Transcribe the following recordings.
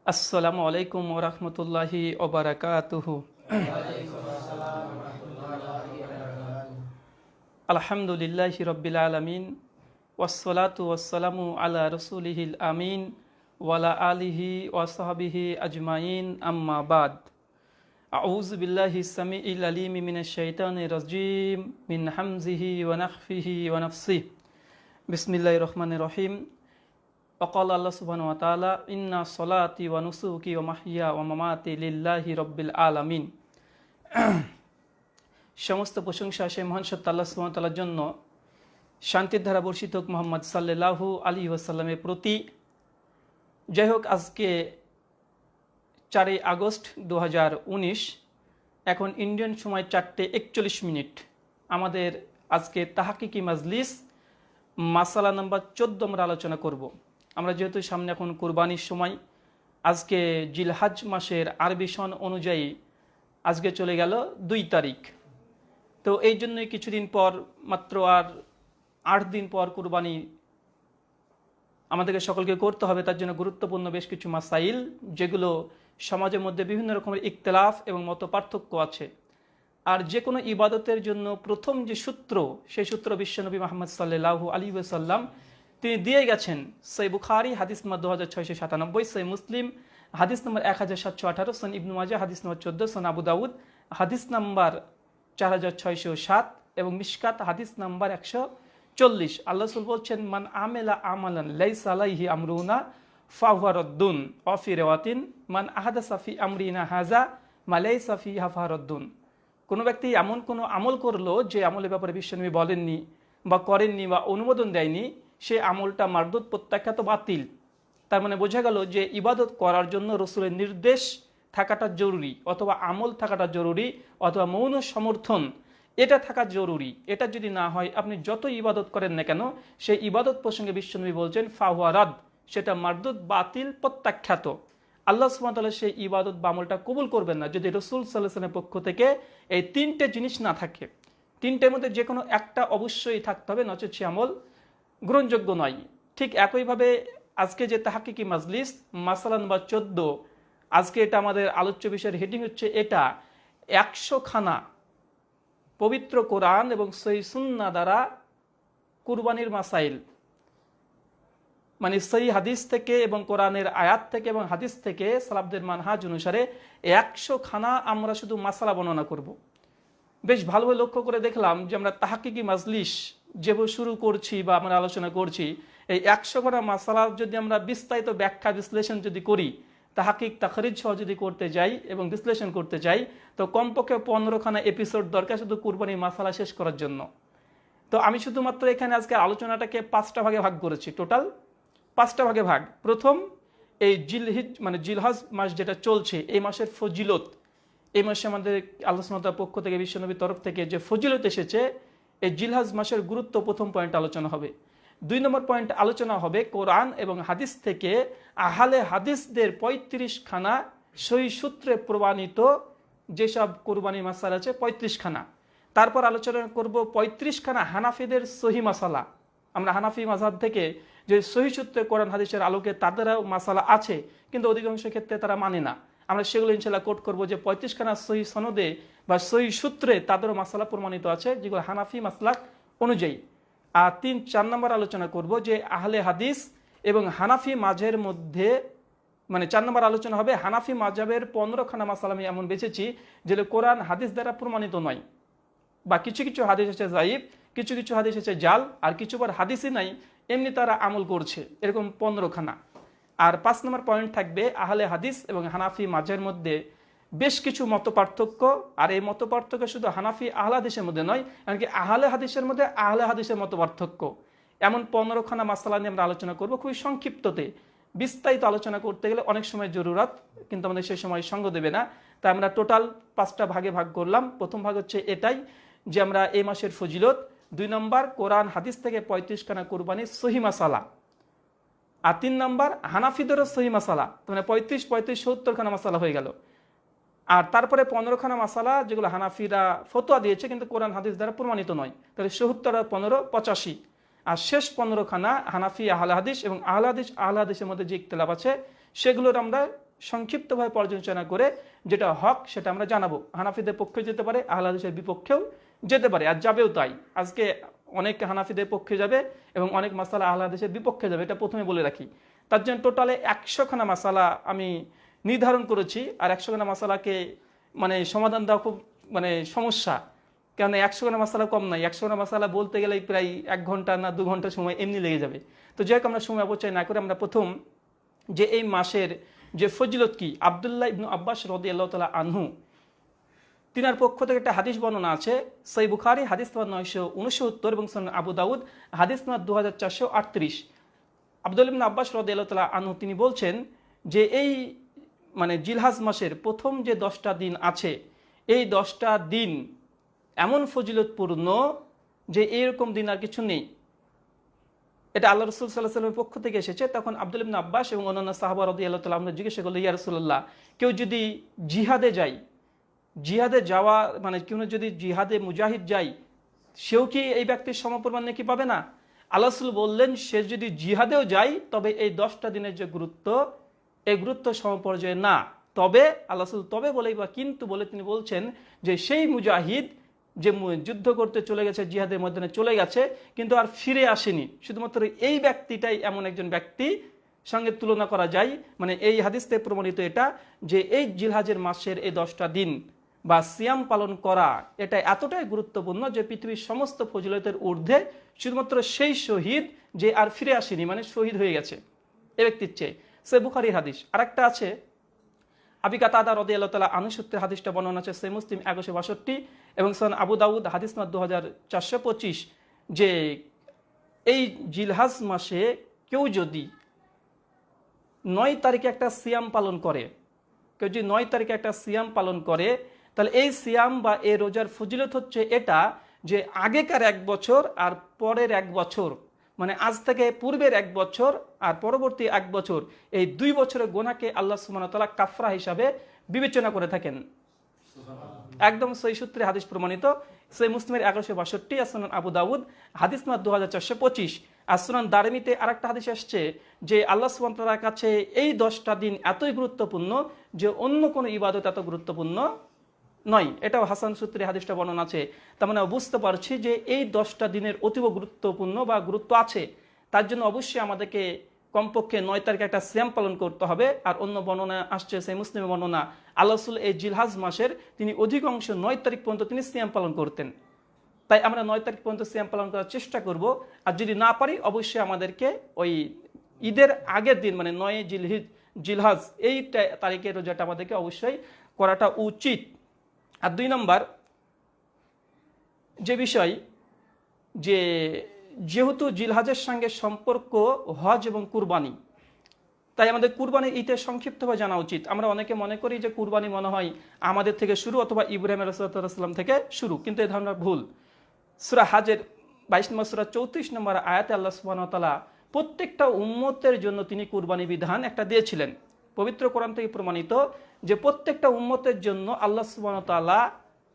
আসসালামু আলাইকুম ওয়া রাহমাতুল্লাহি ওয়া বারাকাতুহু। আলহামদুলিল্লাহি রাব্বিল আলামিন ওয়াসসালাতু ওয়াসসালামু আলা রাসূলিহিল আমিন ওয়া আলা আলিহি ওয়া সাহবিহি আজমাইন, আম্মা বাদ। আউযু বিল্লাহিস সামিউল আলিম মিনাশ শাইতানির রাজীম মিন হামজিহি ওয়া নাফখিহি ওয়া নাফসিহি। বিসমিল্লাহির রহমানির রহিম। ওয়াকাল আল্লাহ সুবহানাহু ওয়া তাআলা ইন্না সলাতি ওয়া নুসুকি ওয়া মাহইয়া ওয়া মামাতি লিল্লাহি রাব্বিল আলামিন। সমস্ত প্রশংসা সেই মহান সত্তা আল্লাহ সুবহানাহু ওয়া তাআলার জন্য। শান্তির ধারা বর্ষিত হোক মুহাম্মদ সাল্লাল্লাহু আলাইহি ওয়াসাল্লামের প্রতি। যাই হোক, আজকে 4 আগস্ট 2019, এখন ইন্ডিয়ান সময় 4:41। আমাদের আজকে তাহকিকি মাজলিস মাসালা নাম্বার 14 আমরা আলোচনা করব। আমরা যেহেতু সামনে এখন কুরবানির সময়, আজকে জিলহজ মাসের আরবি সন অনুযায়ী আজকে চলে গেল 2 তারিখ। তো এই জন্যই কিছুদিন পর, মাত্র আর 8 দিন পর কুরবানি আমাদেরকে সকলকে করতে হবে। তার জন্য গুরুত্বপূর্ণ বেশ কিছু মাসাইল, যেগুলো সমাজের মধ্যে বিভিন্ন রকমের ইখতিলাফ এবং মত পার্থক্য আছে। আর যে কোনো ইবাদতের জন্য প্রথম যে সূত্র, সেই সূত্র বিশ্বনবী মুহাম্মদ সাল্লাল্লাহু আলাইহি ওয়াসাল্লাম তিনি দিয়ে গেছেন। সহিহ বুখারী হাদিস নম্বর 2697, সহিহ মুসলিম হাদিস নম্বর 1718, সুনান ইবনে মাজাহ হাদিস নম্বর 14, সুনান আবু দাউদ হাদিস নম্বর 4607 এবং মিশকাত হাদিস নম্বর 140। আল্লাহ রাসূল বলছেন, মান আমেলা আমালান লাইসা আলাইহি আমরুনা ফাহুয়া রাদ্দুন ওয়া ফি রিওয়ায়াতিন মান আহাদাসা ফি আমরিনা হাযা মা লাইসা ফিহি ফাহুয়া রাদ্দুন। কোনো ব্যক্তি এমন কোনো আমল করলো যে আমলের ব্যাপারে বিশ্বনবী বলেননি বা করেননি বা অনুমোদন দেয়নি, সে আমলটা মারদুদ, প্রত্যাখ্যাত, বাতিল। তার মানে বোঝা গেল যে ইবাদত করার জন্য রসুলের নির্দেশ থাকাটা জরুরি, অথবা আমল থাকাটা জরুরি, অথবা মৌন সমর্থন এটা থাকা জরুরি। এটা যদি না হয়, আপনি যত ইবাদত করেন না কেন, সেই ইবাদত প্রসঙ্গে বিশ্বনবী বলছেন ফাহুয়া রাদ, সেটা মারদুদ, বাতিল, প্রত্যাখ্যাত। আল্লাহ সুবহানাহু ওয়া তাআলা সেই ইবাদত বা আমলটা কবুল করবেন না যদি রাসূল সাল্লাল্লাহু আলাইহি ওয়াসাল্লামের পক্ষ থেকে এই 3টে জিনিস না থাকে। 3টের মধ্যে যে কোনো একটা অবশ্যই থাকতে হবে, নচেত সে আমল গ্রহণযোগ্য নয়। ঠিক একইভাবে আজকে যে তাহকিকি মাজলিস মাসালা নাম্বার 14, আজকে এটা আমাদের আলোচ্য বিষয়ের হেডিং হচ্ছে এটা 100 খানা পবিত্র কোরআন এবং সহিহ সুন্নাহ দ্বারা কুরবানির মাসাইল, মানে সহিহ হাদিস থেকে এবং কোরআনের আয়াত থেকে এবং হাদিস থেকে সালাফদের মানহাজ অনুসারে 100 খানা আমরা শুধু মাসালা বর্ণনা করব। বেশ ভালোভাবে লক্ষ্য করে দেখলাম যে আমরা তাহকিকি মাজলিস যেভাবে শুরু করছি বা আমরা আলোচনা করছি, এই 100 খানা মাসালা যদি আমরা বিস্তারিত ব্যাখ্যা বিশ্লেষণ যদি করি, তাহকিক তাখরিজ সহ যদি করতে যাই এবং বিশ্লেষণ করতে যাই, তো কমপক্ষে 15 খানা এপিসোড দরকার শুধু কুরবানির মাসালা শেষ করার জন্য। তো আমি শুধুমাত্র এখানে আজকে আলোচনাটাকে 5টা ভাগে ভাগ করেছি, টোটাল 5টা ভাগে ভাগ। প্রথম, এই জিলহজ মাস যেটা চলছে, এই মাসের ফজিলত, এই মাসে আমাদের আল্লাহ সুবহানাহু ওয়া তাআলার পক্ষ থেকে বিশ্বনবীর তরফ থেকে যে ফজিলত এসেছে, এই জিলহজ মাসের গুরুত্ব প্রথম পয়েন্ট আলোচনা হবে। 2 নম্বর পয়েন্ট আলোচনা হবে কোরআন এবং হাদিস থেকে আহলে হাদিসদের 35 খানা সহিহ সূত্রে প্রমাণিত যেসব কুরবানির মাসালা আছে 35 খানা। তারপর আলোচনা করব 35 খানা হানাফিদের সহিহ মাসালা। আমরা হানাফি মাযহাব থেকে যে সহিহ সূত্রে কোরআন হাদিসের আলোকে তাদেরও মাসালা আছে, কিন্তু অধিকাংশ ক্ষেত্রে তারা মানে না। আমরা সেগুলো ইনশাআল্লাহ কোট করব যে 35 খানা সহিহ সনদে বা সহিহ সূত্রে তাদেরও মাসালা প্রমাণিত আছে, যেগুলো হানাফি মাসলাক অনুযায়ী। আর 3-4 নম্বর আলোচনা করব যে আহলে হাদিস এবং হানাফি মাযহাবের মধ্যে, মানে 4 নম্বর আলোচনা হবে হানাফি মাযহাবের 15 খানা মাসালা আমি এমন বেছেছি যেগুলো কোরআন হাদিস দ্বারা প্রমাণিত নয়, বা কিছু কিছু হাদিস আছে যায়িফ, কিছু কিছু হাদিস আছে জাল, আর কিছুবার হাদিসই নাই, এমনি তারা আমল করছে, এরকম 15 খানা। আর 5 নম্বর পয়েন্ট থাকবে আহলে হাদিস এবং হানাফি মাযহাবের মধ্যে বেশ কিছু মত পার্থক্য। আর এই মত পার্থক্য শুধু হানাফি আহলে হাদিসের মধ্যে নয়, এমনকি আহলে হাদিসের মধ্যে আহলে হাদিসের মত পার্থক্য। এমন 15 খানা মাসালা নিয়ে আমরা আলোচনা করব খুবই সংক্ষিপ্ততে। বিস্তারিত আলোচনা করতে গেলে অনেক সময় জরুরত, কিন্তু আমাদের সেই সময় সঙ্গ দেবে না। তাই আমরা টোটাল 5টা ভাগে ভাগ করলাম। প্রথম ভাগ হচ্ছে এটাই যে আমরা এই মাসের ফজিলত। 2 নম্বর কোরআন হাদিস থেকে 35 খানা কুরবানির সহিহ মাসালা। আর 3 নম্বর হানাফিদেরও সহিহ মাসালা, মানে 35-70 খানা মাসালা হয়ে গেল। আর তারপরে 15 খানা মাসালা যেগুলো হানাফিরা ফতোয়া দিয়েছে কিন্তু কোরআন হাদিস দ্বারা প্রমাণিত নয়, তাহলে 70 আর 15 85। আর শেষ 15 খানা হানাফি আহলে হাদিস এবং আহলে হাদিসের মধ্যে যে ইখতিলাফ আছে সেগুলোর আমরা সংক্ষিপ্তভাবে পর্যালোচনা করে যেটা হক সেটা আমরা জানাবো। হানাফিদের পক্ষে যেতে পারে, আহলে হাদিসের বিপক্ষেও যেতে পারে, আর যাবেও তাই। আজকে অনেক হানাফিদের পক্ষে যাবে এবং অনেক মাসালা আহলে হাদিসের বিপক্ষে যাবে, এটা প্রথমে বলে রাখি। তার জন্য টোটালে 100খানা মাসালা আমি নির্ধারণ করেছি, আর 100খানা মাসালাকে মানে সমাধান দেওয়া খুব মানে সমস্যা, কারণ 100খানা মাসালা কম নাই। 100খানা মাসালা বলতে গেলে প্রায় 1 ঘন্টা না 2 ঘন্টা সময় এমনি লেগে যাবে। তো যাই হোক, আমরা সময় অপচয় না করে আমরা প্রথম যে এই মাসের যে ফজিলত কি, আব্দুল্লাহ ইবনু আব্বাস রাদিয়াল্লাহু তাআলা আনহু তিনার পক্ষ থেকে একটা হাদিস বর্ণনা আছে, সহিহ বুখারী হাদিস নম্বর 969 এবং সুনান আবু দাউদ হাদিস নম্বর 2438। আব্দুল্লাহ ইবনু আব্বাস রাদিয়াল্লাহু তাআলা আনহু তিনি বলছেন যে এই মানে জিলহাজ মাসের প্রথম যে 10টা দিন আছে, এই 10টা দিন এমন ফজিলতপূর্ণ যে এরকম দিন আর কিছু নেই। এটা আল্লাহ রাসূল সাল্লাল্লাহু আলাইহি ওয়াসাল্লামের পক্ষ থেকে এসেছে। তখন আব্দুল্লাহ ইবনে আব্বাস এবং অন্যান্য সাহাবা রাদিয়াল্লাহু তাআলা আনহু জিজ্ঞাসা করলো, ইয়া রাসূলুল্লাহ, কেউ যদি জিহাদে যায়, জিহাদে যাওয়া মানে কেউ যদি জিহাদে মুজাহিদ যায়, সেও কি এই ব্যক্তির সমপরিমাণ নেকি পাবে না? আল্লাহ রাসূল বললেন, সে যদি জিহাদেও যায় তবে এই 10টা দিনের যে গুরুত্ব, এই গুরুত্ব সমপর্যায়ে না। তবে আল্লাহ রাসূল তবে বলেই বা কিন্তু বলে তিনি বলছেন যে সেই মুজাহিদ যে যুদ্ধ করতে চলে গেছে, জিহাদের ময়দানে চলে গেছে, কিন্তু আর ফিরে আসেনি, শুধুমাত্র এই ব্যক্তিটাই এমন একজন ব্যক্তি সঙ্গে তুলনা করা যায়। মানে এই হাদিস থেকে প্রমাণিত এটা যে এই জিলহাজের মাসের এই 10টা দিন বা সিয়াম পালন করা এটা এতটাই গুরুত্বপূর্ণ যে পৃথিবীর সমস্ত ফজিলতের ঊর্ধ্বে শুধুমাত্র সেই শহীদ যে আর ফিরে আসেনি, মানে শহীদ হয়ে গেছে, এ ব্যক্তির চেয়ে। সে বুখারীর হাদিস। আরেকটা আছে আবি কাতাদা রাদিয়াল্লাহু তাআলা আনহু সূত্রে হাদিসটা বর্ণনা আছে, সহিহ মুসলিম 1162 এবং সুনান আবু দাউদ হাদিস নম্বর 2425, যে এই জিলহাজ মাসে কেউ যদি 9 তারিখে একটা সিয়াম পালন করে, কেউ যদি 9 তারিখে একটা সিয়াম পালন করে, তাহলে এই সিয়াম বা এই রোজার ফজিলত হচ্ছে এটা যে আগেকার 1 বছর আর পরের 1 বছর, মানে আজ থেকে পূর্বের 1 বছর আর পরবর্তী 1 বছর, এই 2 বছরের গুনাহকে আল্লাহ সুবহানাহু ওয়া তাআলা কাফরা হিসাবে বিবেচনা করে থাকেন। একদম সহিহ সূত্রে হাদিস প্রমাণিত, সহিহ মুসলিমের 1162, আর সুনান আবু দাউদ হাদিস নম্বর 2425, আর সুনান দারমিতে আরেকটা হাদিস আসছে যে আল্লাহ সুবহানাহু ওয়া তাআলার কাছে এই 10টা দিন এতই গুরুত্বপূর্ণ যে অন্য কোনো ইবাদত এত গুরুত্বপূর্ণ নয়। এটাও হাসান সূত্রে হাদিসটা বর্ণনা আছে। তার মানে বুঝতে পারছি যে এই 10টা দিনের অতীব গুরুত্বপূর্ণ বা গুরুত্ব আছে। তার জন্য অবশ্যই আমাদেরকে কমপক্ষে 9 তারিখে একটা সিয়াম পালন করতে হবে। আর অন্য বর্ণনা আসছে, সেই মুসলিমের বর্ণনা, আল্লাহ রাসূল এই জিলহাজ মাসের তিনি অধিকাংশ 9 তারিখ পর্যন্ত তিনি সিয়াম পালন করতেন। তাই আমরা 9 তারিখ পর্যন্ত সিয়াম পালন করার চেষ্টা করব। আর যদি না পারি অবশ্যই আমাদেরকে ওই ঈদের আগের দিন মানে 9 জিলহাজ এই তারিখের রোজাটা আমাদেরকে অবশ্যই করাটা উচিত। আর 2 নম্বর যে বিষয়, যে যেহেতু জিলহাজের সঙ্গে সম্পর্ক হজ এবং কুরবানি, তাই আমাদের কুরবানির ঈদের সংক্ষিপ্তভাবে জানা উচিত। আমরা অনেকে মনে করি যে কুরবানি মনে হয় আমাদের থেকে শুরু অথবা ইব্রাহিম আলাইহিস সালাম থেকে শুরু, কিন্তু এই ধারণা ভুল। সূরা হাজের 22 নম্বর সূরা 34 নম্বর আয়াতে আল্লাহ সুবহানাহু ওয়া তাআলা প্রত্যেকটা উম্মতের জন্য তিনি কুরবানি বিধান একটা দিয়েছিলেন। পবিত্র কোরআন থেকে প্রমাণিত যে প্রত্যেকটা উম্মতের জন্য আল্লাহ সুবহানাহু ওয়া তাআলা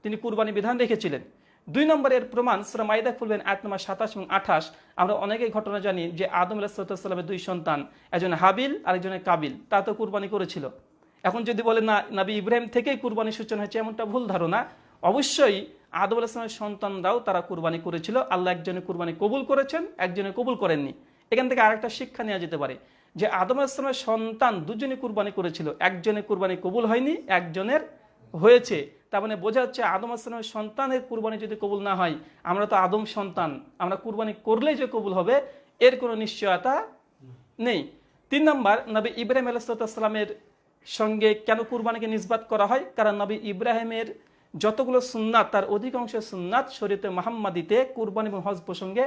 তিনি কুরবানি বিধান রেখেছিলেন। 2 নম্বরের প্রমাণ সূরা মাইদা খুলবেন আয়াত নম্বর 27 এবং 28। আমরা অনেকেই ঘটনা জানি যে আদম আলাইহিস সালামের 2 সন্তান, একজন হাবিল আর একজনের কাবিল, তারা তো কুরবানি করেছিল। এখন যদি বলে না নবী ইব্রাহিম থেকেই কুরবানির সূচনা হয়েছে, এমনটা ভুল ধারণা। অবশ্যই আদম আলাইহিস সালামের সন্তানরাও তারা কুরবানি করেছিল। আল্লাহ একজনের কুরবানি কবুল করেছেন, একজনের কবুল করেননি। এখান থেকে আরেকটা শিক্ষা নেওয়া যেতে পারে যে আদম আলাইহিস সালামের সন্তান দুজনই কুরবানি করেছিল, একজনের কুরবানি কবুল হয়নি, একজনের হয়েছে। তার মানে বোঝা যাচ্ছে আদম আলাইহিস সালামের সন্তানের কুরবানি যদি কবুল না হয়, আমরা তো আদম সন্তান, আমরা কুরবানি করলেই যে কবুল হবে এর কোনো নিশ্চয়তা নেই। 3 নম্বর, নবী ইব্রাহিম আলাইহিস সালামের সঙ্গে কেন কুরবানিকে নিসবাত করা হয়? কারণ নবী ইব্রাহিমের যতগুলো সুন্নাত তার অধিকাংশ সুন্নাত শরীয়তে মুহাম্মাদিতে কুরবানি এবং হজ প্রসঙ্গে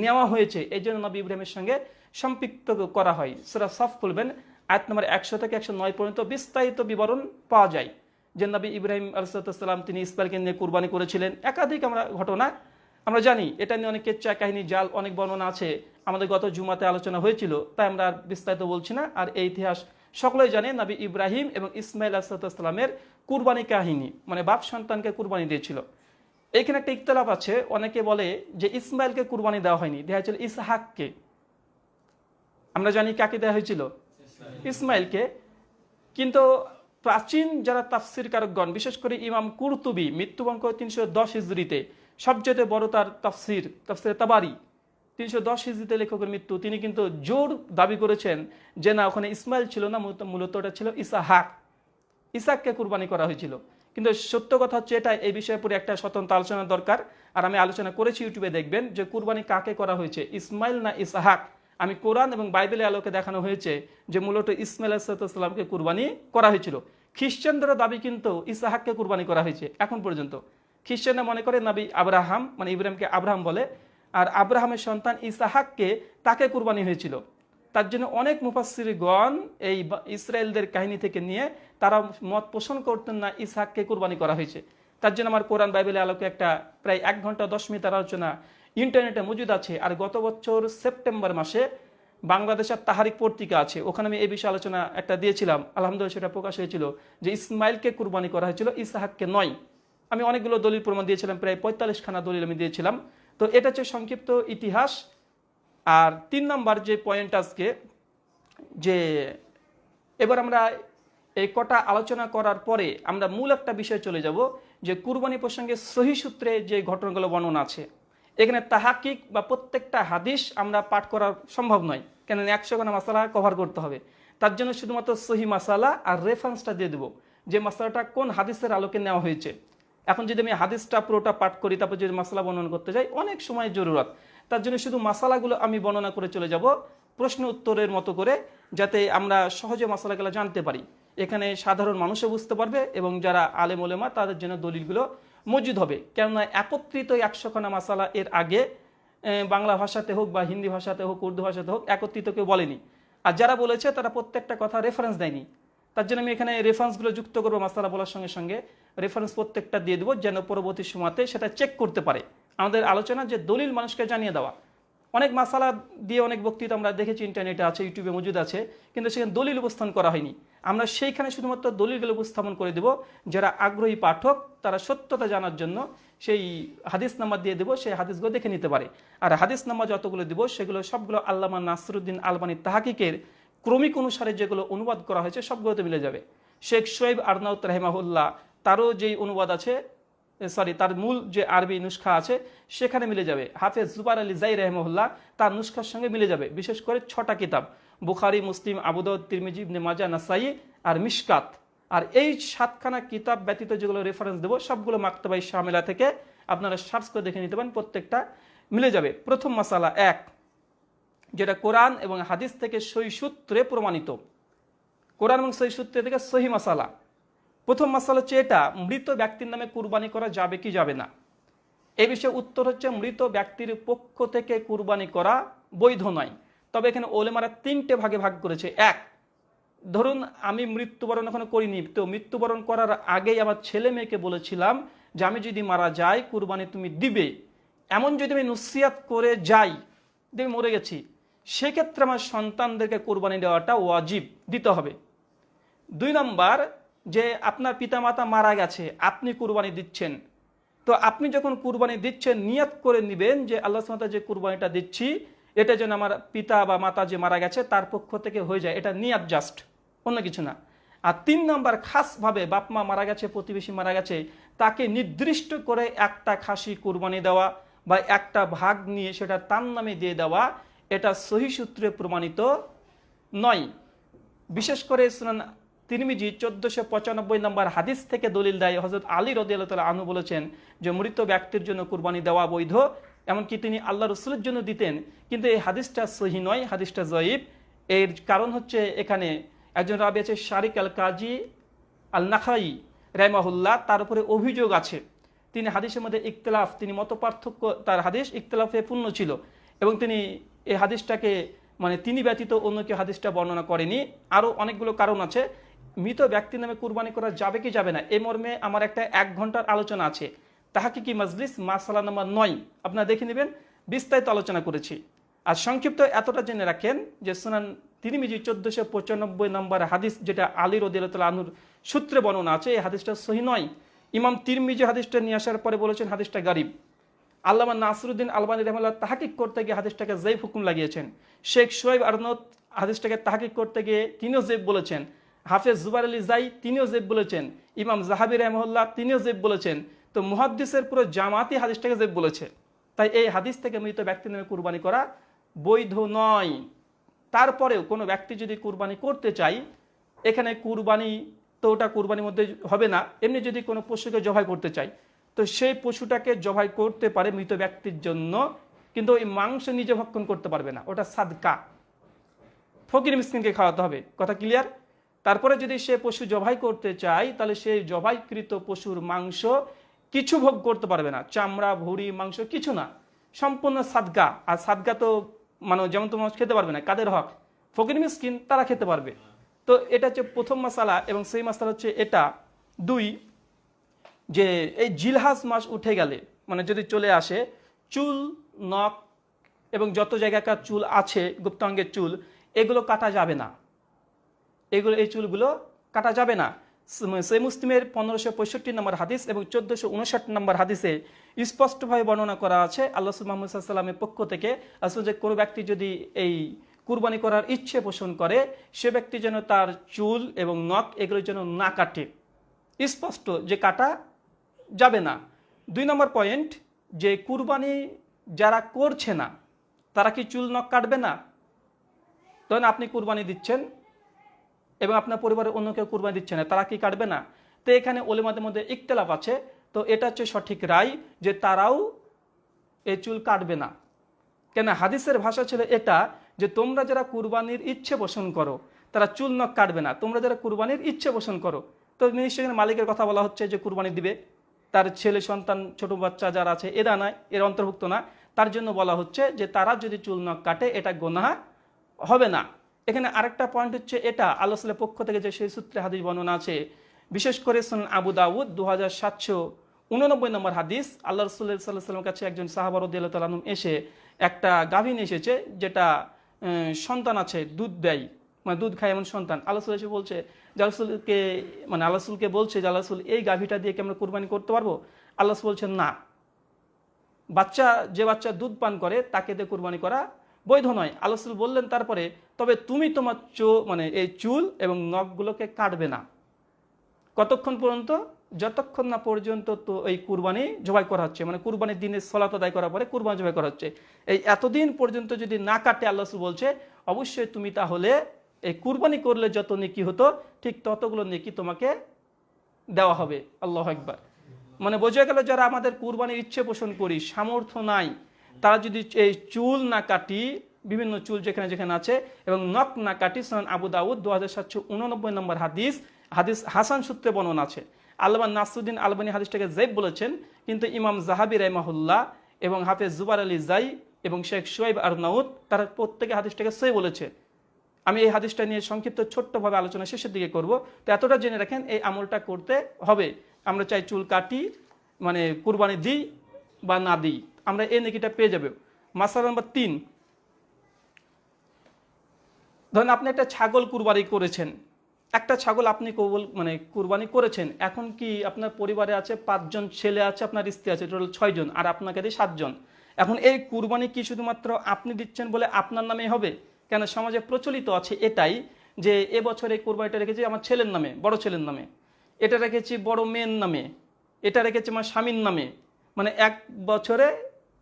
নেওয়া হয়েছে, এই জন্য নবী ইব্রাহিমের সঙ্গে সম্পৃক্ত করা হয়। সূরা সফ খুলবেন আয়াত নম্বর 100 থেকে 109 পর্যন্ত বিস্তারিত বিবরণ পাওয়া যায় যে নবী ইব্রাহিম আলাইহিস সালাম তিনি ইসমাইলকে নিয়ে কুরবানি করেছিলেন। একাধিক আমরা ঘটনা আমরা জানি, এটা নিয়ে অনেক কেচ্চা কাহিনী জাল অনেক বর্ণনা আছে, আমাদের গত জুমাতে আলোচনা হয়েছিল, তাই আমরা আর বিস্তারিত বলছি না। আর এই ইতিহাস সকলেই জানে, নবী ইব্রাহিম এবং ইসমাইল আলাইহিস সালামের কুরবানি কাহিনী, মানে বাপ সন্তানকে কুরবানি দিয়েছিল। এইখানে একটা ইখতিলাফ আছে, অনেকে বলে যে ইসমাইলকে কুরবানি দেওয়া হয়নি, দেওয়া হয়েছিল ইসহাককে। আমরা জানি কাকে দেওয়া হয়েছিল? ইসমাইলকে। কিন্তু প্রাচীন যারা তাফসির কারকগণ, বিশেষ করে ইমাম কুরতুবী, মৃত্যুবঙ্ক 310 হিজরিতে, সবচেয়ে বড় তার তাফসির তাবারি, 310 হিজরিতে লেখকের মৃত্যু, তিনি কিন্তু জোর দাবি করেছেন যে না, ওখানে ইসমাইল ছিল না, মূলত ওটা ছিল ইসাককে কুরবানি করা হয়েছিল। কিন্তু সত্য কথা হচ্ছে এটা, এই বিষয়ে পুরো একটা স্বতন্ত্র আলোচনা দরকার। আর আমি আলোচনা করেছি, ইউটিউবে দেখবেন যে কুরবানি কাকে করা হয়েছে, ইসমাইল না ইসহাক। আমি কোরআন এবং বাইবেলের আলোকে দেখানো হয়েছে যে মূলত ইসমাইল আলাইহিসসালামকে কুরবানি করা হয়েছিল। খ্রিস্টানদের দাবি কিন্তু ইসহাককে কুরবানি করা হয়েছে। এখন পর্যন্ত খ্রিস্টানরা মনে করে নবী আব্রাহাম, মানে ইব্রাহিমকে আব্রাহাম বলে, আর আব্রাহামের সন্তান ইসহাককে তাকে কুরবানি হয়েছিল। তার জন্য অনেক মুফাসসিরগণ এই ইসরায়েলদের কাহিনী থেকে নিয়ে তারা মত পোষণ করতেন না ইসহাককে কুরবানি করা হয়েছে। তার জন্য আমার কোরআন বাইবেলের আলোকে একটা প্রায় 1 ঘন্টা 10 মিনিটের আলোচনা ইন্টারনেটে মজুদ আছে। আর গত বছর সেপ্টেম্বর মাসে বাংলাদেশের তাহারিক পত্রিকা আছে, ওখানে আমি এই বিষয়ে আলোচনা একটা দিয়েছিলাম, আলহামদুলিল্লাহ সেটা প্রকাশ হয়েছিল যে ইসমাইলকে কুরবানি করা হয়েছিল, ইসহাককে নয়। আমি অনেকগুলো দলিল প্রমাণ দিয়েছিলাম, প্রায় 45 খানা দলিল আমি দিয়েছিলাম। তো এটা হচ্ছে সংক্ষিপ্ত ইতিহাস। আর 3 নম্বর যে পয়েন্ট আজকে, যে এবার আমরা এই কটা আলোচনা করার পরে আমরা মূল একটা বিষয় চলে যাব, যে কুরবানি প্রসঙ্গে সহিহ সূত্রে যে ঘটনাগুলো বর্ণনা আছে। এখানে তাহাকিক বা প্রত্যেকটা হাদিস আমরা পাঠ করা সম্ভব নয়, কেন 100 খানা মাসালা কভার করতে হবে। তার জন্য শুধুমাত্র সহি মাসালা আর রেফারেন্সটা দিয়ে দেবো, যে মাসালাটা কোন হাদিসের আলোকে নেওয়া হয়েছে। এখন যদি আমি হাদিসটা পুরোটা পাঠ করি, তারপর যদি মাসালা বর্ণনা করতে যাই, অনেক সময় জরুরত। তার জন্য শুধু মাসালাগুলো আমি বর্ণনা করে চলে যাব প্রশ্ন উত্তরের মতো করে, যাতে আমরা সহজে মাসালাগুলো জানতে পারি। এখানে সাধারণ মানুষও বুঝতে পারবে এবং যারা আলেম ওলেমা তাদের জন্য দলিলগুলো মজুদ হবে। কেননা একত্রিত 100 খানা মাসালা এর আগে বাংলা ভাষাতে হোক বা হিন্দি ভাষাতে হোক, উর্দু ভাষাতে হোক, একত্রিত কেউ বলেনি। আর যারা বলেছে তারা প্রত্যেকটা কথা রেফারেন্স দেয়নি। তার জন্য আমি এখানে রেফারেন্সগুলো যুক্ত করবো, মাসালা বলার সঙ্গে সঙ্গে রেফারেন্স প্রত্যেকটা দিয়ে দেবো, যেন পরবর্তী সময়তে সেটা চেক করতে পারে। আমাদের আলোচনা যে দলিল মানুষকে জানিয়ে দেওয়া। অনেক মাসালা দিয়ে অনেক বক্তৃতা আমরা দেখেছি, ইন্টারনেটে আছে, ইউটিউবে মজুদ আছে, কিন্তু সেখানে দলিল উপস্থাপন করা হয়নি। আমরা সেইখানে শুধুমাত্র দলিলগুলো উপস্থাপন করে দেব। যারা আগ্রহী পাঠক তারা সত্যতা জানার জন্য সেই হাদিস নাম্বার দিয়ে দেবো, সেই হাদিসগুলো দেখে নিতে পারে। আর হাদিস নাম্বার যতগুলো দেবো সেগুলো সবগুলো আল্লামা নাসিরউদ্দিন আলবানীর তাহকিকের ক্রমিক অনুসারে যেগুলো অনুবাদ করা হয়েছে সবগুলোতে মিলে যাবে। শেখ শোয়েব আরনাউত রাহিমাহুল্লাহ তারও যেই অনুবাদ আছে, তার মূল যে আরবি নুসখা আছে সেখানে মিলে যাবে। হাফেজ জুবার আলী জাই রাহিমাহুল্লাহ তার নুসখার সঙ্গে মিলে যাবে। বিশেষ করে 6টা কিতাব, বুখারী, মুসলিম, আবু দাউদ, তিরমিজি, ইবনে মাজাহ, নাসাই আর মিশকাত। আর এই 7খানা কিতাব ব্যতীত যেগুলো রেফারেন্স দেবো সবগুলো মাকতাবায়ে শামিলা থেকে আপনারা সার্চ করে দেখে নিতে পারেন, প্রত্যেকটা মিলে যাবে। প্রথম মাসালা 1, যেটা কোরআন এবং হাদিস থেকে সহিহ সূত্রে প্রমাণিত। কোরআন এবং সহিহ সূত্রে থেকে সহিহ মাসালা। প্রথম মাসালা হচ্ছে এটা, মৃত ব্যক্তির নামে কুরবানি করা যাবে কি যাবে না। এই বিষয়ে উত্তর হচ্ছে মৃত ব্যক্তির পক্ষ থেকে কুরবানি করা বৈধ নয়। তবে এখানে ওলেমারা 3টে ভাগে ভাগ করেছে। 1, ধরুন আমি মৃত্যুবরণ এখনো করিনি, তো মৃত্যুবরণ করার আগেই আমার ছেলে মেয়েকে বলেছিলাম যে আমি যদি মারা যাই কুরবানি তুমি দিবে। এমন যদি আমি নসিহত করে যাই, দেখি মরে গেছি, সেক্ষেত্রে আমার সন্তানদেরকে কুরবানি দেওয়াটা ওয়াজিব, দিতে হবে। 2 নম্বর, যে আপনার পিতামাতা মারা গেছে, আপনি কুরবানি দিচ্ছেন, তো আপনি যখন কুরবানি দিচ্ছেন নিয়ত করে নেবেন যে আল্লাহ সুবহানাহু ওয়া তাআলা যে কুরবানিটা দিচ্ছি এটা যেন আমার পিতা বা মাতা যে মারা গেছে তার পক্ষ থেকে হয়ে যায়, এটা নিয়ত, জাস্ট, অন্য কিছু না। আর 3 নম্বর, খাসভাবে বাপ মা মারা গেছে, প্রতিবেশী মারা গেছে, তাকে নির্দিষ্ট করে একটা খাসি কুরবানি দেওয়া বা একটা ভাগ নিয়ে সেটা তার নামে দিয়ে দেওয়া, এটা সহিহ সূত্রে প্রমাণিত নয়। বিশেষ করে সুনান তিরমিজি 1495 নম্বর হাদিস থেকে দলিল দেয়, হযরত আলী রাদিয়াল্লাহু তাআলা আনহু বলেছেন যে মৃত ব্যক্তির জন্য কুরবানি দেওয়া বৈধ, এমনকি তিনি আল্লাহ রাসূলের জন্য দিতেন। কিন্তু এই হাদিসটা সহিহ নয়, হাদিসটা জয়ীফ। এর কারণ হচ্ছে এখানে একজন রাবী আছে শারিক আল কাজী আল নাখাই রাহিমাহুল্লাহ, তার উপরে অভিযোগ আছে, তিনি হাদিসের মধ্যে ইখতিলাফ, তিনি মত পার্থক্য, তার হাদিস ইখতিলাফে পূর্ণ ছিল এবং তিনি এই হাদিসটাকে মানে তিনি ব্যতীত অন্য কেউ হাদিসটা বর্ণনা করেনি। আরও অনেকগুলো কারণ আছে। মৃত ব্যক্তির নামে কুরবানি করা যাবে কি যাবে না, এই মর্মে আমার একটা 1 ঘন্টার আলোচনা আছে, তাহকিকি মাজলিস মাসালা নাম্বার 9, আপনারা দেখে নেবেন, বিস্তারিত আলোচনা করেছি। আর সংক্ষিপ্ত এতটা জেনে রাখেন যে সুনান তিরমিজি 1495 নম্বর হাদিস, যেটা আলী রাদিয়াল্লাহু তাআলা আনহুর সূত্রে বর্ণনা আছে, এই হাদিসটা সহিহ নয়। ইমাম তিরমিজি হাদিসটা নিয়ে আসার পরে বলেছেন হাদিসটা গারিব। আল্লামা নাসিরউদ্দিন আলবানী রাহিমাহুল্লাহ তাহকিক করতে গিয়ে হাদিসটাকে যায়িফ হুকুম লাগিয়েছেন। শেখ শোয়েব আরনাউত হাদিসটাকে তাহকিক করতে গিয়ে তিনিও যায়িফ বলেছেন। হাফেজ জুবাইর আলী জাই তিনিও জেব বলেছেন, ইমাম জাহাবি রাহিমাহুল্লাহ তিনিও জেব বলেছেন। তো মুহাদ্দিসের পুরো জামাতি হাদিসটাকে জেব বলেছে। তাই এই হাদিস থেকে মৃত ব্যক্তির নামে কুরবানি করা বৈধ নয়। তারপরেও কোনো ব্যক্তি যদি কুরবানি করতে চায়, এখানে কুরবানি তো ওটা কুরবানির মধ্যে হবে না, এমনি যদি কোনো পশুকে জবাই করতে চায় তো সেই পশুটাকে জবাই করতে পারে মৃত ব্যক্তির জন্য, কিন্তু ওই মাংস নিজে ভক্ষণ করতে পারবে না, ওটা সাদকা, ফকির মিসকিনকে খাওয়াতে হবে। কথা ক্লিয়ার? তারপরে যদি সে পশু জবাই করতে চায় তাহলে সেই জবাইকৃত পশুর মাংস কিছু ভোগ করতে পারবে না, চামড়া ভুঁড়ি মাংস কিছু না, সম্পূর্ণ সাদকা। আর সাদকা তো মানে যেমন তোমার খেতে পারবে না, কাদের হক? ফকির মিসকিন, তারা খেতে পারবে। তো এটা হচ্ছে প্রথম মাসালা। এবং সেই মাসালা হচ্ছে এটা। দুই, যে এই জিলহাজ মাস উঠে গেলে মানে যদি চলে আসে, চুল নখ এবং যত জায়গাকার চুল আছে গুপ্তাঙ্গের চুল এগুলো কাটা যাবে না, এই চুলগুলো কাটা যাবে না। সহিহ মুসলিমের 1565 নম্বর হাদিস এবং 1459 নম্বর হাদিসে স্পষ্টভাবে বর্ণনা করা আছে আল্লাহ রাসূল মুহাম্মদ সাল্লাল্লাহু আলাইহি ওয়াসাল্লামের পক্ষ থেকে, আসলে যে কোনো ব্যক্তি যদি এই কুরবানি করার ইচ্ছে পোষণ করে সে ব্যক্তি যেন তার চুল এবং নখ এগুলোর জন্য না কাটে, স্পষ্ট যে কাটা যাবে না। 2 নম্বর পয়েন্ট, যে কুরবানি যারা করছে না তারা কি চুল নখ কাটবে না? ধরেন আপনি কুরবানি দিচ্ছেন এবং আপনার পরিবারের অন্য কেউ কুরবানি দিচ্ছে না, তারা কি কাটবে না? তো এখানে ওলেমাদের মধ্যে ইখতিলাফ আছে। তো এটা হচ্ছে সঠিক রায় যে তারাও এই চুল কাটবে না। কেন? হাদিসের ভাষা ছিল এটা যে তোমরা যারা কুরবানির ইচ্ছে পোষণ করো তারা চুল নখ কাটবে না, তোমরা যারা কুরবানির ইচ্ছে পোষণ করো। তো নিশ্চয়ই মালিকের কথা বলা হচ্ছে যে কুরবানি দিবে, তার ছেলে সন্তান ছোট বাচ্চা যারা আছে এরা নয়, এর অন্তর্ভুক্ত না, তার জন্য বলা হচ্ছে যে তারা যদি চুল নখ কাটে এটা গুনাহ হবে না। এখানে আরেকটা পয়েন্ট হচ্ছে এটা আল্লাহ রাসূলের পক্ষ থেকে যে সেই সূত্রে হাদিস বর্ণনা আছে, বিশেষ করে সুনান আবু দাউদ 2789 নম্বর হাদিস, আল্লাহ রাসূল সাল্লাল্লাহু আলাইহি ওয়াসাল্লামের কাছে একজন সাহাবা রাদিয়াল্লাহু তাআলা আনহু এসে একটা গাভী নিয়ে এসেছে যেটা সন্তান আছে, দুধ দেয়, মানে দুধ খায় এমন সন্তান। আল্লাহ রাসূল এসে বলছে যে রাসূলকে মানে আল্লাহ রাসূলকে বলছে যে আল্লাহ রাসূল এই গাভীটা দিয়ে কি আমরা কুরবানি করতে পারবো? আল্লাহ রাসূল বলছেন না, যে বাচ্চা দুধ পান করে তাকে দিয়ে কুরবানি করা বৈধ নয়। আল্লাহ রাসূল বললেন তারপরে, তবে তুমি তোমার মানে এই চুল এবং নখগুলোকে কাটবে না। কতক্ষণ পর্যন্ত? যতক্ষণ না পর্যন্ত তো এই কুরবানি জবাই করা হচ্ছে, মানে কুরবানির দিনে সালাত আদায় করার পরে কুরবানি জবাই করা হচ্ছে, এই এতদিন পর্যন্ত যদি না কাটে আল্লাহ রাসূল বলছে অবশ্যই তুমি তাহলে এই কুরবানি করলে যত নেকি হতো ঠিক ততগুলো নেকি তোমাকে দেওয়া হবে। আল্লাহু আকবার। মানে বোঝা গেল যারা আমাদের কুরবানির ইচ্ছে পোষণ করি, সামর্থ্য নাই, তারা যদি এই চুল না কাটি, বিভিন্ন চুল যেখানে যেখানে আছে এবং নখ না কাটি, সুনান আবু দাউদ 2789 নম্বর হাদিস হাসান সূত্রে বর্ণনা আছে। আল্লামা নাসরুদ্দিন আলবানী হাদিসটাকে যায়েব বলেছেন, কিন্তু ইমাম জাহাবি রাহিমাহুল্লাহ এবং হাফেজ জুবাইর আলী জাই এবং শেখ শুআইব আরনাউত তারা প্রত্যেকে হাদিসটাকে সহিহ বলেছে। আমি এই হাদিসটা নিয়ে সংক্ষিপ্ত ছোট্টভাবে আলোচনা শেষের দিকে করব। তো এতটা জেনে রাখেন এই আমলটা করতে হবে। আমরা চাই চুল কাটি মানে কুরবানি দিই বা না দিই, আমরা এই নেকিটা পেয়ে যাবে। মাসালা নাম্বার 3, ধরেন আপনি একটা ছাগল কুরবানি করেছেন, একটা ছাগল আপনি মানে কুরবানি করেছেন, এখন কি আপনার পরিবারে আছে 5 জন ছেলে আছে, আপনার স্ত্রী আছে, টোটাল 6 জন, আর আপনাকে দিয়ে 7 জন। এখন এই কুরবানি কি শুধুমাত্র আপনি দিচ্ছেন বলে আপনার নামে হবে? কেন সমাজে প্রচলিত আছে এটাই যে এবছর এই কুরবানিটা রেখেছি আমার ছেলের নামে, বড় ছেলের নামে, এটা রেখেছি বড় মেয়ের নামে, এটা রেখেছি আমার স্বামীর নামে, মানে এক বছরে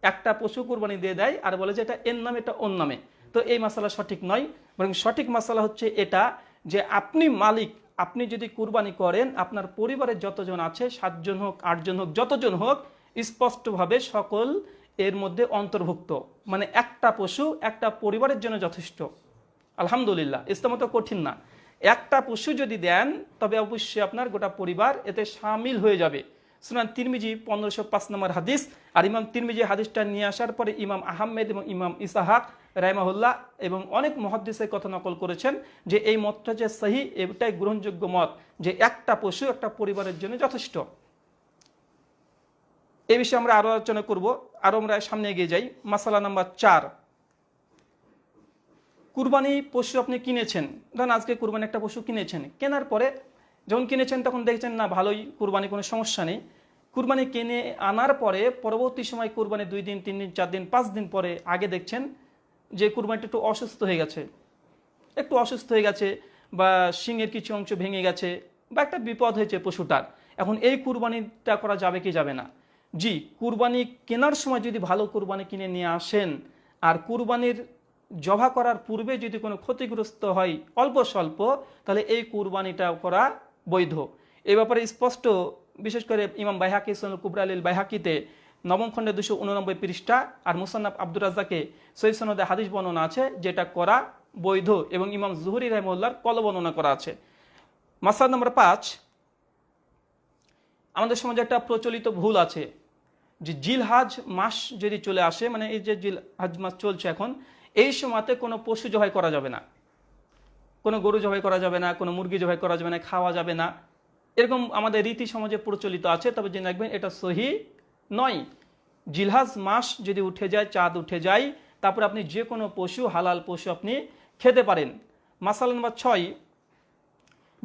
একটা পশু কুরবানি দিয়ে দেয় আর বলে যে এটা এর নামে, এটা ওর নামে। তো এই মাসালা সঠিক নয়, বরং সঠিক মাসালা হচ্ছে এটা যে আপনি মালিক, আপনি যদি কুরবানি করেন আপনার পরিবারের যতজন আছে 7 জন হোক 8 জন হোক যতজন হোক স্পষ্টভাবে সকল এর মধ্যে অন্তর্ভুক্ত, মানে একটা পশু একটা পরিবারের জন্য যথেষ্ট। আলহামদুলিল্লাহ, ইসলাম তো কঠিন না। একটা পশু যদি দেন তবে অবশ্যই আপনার গোটা পরিবার এতে শামিল হয়ে যাবে। সুনান তিরমিজি 1505 নম্বর হাদিস। আর ইমাম তিরমিজি হাদিসটা নিয়ে আসার পরে ইমাম আহমেদ এবং ইমাম ইসহাক রাহিমাহুল্লাহ এবং অনেক মুহাদ্দিসের কথা নকল করেছেন যে এই মতটা যে সহিহ, এটাই গ্রহণযোগ্য মত যে একটা পশু একটা পরিবারের জন্য যথেষ্ট। এই বিষয়ে আমরা আরো আলোচনা করব, আরো আমরা সামনে এগিয়ে যাই। মাসালা নাম্বার 4, কুরবানি পশু আপনি কিনেছেন, ধরেন আজকে কুরবানি একটা পশু কিনেছেন, কেনার পরে যখন কিনেছেন তখন দেখছেন না ভালোই কুরবানি, কোনো সমস্যা নেই। কুরবানি কিনে আনার পরে পরবর্তী সময় কুরবানি 2 দিন 3 দিন 4 দিন 5 দিন পরে আগে দেখছেন যে কুরবানিটা একটু অসুস্থ হয়ে গেছে, বা শিংয়ের কিছু অংশ ভেঙে গেছে বা একটা বিপদ হয়েছে পশুটার, এখন এই কুরবানিটা করা যাবে কি যাবে না? জি, কুরবানি কেনার সময় যদি ভালো কুরবানি কিনে নিয়ে আসেন আর কুরবানির জবা করার পূর্বে যদি কোনো ক্ষতিগ্রস্ত হয় অল্প স্বল্প, তাহলে এই কুরবানিটা করা বৈধ। এই ব্যাপারে স্পষ্ট, বিশেষ করে ইমাম বাইহাকি সুনানুল কুবরা লিল বাইহাকিতে নবম খণ্ডে 289 পৃষ্ঠা আর মুসান্নাফ আব্দুর রাজ্জাকে সহিহ সনদে হাদিস বর্ণনা আছে যেটা করা বৈধ, এবং ইমাম জুহরি রাহিমাহুল্লাহর কল বর্ণনা করা আছে। মাসআলা নম্বর 5, আমাদের সমাজে একটা প্রচলিত ভুল আছে যে জিলহাজ মাস যদি চলে আসে, মানে এই যে জিলহাজ মাস চলছে এখন, এই সময়তে কোনো পশু জবাই করা যাবে না, কোনো গরু জবাই করা যাবে না, কোনো মুরগি জবাই করা যাবে না, খাওয়া যাবে না, এরকম আমাদের রীতি সমাজে প্রচলিত আছে। তবে জেনে রাখবেন এটা সহি নয়। জিলহাজ মাস যদি উঠে যায়, চাঁদ উঠে যায়, তারপর আপনি যে কোনো পশু, হালাল পশু আপনি খেতে পারেন। মাসালা নম্বর 6,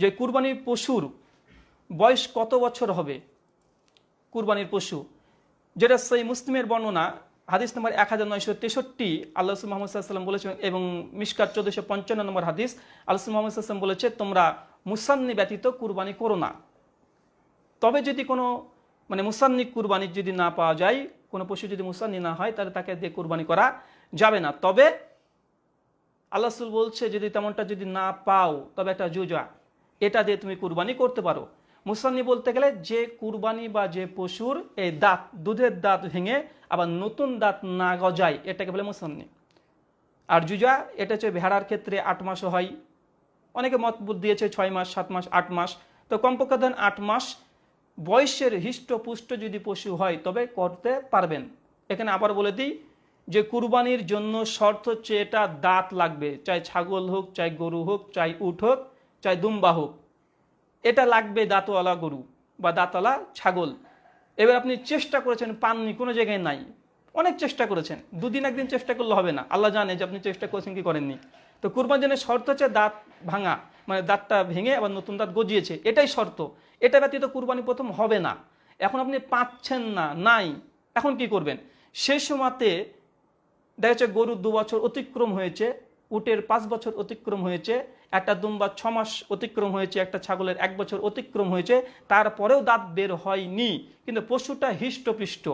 যে কুরবানির পশুর বয়স কত বছর হবে? কুরবানির পশু, যেটা সেই মুসলিমের বর্ণনা হাদিস নম্বর 1963, আল্লাহ রাসূল মুহাম্মদ সাল্লাল্লাহু আলাইহি ওয়াসাল্লাম বলেছেন, এবং মিশকাত 1455 নম্বর হাদিস, আল্লাহ রাসূল মুহাম্মদ সাল্লাল্লাহু আলাইহি ওয়াসাল্লাম বলেছে, তোমরা মুসান্নি ব্যতীত কুরবানি করো না। তবে যদি কোনো মানে মুসান্নি কুরবানি যদি না পাওয়া যায়, কোনো পশু যদি মুসান্নি না হয়, তাহলে তাকে দিয়ে কুরবানি করা যাবে না। তবে আল্লাহ রাসূল বলছে যদি তেমনটা যদি না পাও, তবে একটা জুজা, এটা দিয়ে তুমি কুরবানি করতে পারো। মুসান্নি বলতে গেলে যে কুরবানি বা যে পশুর এই দাঁত, দুধের দাঁত ভেঙে আবার নতুন দাঁত না গজায়, এটাকে বলে মুসান্নি। আর জুজা এটা হচ্ছে ভেড়ার ক্ষেত্রে 8 মাসও হয়, অনেকে মত দিয়েছে 6 মাস, 7 মাস, 8 মাস, তো কমপক্ষে ধরেন 8 মাস বয়সের হৃষ্টপুষ্ট যদি পশু হয় তবে করতে পারবেন। এখানে আবার বলে দিই যে কুরবানির জন্য শর্ত হচ্ছে এটা দাঁত লাগবে, চাই ছাগল হোক, চাই গরু হোক, চাই উট হোক, চাই দুম্বা হোক, এটা লাগবে, দাঁতওয়ালা গরু বা দাঁতওয়ালা ছাগল। এবার আপনি চেষ্টা করেছেন, পাননি, কোনো জায়গায় নাই, অনেক চেষ্টা করেছেন, দুদিন একদিন চেষ্টা করলে হবে না, আল্লাহ জানে যে আপনি চেষ্টা করেছেন কি করেননি। তো কুরবানির জন্য শর্ত হচ্ছে দাঁত ভাঙা, মানে দাঁতটা ভেঙে আবার নতুন দাঁত গজিয়েছে, এটাই শর্ত। এটা ব্যতীত কুরবানি প্রথম হবে না। এখন আপনি পাচ্ছেন না, নাই, এখন কি করবেন? সেই সময়তে দেখা যাচ্ছে গরুর 2 বছর অতিক্রম হয়েছে, উটের 5 বছর অতিক্রম হয়েছে, একটা দুম্বা 6 মাস অতিক্রম হয়েছে, একটা ছাগলের 1 বছর অতিক্রম হয়েছে, তারপরেও দাঁত বের হয়নি, কিন্তু পশুটা হৃষ্টপৃষ্ট,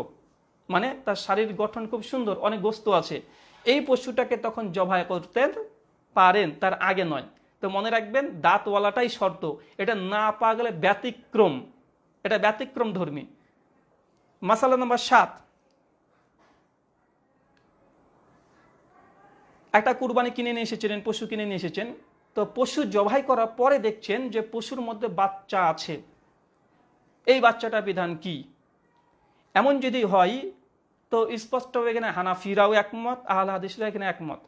মানে তার শারীরিক গঠন খুব সুন্দর, অনেক গোস্ত আছে, এই পশুটাকে তখন জবাই করতে পারেন, তার আগে নয়। তো মনে রাখবেন দাঁতওয়ালাটাই শর্ত, এটা না পাওয়া গেলে ব্যতিক্রম, এটা ব্যতিক্রম ধর্মী। মাসালা নম্বর 7, একটা কুরবানি কিনে নিয়ে এসেছিলেন, পশু কিনে নিয়ে এসেছেন, তো পশু জবাই করার পরে দেখছেন যে পশুর মধ্যে বাচ্চা আছে, এই বাচ্চাটার বিধান কি? এমন যদি হয় তো স্পষ্ট এখানে হানাফিরাও একমত, আহলে হাদিসরা এখানে একমত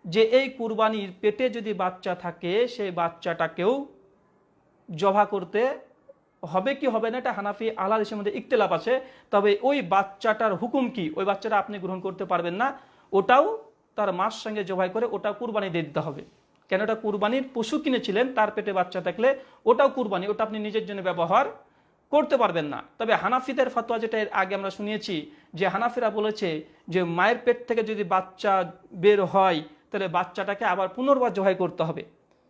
যে এই কুরবানির পেটে যদি বাচ্চা থাকে, সেই বাচ্চাটাকেও জবাই করতে হবে কি হবে না, এটা হানাফি আহলে হাদিসের মধ্যে ইখতিলাফ আছে। তবে ওই বাচ্চাটার হুকুম কি, ওই বাচ্চাটা আপনি গ্রহণ করতে পারবেন না, ওটাও তার মার সঙ্গে জবাই করে ওটা কুরবানি দিয়ে দিতে হবে। কেন? ওটা কুরবানির পশু কিনেছিলেন, তার পেটে বাচ্চা থাকলে ওটাও কুরবানি, ওটা আপনি নিজের জন্য ব্যবহার করতে পারবেন না। তবে হানাফিদের ফতোয়া, যেটা এর আগে আমরা শুনিয়েছি, যে হানাফিরা বলেছে যে মায়ের পেট থেকে যদি বাচ্চা বের হয়, তাহলে বাচ্চাটাকে আবার পুনর্বার জবাই করতে হবে।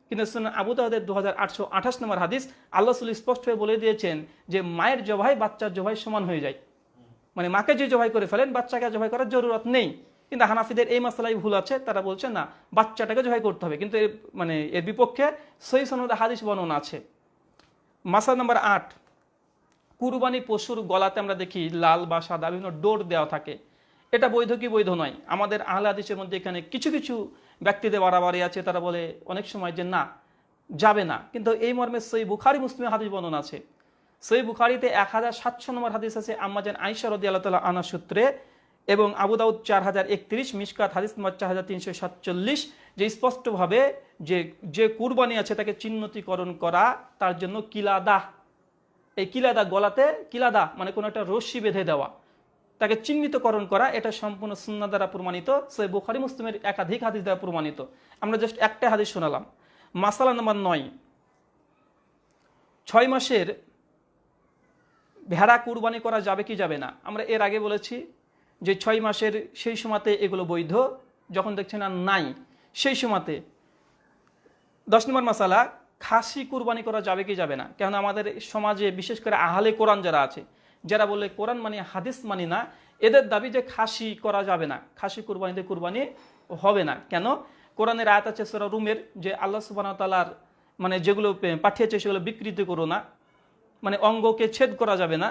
কিন্তু সুনান আবু দাউদের 2828 নম্বর হাদিস, আল্লাহ রাসূল স্পষ্টভাবে বলে দিয়েছেন যে মায়ের জবাই বাচ্চার জবাই সমান হয়ে যায়, মানে মাকে যে জবাই করে ফেলেন, বাচ্চাকে জবাই করার জরুরত নেই। কিন্তু হানাফিদের এই মাসালাই ভুল আছে, তারা বলছে না, বাচ্চাটাকে জবাই করতে হবে, কিন্তু মানে এর বিপক্ষে সহিহ সনদে হাদিস বর্ণনা আছে। মাসালা নম্বর 8, কুরবানি পশুর গলাতে আমরা দেখি লাল বা সাদা বিভিন্ন ডোর দেওয়া থাকে, এটা বৈধ কি বৈধ নয়? আমাদের আহলে হাদিসের মধ্যে এখানে কিছু কিছু ব্যক্তিদের বাড়াবাড়ি আছে, তারা বলে অনেক সময় যে না, যাবে না, কিন্তু এই মর্মে সহিহ বুখারী মুসলিমের হাদিস বর্ণনা আছে। সহিহ বুখারীতে 1700 নম্বর হাদিস আছে আম্মা জান আয়েশা রাদিয়াল্লাহু তাআলা আনহা সূত্রে, এবং আবু দাউদ 4031, মিশকাত হাদিস নম্বর 4347, যে স্পষ্টভাবে যে কুরবানি আছে তাকে চিহ্নিতকরণ করা, তার জন্য কিলাদা, এই কিলাদা, গলাতে কিলাদা মানে কোনো একটা রশ্মি বেঁধে দেওয়া, তাকে চিহ্নিতকরণ করা, এটা সম্পূর্ণ সুন্নাহ দ্বারা প্রমাণিত, সহিহ বুখারী মুসলিমের একাধিক হাদিস দ্বারা প্রমাণিত। আমরা জাস্ট একটা হাদিস শোনালাম। মাসালা নম্বর 9, 6 মাসের ভেড়া কুরবানি করা যাবে কি যাবে না? আমরা এর আগে বলেছি যে 6 মাসের সেই সময়তে এগুলো বৈধ, যখন দেখছেন আর নাই সেই সময়তে 10 নম্বর মাসালা, খাসি কুরবানি করা যাবে কি যাবে না। কেন আমাদের সমাজে বিশেষ করে আহলে কোরআন যারা আছে, যারা বলে কোরআন মানি হাদিস মানি না, এদের দাবি যে খাসি করা যাবে না, খাসি কুরবানিতে কুরবানি হবে না। কেন? কোরআনের আয়াত আছে সূরা রুমের, যে আল্লাহ সুবহানাহু ওয়া তাআলার মানে যেগুলো পাঠিয়েছে সেগুলো বিকৃতি করো না, মানে অঙ্গকে ছেদ করা যাবে না।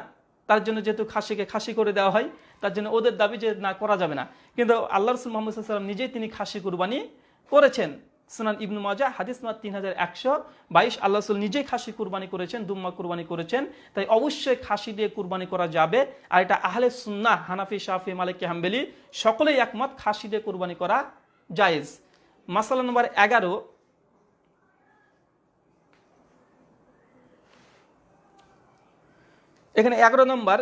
তার জন্য যেহেতু খাসিকে খাসি করে দেওয়া হয়, তার জন্য ওদের দাবি যে না করা যাবে না। কিন্তু আল্লাহ রাসূল মুহাম্মদ সাল্লাল্লাহু আলাইহি ওয়াসাল্লাম নিজেই তিনি খাসি কুরবানি করেছেন। সুনান ইবনু মাজাহ হাদিস নাম্বার 3122, আল্লাহ রাসূল নিজেই খাসি কুরবানি করেছেন, দুম্মা কুরবানি করেছেন। তাই অবশ্যই খাসি দিয়ে কুরবানি করা যাবে। আর এটা আহলে সুন্নাহ হানাফি, শাফি, মালিকি, হাম্বলি সকলেই একমত, খাসি দিয়ে কুরবানি করা জায়েজ। মাসালা নম্বর 11, এখানে 11 নম্বর,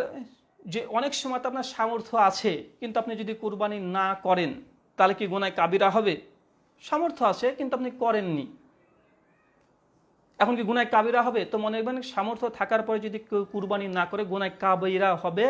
যে অনেক সময় তো আপনার সামর্থ্য আছে কিন্তু আপনি যদি কুরবানি না করেন তাহলে কি গুনাহ কাবিরা হবে? সামর্থ্য আছে কিন্তু আপনি করেননি, এখন কি গুনাহ কাবিরা হবে? তো মনে রাখবেন, সামর্থ্য থাকার পরে যদি কেউ কুরবানি না করে গুনাহ কাবিরা হবে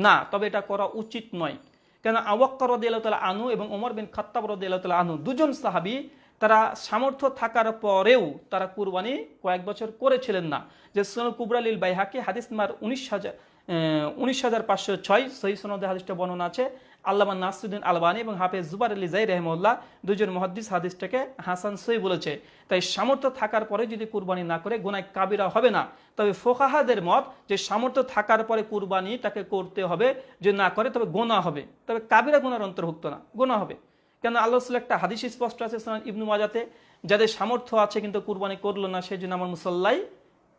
না, তবে এটা করা উচিত নয়। কেন? আবু বকর রাদিয়াল্লাহু তাআলা আনহু এবং ওমর বিন খাত্তাব রাদিয়াল্লাহু তাআলা আনহু, দুজন সাহাবী, তারা সামর্থ্য থাকার পরেও তারা কুরবানি কয়েক বছর করেছিলেন না। যে সুনান কুবরা লিল বাইহাকি হাদিস নাম্বার 19506 সহিহ সনদে হাদিসটা বর্ণনা আছে। আল্লামা নাসিরুদ্দিন আলবানী এবং হাফেজ জুবাইর আলী জাই রাহিমাহুল্লাহ দুজন মুহাদ্দিস হাদিসটাকে হাসান সহিহ বলেছে। তাই সামর্থ্য থাকার পরে যদি কুরবানি না করে গুনাহ কাবিরা হবে না। তবে ফুকাহাদের মত যে সামর্থ্য থাকার পরে কুরবানি তাকে করতে হবে, যে না করে তবে গুনাহ হবে, তবে কাবিরা গুনার অন্তর্ভুক্ত না, গুনাহ হবে। কেন? আল্লাহ রাসূল একটা হাদিস স্পষ্ট আছে সুনান ইবনু মাজাতে, যাদের সামর্থ্য আছে কিন্তু কুরবানি করলো না, সেই জন্য আমার মুসাল্লাই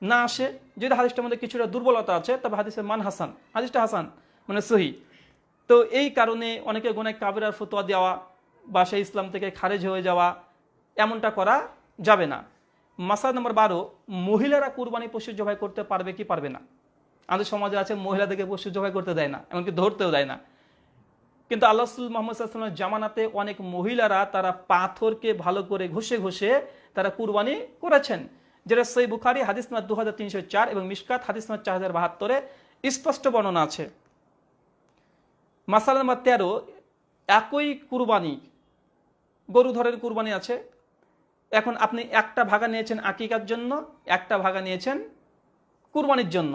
না আসে। যদি হাদিসটার মধ্যে কিছুটা দুর্বলতা আছে, তবে হাদিসের মান হাসান, হাদিসটা হাসান মানে সহিহ। তো এই কারণে অনেকে গুনাহ কাবিরার ফতোয়া দেওয়া বা সেই ইসলাম থেকে খারেজ হয়ে যাওয়া, এমনটা করা যাবে না। মাসালা নম্বর 12, মহিলারা কুরবানি পশু জবাই করতে পারবে কি পারবে না। আমাদের সমাজে আছে মহিলাদেরকে পশু জবাই করতে দেয় না, এমনকি ধরতেও দেয় না। কিন্তু আল্লাহ রাসূল মুহাম্মদ সাল্লাল্লাহু আলাইহি ওয়াসাল্লামের জামানাতে অনেক মহিলারা তারা পাথরকে ভালো করে ঘষে ঘষে তারা কুরবানি করেছেন, যেটা সহিহ বুখারী হাদিস নাম্বার 2304 এবং মিশকাত হাদিস নাম্বার 4072-এ স্পষ্ট বর্ণনা আছে। মাসালা নম্বর 13, একই কুরবানি, গরু ধরের কুরবানি আছে। এখন আপনি একটা ভাগা নিয়েছেন আকিকার জন্য, একটা ভাগা নিয়েছেন কুরবানির জন্য।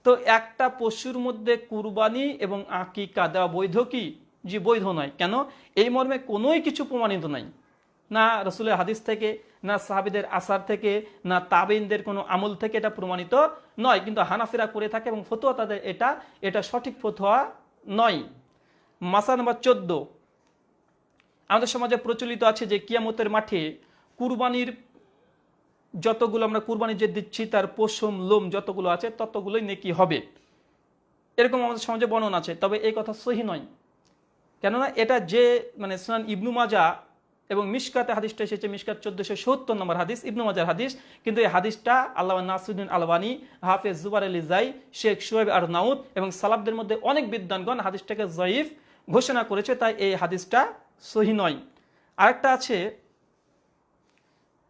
তো একটা পশুর মধ্যে কুরবানি এবং আকিকা দেওয়া বৈধ কি? জি বৈধ নয়। কেন? এই মর্মে কোনোই কিছু প্রমাণিত নাই, না রাসূলের হাদিস থেকে, না সাহাবীদের আসার থেকে, না তাবেঈনদের কোনো আমল থেকে এটা প্রমাণিত নয়। কিন্তু হানাফিরা করে থাকে এবং ফতোয়া তাদের এটা সঠিক ফতোয়া নয়। মাসালা নম্বর 14, আমাদের সমাজে প্রচলিত আছে যে কিয়ামতের মাঠে কুরবানির যতগুলো আমরা কুরবানি যে দিচ্ছি তার পশম লোম যতগুলো আছে ততগুলোই নেকি হবে, এরকম আমাদের সমাজে বর্ণনা আছে। তবে এই কথা সহিহ নয়। কেননা এটা যে মানে সুনান ইবনু মাজাহ এবং মিশকাতে হাদিসটা এসেছে, মিশকাত 1470 নম্বর হাদিস, ইবনু মাজাহর হাদিস। কিন্তু এই হাদিসটা আল্লামা নাসিরুদ্দিন আলবানী, হাফেজ জুবাইর আলী জাই, শেখ শুআইব আরনাউত এবং সালাফদের মধ্যে অনেক বিদ্বানগণ হাদিসটাকে জয়ীফ ঘোষণা করেছে, তাই এই হাদিসটা সহিহ নয়। আরেকটা আছে,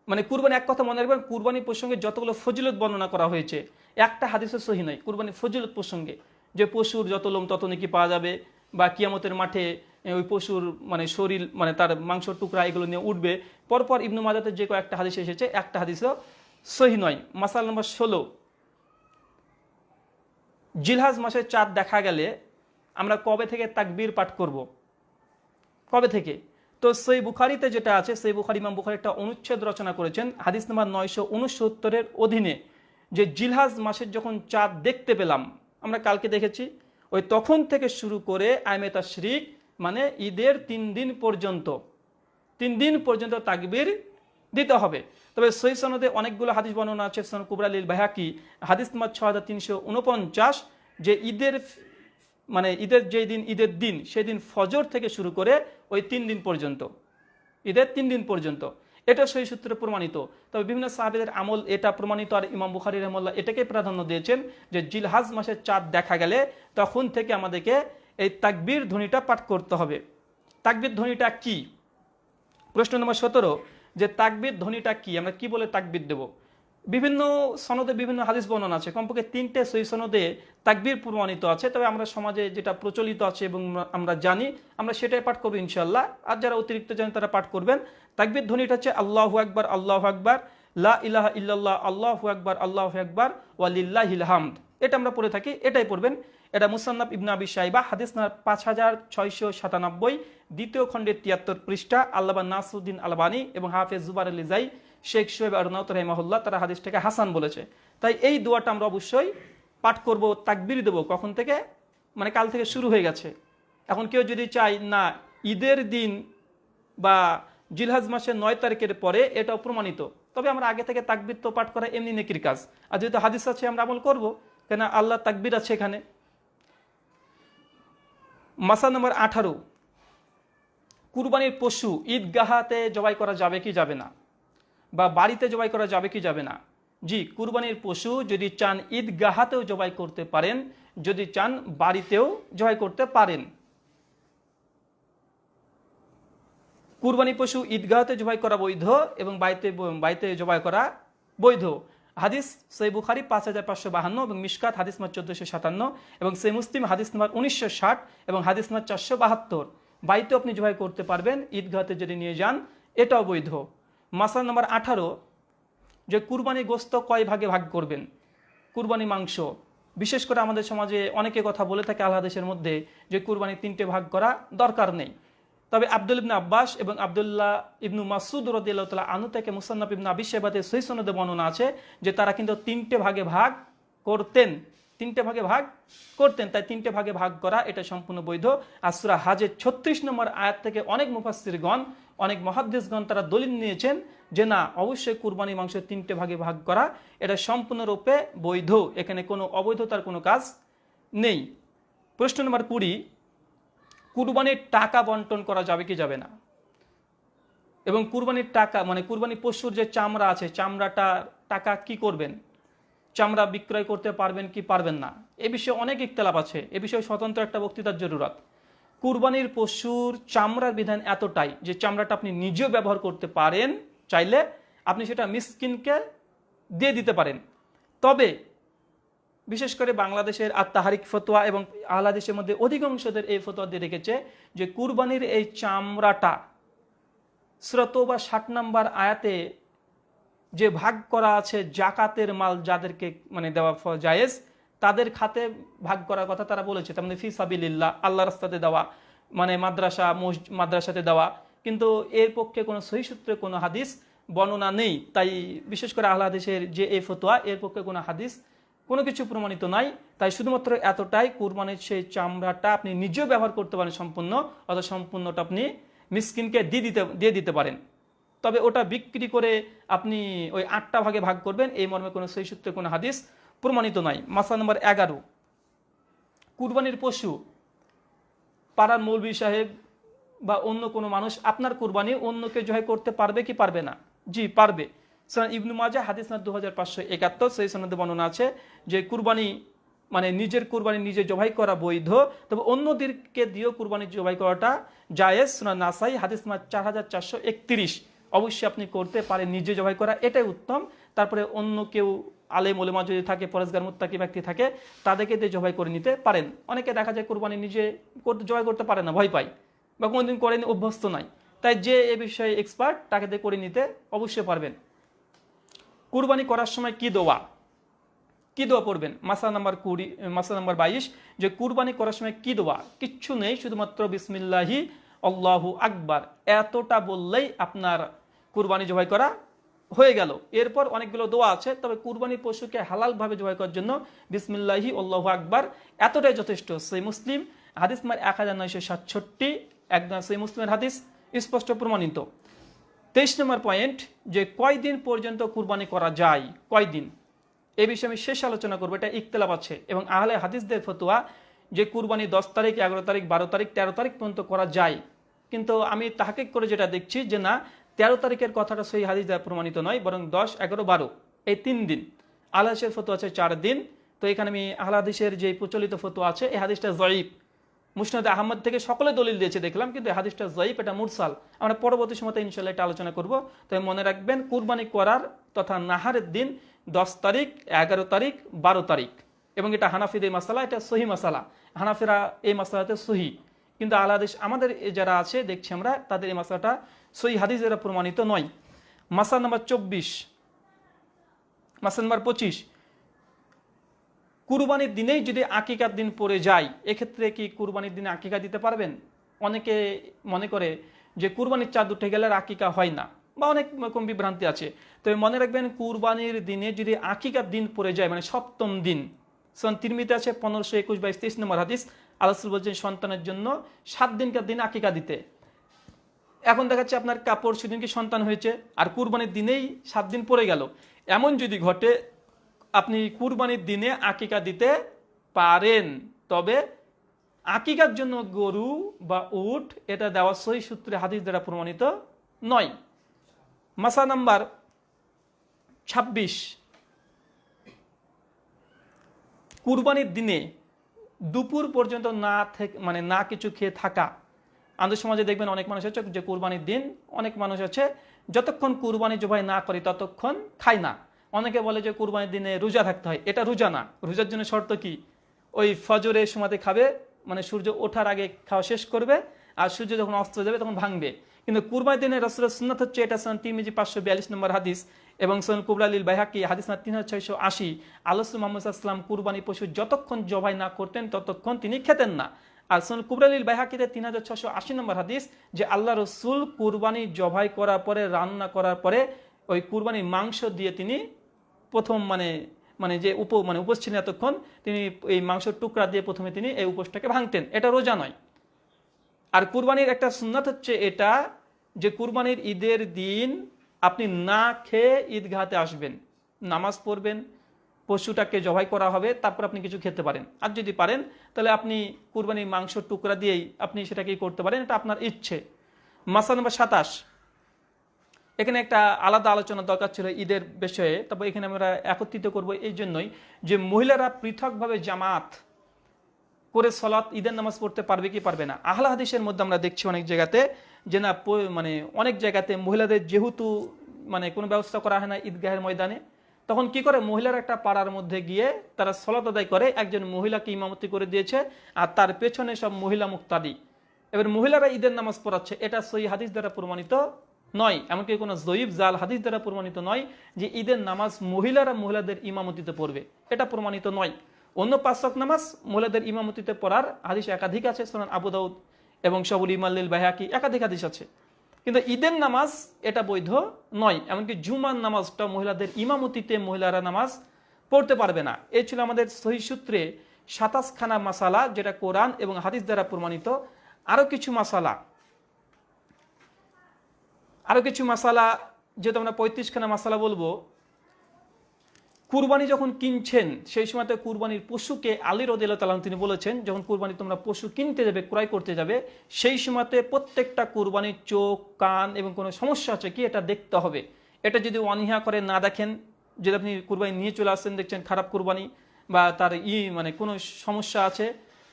মানে কুরবানি, এক কথা মনে রাখবেন, কুরবানি প্রসঙ্গে যতগুলো ফজিলত বর্ণনা করা হয়েছে একটা হাদিসে সহিহ নয়। কুরবানি ফজিলত প্রসঙ্গে যে পশুর যত লোম তত নেকি পাওয়া যাবে, বা কিয়ামতের মাঠে ওই পশুর মানে শরীর মানে তার মাংসর টুকরা এগুলো নিয়ে উঠবে, পরপর ইবনু মাজাতে যে কয়েকটা হাদিস এসেছে একটা হাদিসও সহিহ নয়। মাসালা নম্বর 16, জিলহাজ মাসের চাঁদ দেখা গেলে আমরা কবে থেকে তাকবীর পাঠ করব? কবে থেকে? তো সহিহ বুখারীতে যেটা আছে, সহিহ বুখারী, ইমাম বুখারী একটা অনুচ্ছেদ রচনা করেছেন হাদিস নাম্বার 969-এর অধীনে, যে জিলহাজ মাসের যখন চাঁদ দেখতে পেলাম, আমরা কালকে দেখেছি, ওই তখন থেকে শুরু করে আইমে তাশরিক মানে ঈদের 3 দিন পর্যন্ত, 3 দিন পর্যন্ত তাকবীর দিতে হবে। তবে সহিহ সনদে অনেকগুলো হাদিস বর্ণনা আছে। সুনান কুবরা লিল বাইহাকি হাদিস নাম্বার 6349, যে ঈদের মানে ঈদের যেই দিন ঈদের দিন সেই দিন ফজর থেকে শুরু করে ওই 3 দিন পর্যন্ত, ঈদের 3 দিন পর্যন্ত, এটা সহিহ সূত্রে প্রমাণিত। তবে বিভিন্ন সাহাবীদের আমল এটা প্রমাণিত, আর ইমাম বুখারী রাহিমাহুল্লাহ এটাকে প্রাধান্য দিয়েছেন যে জিলহাজ মাসের চাঁদ দেখা গেলে তখন থেকে আমাদেরকে এই তাকবীর ধ্বনিটা পাঠ করতে হবে। তাকবীর ধ্বনিটা কি? প্রশ্ন নম্বর 17, যে তাকবীর ধ্বনিটা কি, আমরা কি বলে তাকবীর দেব? বিভিন্ন সনদে বিভিন্ন হাদিস বর্ণনা আছে, কমপক্ষে 3টে সহিহ সনদে তাকবীর প্রমাণিত আছে। তবে আমরা সমাজে যেটা প্রচলিত আছে এবং আমরা জানি, আমরা সেটাই পাঠ করবো ইনশাআল্লাহ। আর যারা অতিরিক্ত জানেন তারা পাঠ করবেন। তাকবীর ধ্বনিটা হচ্ছে আল্লাহু আকবার, আল্লাহু আকবার, লা ইলাহা ইল্লাল্লাহ, আল্লাহু আকবার, আল্লাহু আকবার, ওয়া লিল্লাহিল হামদ। এটা আমরা পড়ে থাকি, এটাই পড়বেন। এটা মুসান্নাফ ইবনে আবি শাইবা, হাদিস নাম্বার 5697, দ্বিতীয় খণ্ডের 73 পৃষ্ঠা। আল্লামা নাসরুদ্দিন আলবানী এবং হাফেজ জুবার আলী জাই, শেখ শোয়েব আরনাউত রাহিমাহুল্লাহ, তারা হাদিসটাকে হাসান বলেছে। তাই এই দোয়াটা আমরা অবশ্যই পাঠ করব, তাকবীর দেব। কখন থেকে? মানে কাল থেকে শুরু হয়ে গেছে। এখন কেউ যদি চাই না ঈদের দিন বা জিলহজ মাসের 9 তারিখের পরে, এটাও প্রমাণিত। তবে আমরা আগে থেকে তাকবীর তো পাঠ করা এমনি নেকির কাজ, আর যেহেতু হাদিস আছে আমরা আমল করব, কেন আল্লাহ তাকবীর আছে এখানে। মাসলা নম্বর 18, কুরবানির পশু ঈদগাহাতে জবাই করা যাবে কি যাবে না, বা বাড়িতে জবাই করা যাবে কি যাবে না? জি, কুরবানির পশু যদি চান ঈদগাহাতেও জবাই করতে পারেন, যদি চান বাড়িতেও জবাই করতে পারেন। কুরবানি পশু ঈদগাহতে জবাই করা বৈধ এবং বাড়িতে জবাই করা বৈধ। হাদিস সহিহ বুখারী 5552 এবং মিশকাত হাদিস নম্বর 1457 এবং সহিহ মুসলিম হাদিস নম্বর 1960 এবং হাদিস নম্বর 472। বাড়িতেও আপনি জবাই করতে পারবেন, ঈদগাহতে যদি নিয়ে যান এটাও বৈধ। মাসলা নম্বর 18, যে কুরবানি গোস্ত কয় ভাগে ভাগ করবেন? কুরবানি মাংস, বিশেষ করে আমাদের সমাজে অনেকে কথা বলে থাকে আল হাদিসের মধ্যে যে কুরবানি 3টে ভাগ করা দরকার নেই। তবে আব্দুল ইবনে আব্বাস এবং আব্দুল্লাহ ইবনু মাসউদ রাদিয়াল্লাহু তাআলা আনহু থেকে মুসান্নাফ ইবনে আবি শাইবাতে সহিহ সনদে বর্ণনা আছে যে তারা কিন্তু 3টে ভাগে ভাগ করতেন, 3টে ভাগে ভাগ করতেন। তাই 3টে ভাগে ভাগ করা এটা সম্পূর্ণ বৈধ। আর সূরা হাজের 36 নম্বর আয়াত থেকে অনেক মুফাসসিরগণ, অনেক মুহাদ্দিসগণ তারা দলিল নিয়েছেন যে না, অবশ্যই কুরবানি মাংস 3টে ভাগে ভাগ করা এটা সম্পূর্ণরূপে বৈধ, এখানে কোনো অবৈধতার কোনো কাজ নেই। প্রশ্ন নম্বর 20, কুরবানির টাকা বন্টন করা যাবে কি যাবে না? এবং কুরবানির টাকা মানে কুরবানি পশুর যে চামড়া আছে, চামড়াটা টাকা কি করবেন? চামড়া বিক্রয় করতে পারবেন কি পারবেন না? এ বিষয়ে অনেক ইখতিলাফ আছে, এ বিষয়ে স্বতন্ত্র একটা বক্তৃতার জরুরত। কুরবানির পশুর চামড়ার বিধান এতটাই যে চামড়াটা আপনি নিজেও ব্যবহার করতে পারেন, চাইলে আপনি সেটা মিসকিনকে দিয়ে দিতে পারেন। তবে বিশেষ করে বাংলাদেশের আত-তাহরিক ফতোয়া এবং আহলে হাদিসের মধ্যে অধিকাংশদের এই ফতোয়া দিয়ে রেখেছে যে কুরবানির এই চামড়াটা সূরা তাওবা 60 নম্বর আয়াতে যে ভাগ করা আছে, জাকাতের মাল যাদেরকে মানে দেওয়া জায়েজ, তাদের খাতে ভাগ করার কথা তারা বলেছে। তার মানে ফি সাবিলিল্লাহ, আল্লাহর রাস্তাতে দেওয়া, মানে মাদ্রাসাতে দেওয়া। কিন্তু এর পক্ষে কোনো সহিহ সূত্রে কোনো হাদিস বর্ণনা নেই। তাই বিশেষ করে আহলে হাদিসের যে এই ফতোয়া, এর পক্ষে কোনো হাদিস কোনো কিছু প্রমাণিত নাই। তাই শুধুমাত্র এতটাই, কুরবানির সেই চামড়াটা আপনি নিজেও ব্যবহার করতে পারেন সম্পূর্ণ, অথবা সম্পূর্ণটা আপনি মিসকিনকে দিয়ে দিতে পারেন। তবে ওটা বিক্রি করে আপনি ওই 8টা ভাগে ভাগ করবেন, এই মর্মে কোনো সহিহ সূত্রে কোনো হাদিস প্রমাণিত নাই। মাসলা নম্বর 11, কুরবানির পশু পাড়ার মৌলভী সাহেব বা অন্য কোনো মানুষ আপনার কুরবানি অন্যকে জবাই করতে পারবে কি পারবে না? জি, পারবে। সুনান ইবনু মাজাহ হাদিস নম্বর 2571 সেই সনদে বর্ণনা আছে যে কুরবানি মানে নিজের কুরবানি নিজে জবাই করা বৈধ, তবে অন্যদেরকে দিয়েও কুরবানি জবাই করাটা জায়েজ। সুনান নাসাই হাদিস নম্বর 4431, অবশ্যই আপনি করতে পারেন নিজে জবাই করা, এটাই উত্তম। তারপরে অন্য কেউ আলেম ওলেমা যদি থাকে, পরেজগার মুত্তাকি ব্যক্তি থাকে, তাদেরকে দিয়ে জবাই করে নিতে পারেন। অনেকে দেখা যায় কুরবানি নিজে জবাই করতে পারে না, ভয় পায় বা কোনোদিন করেনি, অভ্যস্ত নাই। তাই যে এ বিষয়ে এক্সপার্ট তাকে দিয়ে করে নিতে অবশ্যই পারবেন। কুরবানি করার সময় কি দোয়া পড়বেন? মাসলা নাম্বার 22, যে কুরবানি করার সময় কি দোয়া? কিচ্ছু নেই, শুধুমাত্র বিসমিল্লাহি আল্লাহু আকবার এতটা বললেই আপনার কুরবানি জবাই করা হয়ে গেল। এরপর অনেকগুলো দোয়া আছে, তবে কুরবানির পশুকে হালালভাবে জবাই করার জন্য বিসমিল্লাহি আল্লাহু আকবার এতটাই যথেষ্ট। সহিহ মুসলিম হাদিস নম্বর 1967, একদম সহিহ মুসলিমের হাদিস, স্পষ্ট প্রমাণিত। 23 নম্বর পয়েন্ট, যে কয়দিন পর্যন্ত কুরবানি করা যায়, কয়দিন? এই বিষয়ে আমি শেষ আলোচনা করবো, এটা ইখতিলাফ আছে। এবং আহলে হাদিসদের ফতোয়া যে কুরবানি 10 তারিখ, 11 তারিখ, 12 তারিখ, 13 তারিখ পর্যন্ত করা যায়। কিন্তু আমি তাহকিক করে যেটা দেখছি যে না, 13 তারিখের কথাটা সহিহ হাদিস দ্বারা প্রমাণিত নয়, বরং 10, 11, 12 এই 3 দিন। আহলে হাদিসের ফতোয়া আছে 4 দিন। তো এখানে আমি আহলে হাদিসের যে প্রচলিত ফতোয়া আছে, এই হাদিসটা জয়ীফ। মুসনাদ আহমদ থেকে সকলে দলিল দিয়েছে দেখলাম, কিন্তু এই হাদিসটা জয়ীফ, এটা মুরসাল। আমরা পরবর্তী সময়তে ইনশাআল্লাহ এটা আলোচনা করব। তাই মনে রাখবেন, কুরবানি করার তথা নাহারের দিন 10 তারিখ, 11 তারিখ, 12 তারিখ। এবং এটা হানাফিদের মাসালা, এটা সহি মাসালা, হানাফিরা এই মাসালাতে সহি। কিন্তু আহলে হাদিস আমাদের যারা আছে দেখছি আমরা, তাদের এই মাসালাটা সহি হাদিস দ্বারা প্রমাণিত নয়। মাসালা নাম্বার 24, মাসালা নাম্বার 25, কুরবানির দিনেই যদি আকিকার দিন পড়ে যায়, এক্ষেত্রে কি কুরবানির দিনে আকিকা দিতে পারবেন? অনেকে মনে করে যে কুরবানির চাঁদ উঠে গেলে আর আকিকা হয় না, বা অনেক রকম বিভ্রান্তি আছে। তবে মনে রাখবেন, কুরবানির দিনে যদি আকিকার দিন পড়ে যায়, মানে সপ্তম দিন, তিরমিজিতে আছে 1521 বা 23 নম্বর হাদিস, আল্লাহ রাসূল বলছেন সন্তানের জন্য 7 দিনকার দিন আকিকা দিতে। এখন দেখাচ্ছে আপনার কাপড় সেদিনকে সন্তান হয়েছে, আর কুরবানির দিনেই 7 দিন পড়ে গেল। এমন যদি ঘটে, আপনি কুরবানির দিনে আকিকা দিতে পারেন, তবে আকিকার জন্য গরু বা উট এটা দেওয়া সহি সূত্রে হাদিস দ্বারা প্রমাণিত নয়। মাসা নাম্বার 26, কুরবানির দিনে দুপুর পর্যন্ত না কিছু খেয়ে থাকা। আমাদের সমাজে দেখবেন অনেক মানুষ আছে যে কুরবানির দিন অনেক মানুষ আছে যতক্ষণ কুরবানি জবাই না করে ততক্ষণ খায় না। অনেকে বলে যে কুরবানির দিনে রোজা থাকতে হয়, এটা রোজা না। রোজার জন্য শর্ত কি? ওই ফজরের সময়তে খাবে, মানে সূর্য ওঠার আগে খাওয়া শেষ করবে, আর সূর্য যখন অস্ত যাবে তখন ভাঙবে। কিন্তু কুরবানির দিনে রাসূলের সুন্নাত হচ্ছে, এটা সুনান তিরমিজি 542 নম্বর হাদিস এবং সুনান কুবরা লিল বাইহাকি হাদিস নাম্বার 3680, আল্লাহ রাসূল মুহাম্মদ সাল্লাল্লাহু আলাইহি ওয়াসাল্লাম কুরবানি পশু যতক্ষণ জবাই না করতেন ততক্ষণ তিনি খেতেন না। আর সুনান কুবরা লিল বাইহাকিতে 3680 নম্বর হাদিস যে আল্লাহ রাসূল কুরবানি জবাই করার পরে, রান্না করার পরে ওই কুরবানির মাংস দিয়ে তিনি প্রথম মানে যে উপোস ছিলেন এতক্ষণ, তিনি এই মাংসের টুকরা দিয়ে প্রথমে তিনি এই উপোসটাকে ভাঙতেন। এটা রোজা নয়। আর কুরবানির একটা সুন্নাত হচ্ছে এটা যে কুরবানির ঈদের দিন আপনি না খেয়ে ঈদগাহতে আসবেন, নামাজ পড়বেন, পশুটাকে জবাই করা হবে, তারপর আপনি কিছু খেতে পারেন। আর যদি পারেন তাহলে আপনি কুরবানির মাংসের টুকরা দিয়েই আপনি সেটাকেই করতে পারেন, এটা আপনার ইচ্ছে। মাসলা নাম্বার 27, এখানে একটা আলাদা আলোচনা দরকার ছিল ঈদের বিষয়ে, তবে এখানে আমরা একত্রিত করব এই জন্যই যে মহিলারা পৃথকভাবে জামাত করে সলাত ঈদের নামাজ পড়তে পারবে কি পারবে না। আহলে হাদিসের মধ্যে আমরা দেখছি অনেক জায়গাতে যে না, অনেক জায়গাতে মহিলাদের যেহেতু কোনো ব্যবস্থা করা হয় না ঈদগাহের ময়দানে, তখন কি করে মহিলারা একটা পাড়ার মধ্যে গিয়ে তারা সলাত আদায় করে, একজন মহিলাকে ইমামতি করে দিয়েছে আর তার পেছনে সব মহিলা মুক্তাদি, এবার মহিলারা ঈদের নামাজ পড়াচ্ছে। এটা সহিহ হাদিস দ্বারা প্রমাণিত নয়, এমনকি কোনো জয়ীফ জাল হাদিস দ্বারা প্রমাণিত নয় যে ঈদের নামাজ মহিলাদের ইমামতিতে পড়বে, এটা প্রমাণিত নয়। অন্য 5 ওয়াক্ত নামাজ মহিলাদের ইমামতিতে পড়ার হাদিস একাধিক আছে, সুনান আবু দাউদ এবং শাহুল ঈমান লিল বাইহাকি, একাধিক হাদিস আছে। কিন্তু ঈদের নামাজ এটা বৈধ নয়। এমনকি জুমার নামাজটা মহিলাদের ইমামতিতে মহিলারা নামাজ পড়তে পারবে না। এই ছিল আমাদের সহিহ সূত্রে 27 খানা মাসালা, যেটা কোরআন এবং হাদিস দ্বারা প্রমাণিত। আরো কিছু মাসালা যেহেতু আমরা 35 খানা মাসালা বলবো। কুরবানি যখন কিনছেন সেই সময়তে কুরবানির পশুকে, আলী রাদিয়াল্লাহু তাআলা তিনি বলেছেন, যখন কুরবানি তোমরা পশু কিনতে যাবে, ক্রয় করতে যাবে, সেই সময়তে প্রত্যেকটা কুরবানির চোখ, কান এবং কোনো সমস্যা আছে কি এটা দেখতে হবে। এটা যদি অনীহা করে না দেখেন, যদি আপনি কুরবানি নিয়ে চলে আসছেন, দেখছেন খারাপ কুরবানি বা তার কোনো সমস্যা আছে,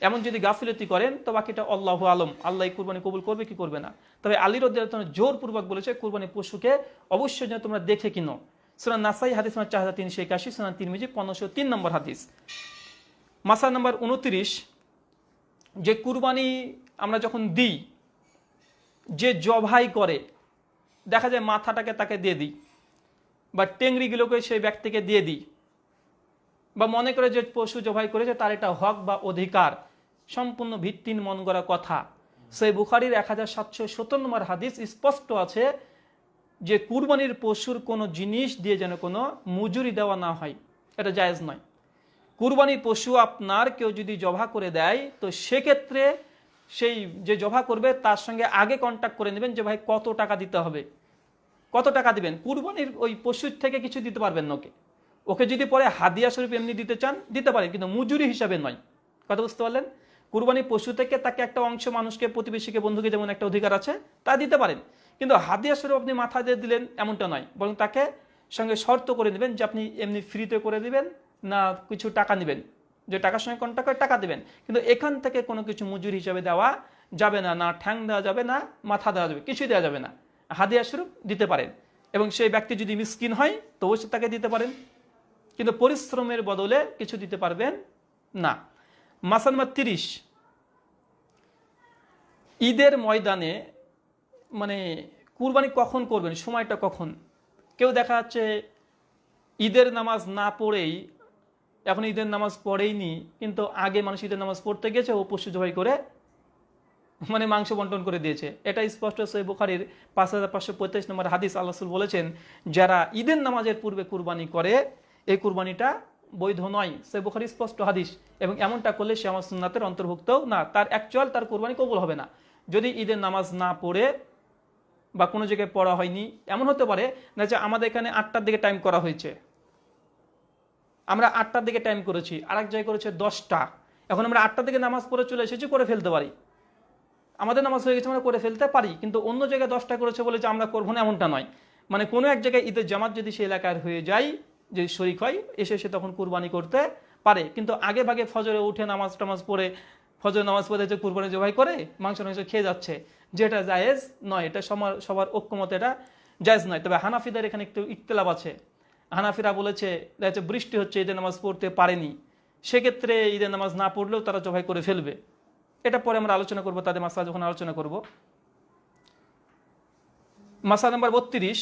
এমন যদি গাফিলতি করেন তো বাকিটা আল্লাহু আলম, আল্লাহ কুরবানি কবুল করবে কি করবে না। তবে আলী রাদিয়াল্লাহু তাআলা জোরপূর্বক বলেছে কুরবানির পশুকে অবশ্যই যেন তোমরা দেখে কিনো। সুনান নাসাই হাদিস নাম্বার 4381, সুনান তিরমিজি 1503 নম্বর হাদিস। মাসলা নাম্বার 29, যে কুরবানি আমরা যখন দিই, যে জবাই করে, দেখা যায় মাথাটাকে তাকে দিয়ে দিই, বা টেংরিগুলোকে সেই ব্যক্তিকে দিয়ে দিই, বা মনে করে যে পশু জবাই করেছে তার এটা হক বা অধিকার, সম্পূর্ণ ভিত্তিহীন মন গড়া কথা। সহিহ বুখারীর 1770 নম্বর হাদিস স্পষ্ট আছে যে কুরবানির পশুর কোনো জিনিস দিয়ে যেন কোনো মজুরি দেওয়া না হয়, এটা জায়েজ নয়। কুরবানির পশু আপনার কেউ যদি জবাই করে দেয়, তো সেক্ষেত্রে সেই যে জবাই করবে তার সঙ্গে আগে কন্ট্যাক্ট করে নেবেন যে ভাই কত টাকা দিতে হবে, কত টাকা দিবেন। কুরবানির ওই পশুর থেকে কিছু দিতে পারবেন না ওকে যদি পরে হাদিয়া স্বরূপ এমনি দিতে চান দিতে পারেন, কিন্তু মজুরি হিসাবে নয়। কথা বুঝতে পারলেন? কুরবানির পশু থেকে তাকে একটা অংশ, মানুষকে, প্রতিবেশীকে, বন্ধুকে যেমন একটা অধিকার আছে তা দিতে পারেন, কিন্তু হাদিয়া স্বরূপ আপনি মাথা দিয়ে দিলেন এমনটা নয়, বরং তাকে সঙ্গে শর্ত করে নেবেন যে আপনি এমনি ফ্রিতে করে দিবেন না কিছু টাকা নেবেন, যে টাকার সঙ্গে কন্ট্যাক্ট করে টাকা দিবেন, কিন্তু এখান থেকে কোনো কিছু মজুরি হিসাবে দেওয়া যাবে না, না ঠ্যাং দেওয়া যাবে না, মাথা দেওয়া যাবে, কিছুই দেওয়া যাবে না। হাদিয়া স্বরূপ দিতে পারেন, এবং সেই ব্যক্তি যদি মিসকিন হয় তো অবশ্যই তাকে দিতে পারেন। কিন্তু পরিশ্রমের বদলে কিছু দিতে পারবেন না। মাসালা নম্বর 30, ঈদের ময়দানে মানে কুরবানি কখন করবেন, সময়টা কখন? কেউ দেখা যাচ্ছে ঈদের নামাজ না পড়েই, এখন ঈদের নামাজ পড়েইনি, কিন্তু আগে মানুষ ঈদের নামাজ পড়তে গেছে, ও পশু জবাই করে মানে মাংস বন্টন করে দিয়েছে। এটা স্পষ্ট সহিহ বুখারীর 5545 নম্বর হাদিস। আল্লাহ রাসূল বলেছেন, যারা ঈদের নামাজের পূর্বে কুরবানি করে এই কুরবানিটা বৈধ নয়। সহিহ বুখারী স্পষ্ট হাদিস, এবং এমনটা করলে সে আমার সুন্নাতের অন্তর্ভুক্ত না, তার অ্যাকচুয়াল তার কুরবানি কবুল হবে না। যদি ঈদের নামাজ না পড়ে বা কোনো জায়গায় পড়া হয়নি, এমন হতে পারে না যে আমাদের এখানে 8টার দিকে টাইম করা হয়েছে, আমরা 8টার দিকে টাইম করেছি, আরেক জায়গায় করেছে 10টা, এখন আমরা 8টার দিকে নামাজ পড়ে চলে এসেছি, করে ফেলতে পারি, আমাদের নামাজ হয়ে গেছে, আমরা করে ফেলতে পারি, কিন্তু অন্য জায়গায় 10টা করেছে বলে যে আমরা করবো না এমনটা নয়। মানে কোনো এক জায়গায় ঈদের জামাত যদি সে এলাকার হয়ে যায়, যদি শরিক হয়, এসে সে তখন কুরবানি করতে পারে। কিন্তু আগে ভাগে ফজরে উঠে নামাজ টামাজ পড়ে, ফজর নামাজ পড়ে যে কুরবানি জবাই করে মাংস খেয়ে যাচ্ছে, যেটা জায়েজ নয়, এটা সবার ঐক্যমত এটা জায়েজ নয়। তবে হানাফিদের এখানে একটু ইখতিলাফ আছে। হানাফিরা বলেছে বৃষ্টি হচ্ছে, ঈদের নামাজ পড়তে পারেনি, সেক্ষেত্রে ঈদের নামাজ না পড়লেও তারা জবাই করে ফেলবে। এটা পরে আমরা আলোচনা করব, তাদের মাসলা যখন আলোচনা করব। মাসলা নাম্বার 32,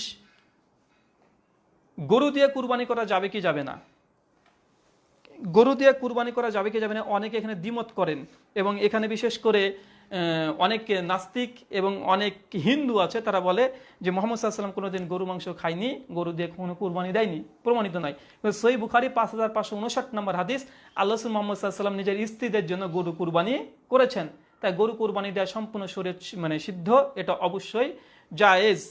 গরু দিয়ে কুরবানি করা যাবে কি যাবে না? গরু দিয়ে কুরবানি করা যাবে কি যাবে না, অনেকে এখানে দ্বিমত করেন, এবং এখানে বিশেষ করে অনেক নাস্তিক এবং অনেক হিন্দু আছে, তারা বলে যে মুহাম্মদ সাল্লাল্লাহু আলাইহি ওয়াসাল্লাম কোনোদিন গরু মাংস খায়নি, গরু দিয়ে কোনো কুরবানি দেয়নি, প্রমাণিত নয়। সহিহ বুখারী 5559 নম্বর হাদিস, আল্লাহ রাসূল মুহাম্মদ সাল্লাল্লাহু আলাইহি ওয়াসাল্লাম নিজের স্ত্রীদের জন্য গরু কুরবানি করেছেন। তাই গরু কুরবানি দেওয়া সম্পূর্ণ শরীয়ত মানে সিদ্ধ, এটা অবশ্যই জায়েজ।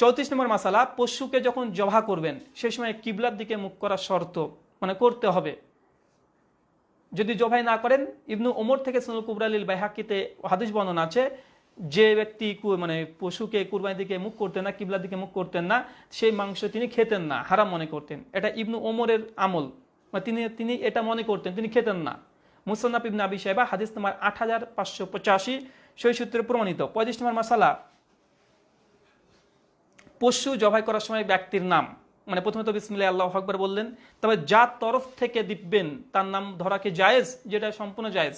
34 নম্বর মাসালা, পশুকে যখন জবাহ করবেন সেই সময় কিবলার দিকে মুখ করা শর্ত, মানে করতে হবে। যদি জবাই না করেন, ইবনু ওমর থেকে সুনানুল কুবরা লিল বাইহাকিতে হাদিস বর্ণনা আছে, যে ব্যক্তি মানে পশুকে কুরবানির দিকে মুখ করতেন না, কিবলার দিকে মুখ করতেন না, সেই মাংস তিনি খেতেন না, হারাম মনে করতেন। এটা ইবনু ওমরের আমল, মানে তিনি এটা মনে করতেন, তিনি খেতেন না। মুসন্নাফ ইবনে আবি শাইবা হাদিস নাম্বার 8585 সহিহ সূত্রে প্রমাণিত। 35 নম্বর মাসালা, পশু জবাই করার সময় ব্যক্তির নাম, মানে প্রথমে তো বিসমিল্লাহ আল্লাহু আকবার বললেন, তবে যার তরফ থেকে দিবেন তার নাম ধরা কি জায়েজ? যেটা সম্পূর্ণ জায়েজ।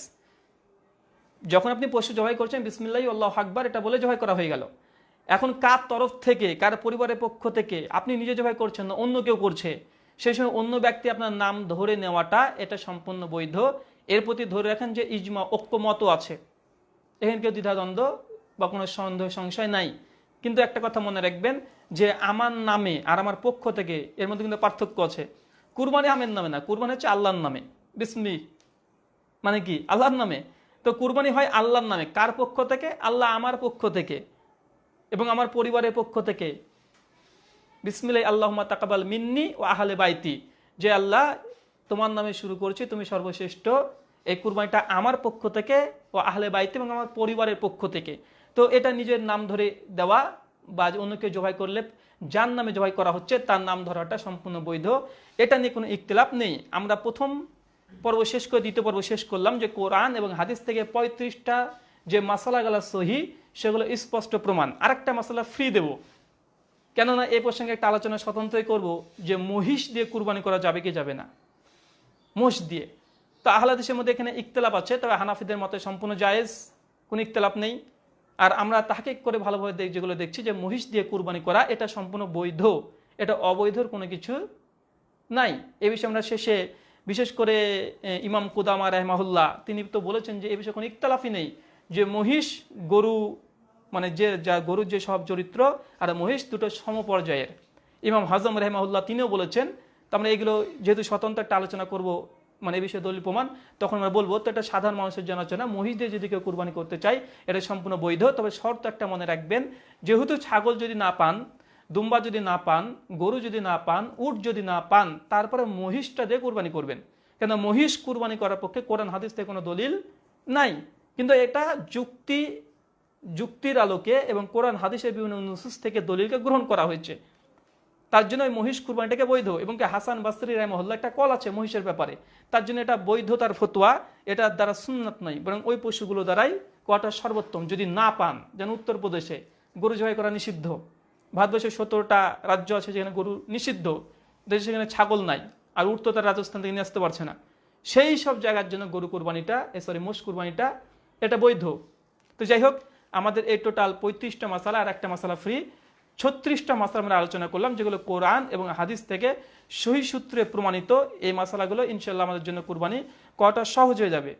যখন আপনি পশু জবাই করছেন বিসমিল্লাহ আল্লাহু আকবার এটা বলে জবাই করা হয়ে গেল। এখন কার তরফ থেকে, কার পরিবারের পক্ষ থেকে, আপনি নিজে জবাই করছেন না, অন্য কেউ করছে, সেই সময় অন্য ব্যক্তি আপনার নাম ধরে নেওয়াটা এটা সম্পূর্ণ বৈধ। এর প্রতি ধরে রাখেন যে ইজমা, ঐক্যমত আছে, এখানে কেউ দ্বিধাদ্বন্দ্ব বা কোনো সন্দেহ সংশয় নাই। কিন্তু একটা কথা মনে রাখবেন যে আমার নামে আর আমার পক্ষ থেকে এর মধ্যে কিন্তু পার্থক্য আছে। কুরবানি আমের নামে না, কুরবানি হচ্ছে আল্লাহর নামে। বিসমি মানে কি? আল্লাহর নামে। তো কুরবানি হয় আল্লাহর নামে। কার পক্ষ থেকে? আল্লাহ আমার পক্ষ থেকে এবং আমার পরিবারের পক্ষ থেকে। বিসমিল্লাহ আল্লাহুম্মা তাকাব্বাল মিন্নি ও আহলে বাইতি, যে আল্লাহ তোমার নামে শুরু করছি, তুমি সর্বশ্রেষ্ঠ। এই কুরবানিটা আমার পক্ষ থেকে ও আহলে বাইতি এবং আমার পরিবারের পক্ষ থেকে। তো এটা নিজের নাম ধরে দেওয়া বা অন্যকে জবাই করলে যার নামে জবাই করা হচ্ছে তার নাম ধরাটা সম্পূর্ণ বৈধ, এটা নিয়ে কোনো ইখতিলাফ নেই। আমরা প্রথম পর্ব শেষ করে দ্বিতীয় পর্ব শেষ করলাম যে কোরআন এবং হাদিস থেকে 35টা যে মাসালাগুলো সহিহ সেগুলো স্পষ্ট প্রমাণ। আরেকটা মাসালা ফ্রি দেব, কেননা এই প্রসঙ্গে একটা আলোচনা স্বতন্ত্রই করব যে মহিষ দিয়ে কুরবানি করা যাবে কি যাবে না, মোষ দিয়ে। তো আহলে হাদিসের মধ্যে এখানে ইখতিলাফ আছে, তবে হানাফিদের মতে সম্পূর্ণ জায়েজ, কোনো ইখতিলাফ নেই। আর আমরা তাহকিক করে ভালোভাবে যেগুলো দেখছি যে মহিষ দিয়ে কুরবানি করা এটা সম্পূর্ণ বৈধ, এটা অবৈধর কোনো কিছু নাই। এ বিষয়ে আমরা শেষে বিশেষ করে ইমাম কুদামা রাহিমাহুল্লাহ তিনি তো বলেছেন যে এ বিষয়ে কোনো ইখতিলাফই নেই, যে মহিষ গরু মানে যা গরুর যে সব চরিত্র আর মহিষ দুটো সমপর্যায়ের। ইমাম হাজম রাহিমাহুল্লাহ তিনিও বলেছেন। তো আমরা এগুলো যেহেতু স্বতন্ত্র একটা আলোচনা করব, মানে এই বিষয়ে দলিল প্রমাণ, তখন আমরা বলবো। তো এটা সাধারণ মানুষের জন্য আলোচনা। মহিষ দিয়ে যদি কেউ কুরবানি করতে চায় এটা সম্পূর্ণ বৈধ, তবে শর্ত একটা মনে রাখবেন, যেহেতু ছাগল যদি না পান, দুম্বা যদি না পান, গরু যদি না পান, উট যদি না পান, তারপরে মহিষটা দিয়ে কুরবানি করবেন। কেন মহিষ কুরবানি করার পক্ষে কোরআন হাদিস থেকে কোনো দলিল নাই, কিন্তু এটা যুক্তির আলোকে এবং কোরআন হাদিসের বিভিন্ন নুসুস থেকে দলিলকে গ্রহণ করা হয়েছে। তার জন্য ওই মহিষ কুরবানিটাকে বৈধ। এবং হাসান বাসরি রাহিমাহুল্লাহ একটা কল আছে মহিষের ব্যাপারে, তার জন্য এটা বৈধ, তার ফতোয়া, এটার দ্বারা সুন্নাত নয়, বরং ওই পশুগুলো দ্বারাই কটা সর্বোত্তম। যদি না পান, যেন উত্তরপ্রদেশে গরু জবাই করা নিষিদ্ধ, ভারতবর্ষের 17টা রাজ্য আছে যেখানে গরু নিষিদ্ধ, দেশে সেখানে ছাগল নাই, আর উট তো তার রাজস্থান থেকে নিয়ে আসতে পারছে না, সেই সব জায়গার জন্য গরু কোরবানিটা মোষ কোরবানিটা এটা বৈধ। তো যাই হোক, আমাদের এই টোটাল 35টা মাসালা আর একটা মাসালা ফ্রি, 36টা মাসালা আমরা আলোচনা করলাম, যেগুলো কোরআন এবং হাদিস থেকে সহি সূত্রে প্রমাণিত। এই মাসালাগুলো ইনশাল্লাহ আমাদের জন্য কোরবানি করাটা সহজ হয়ে যাবে।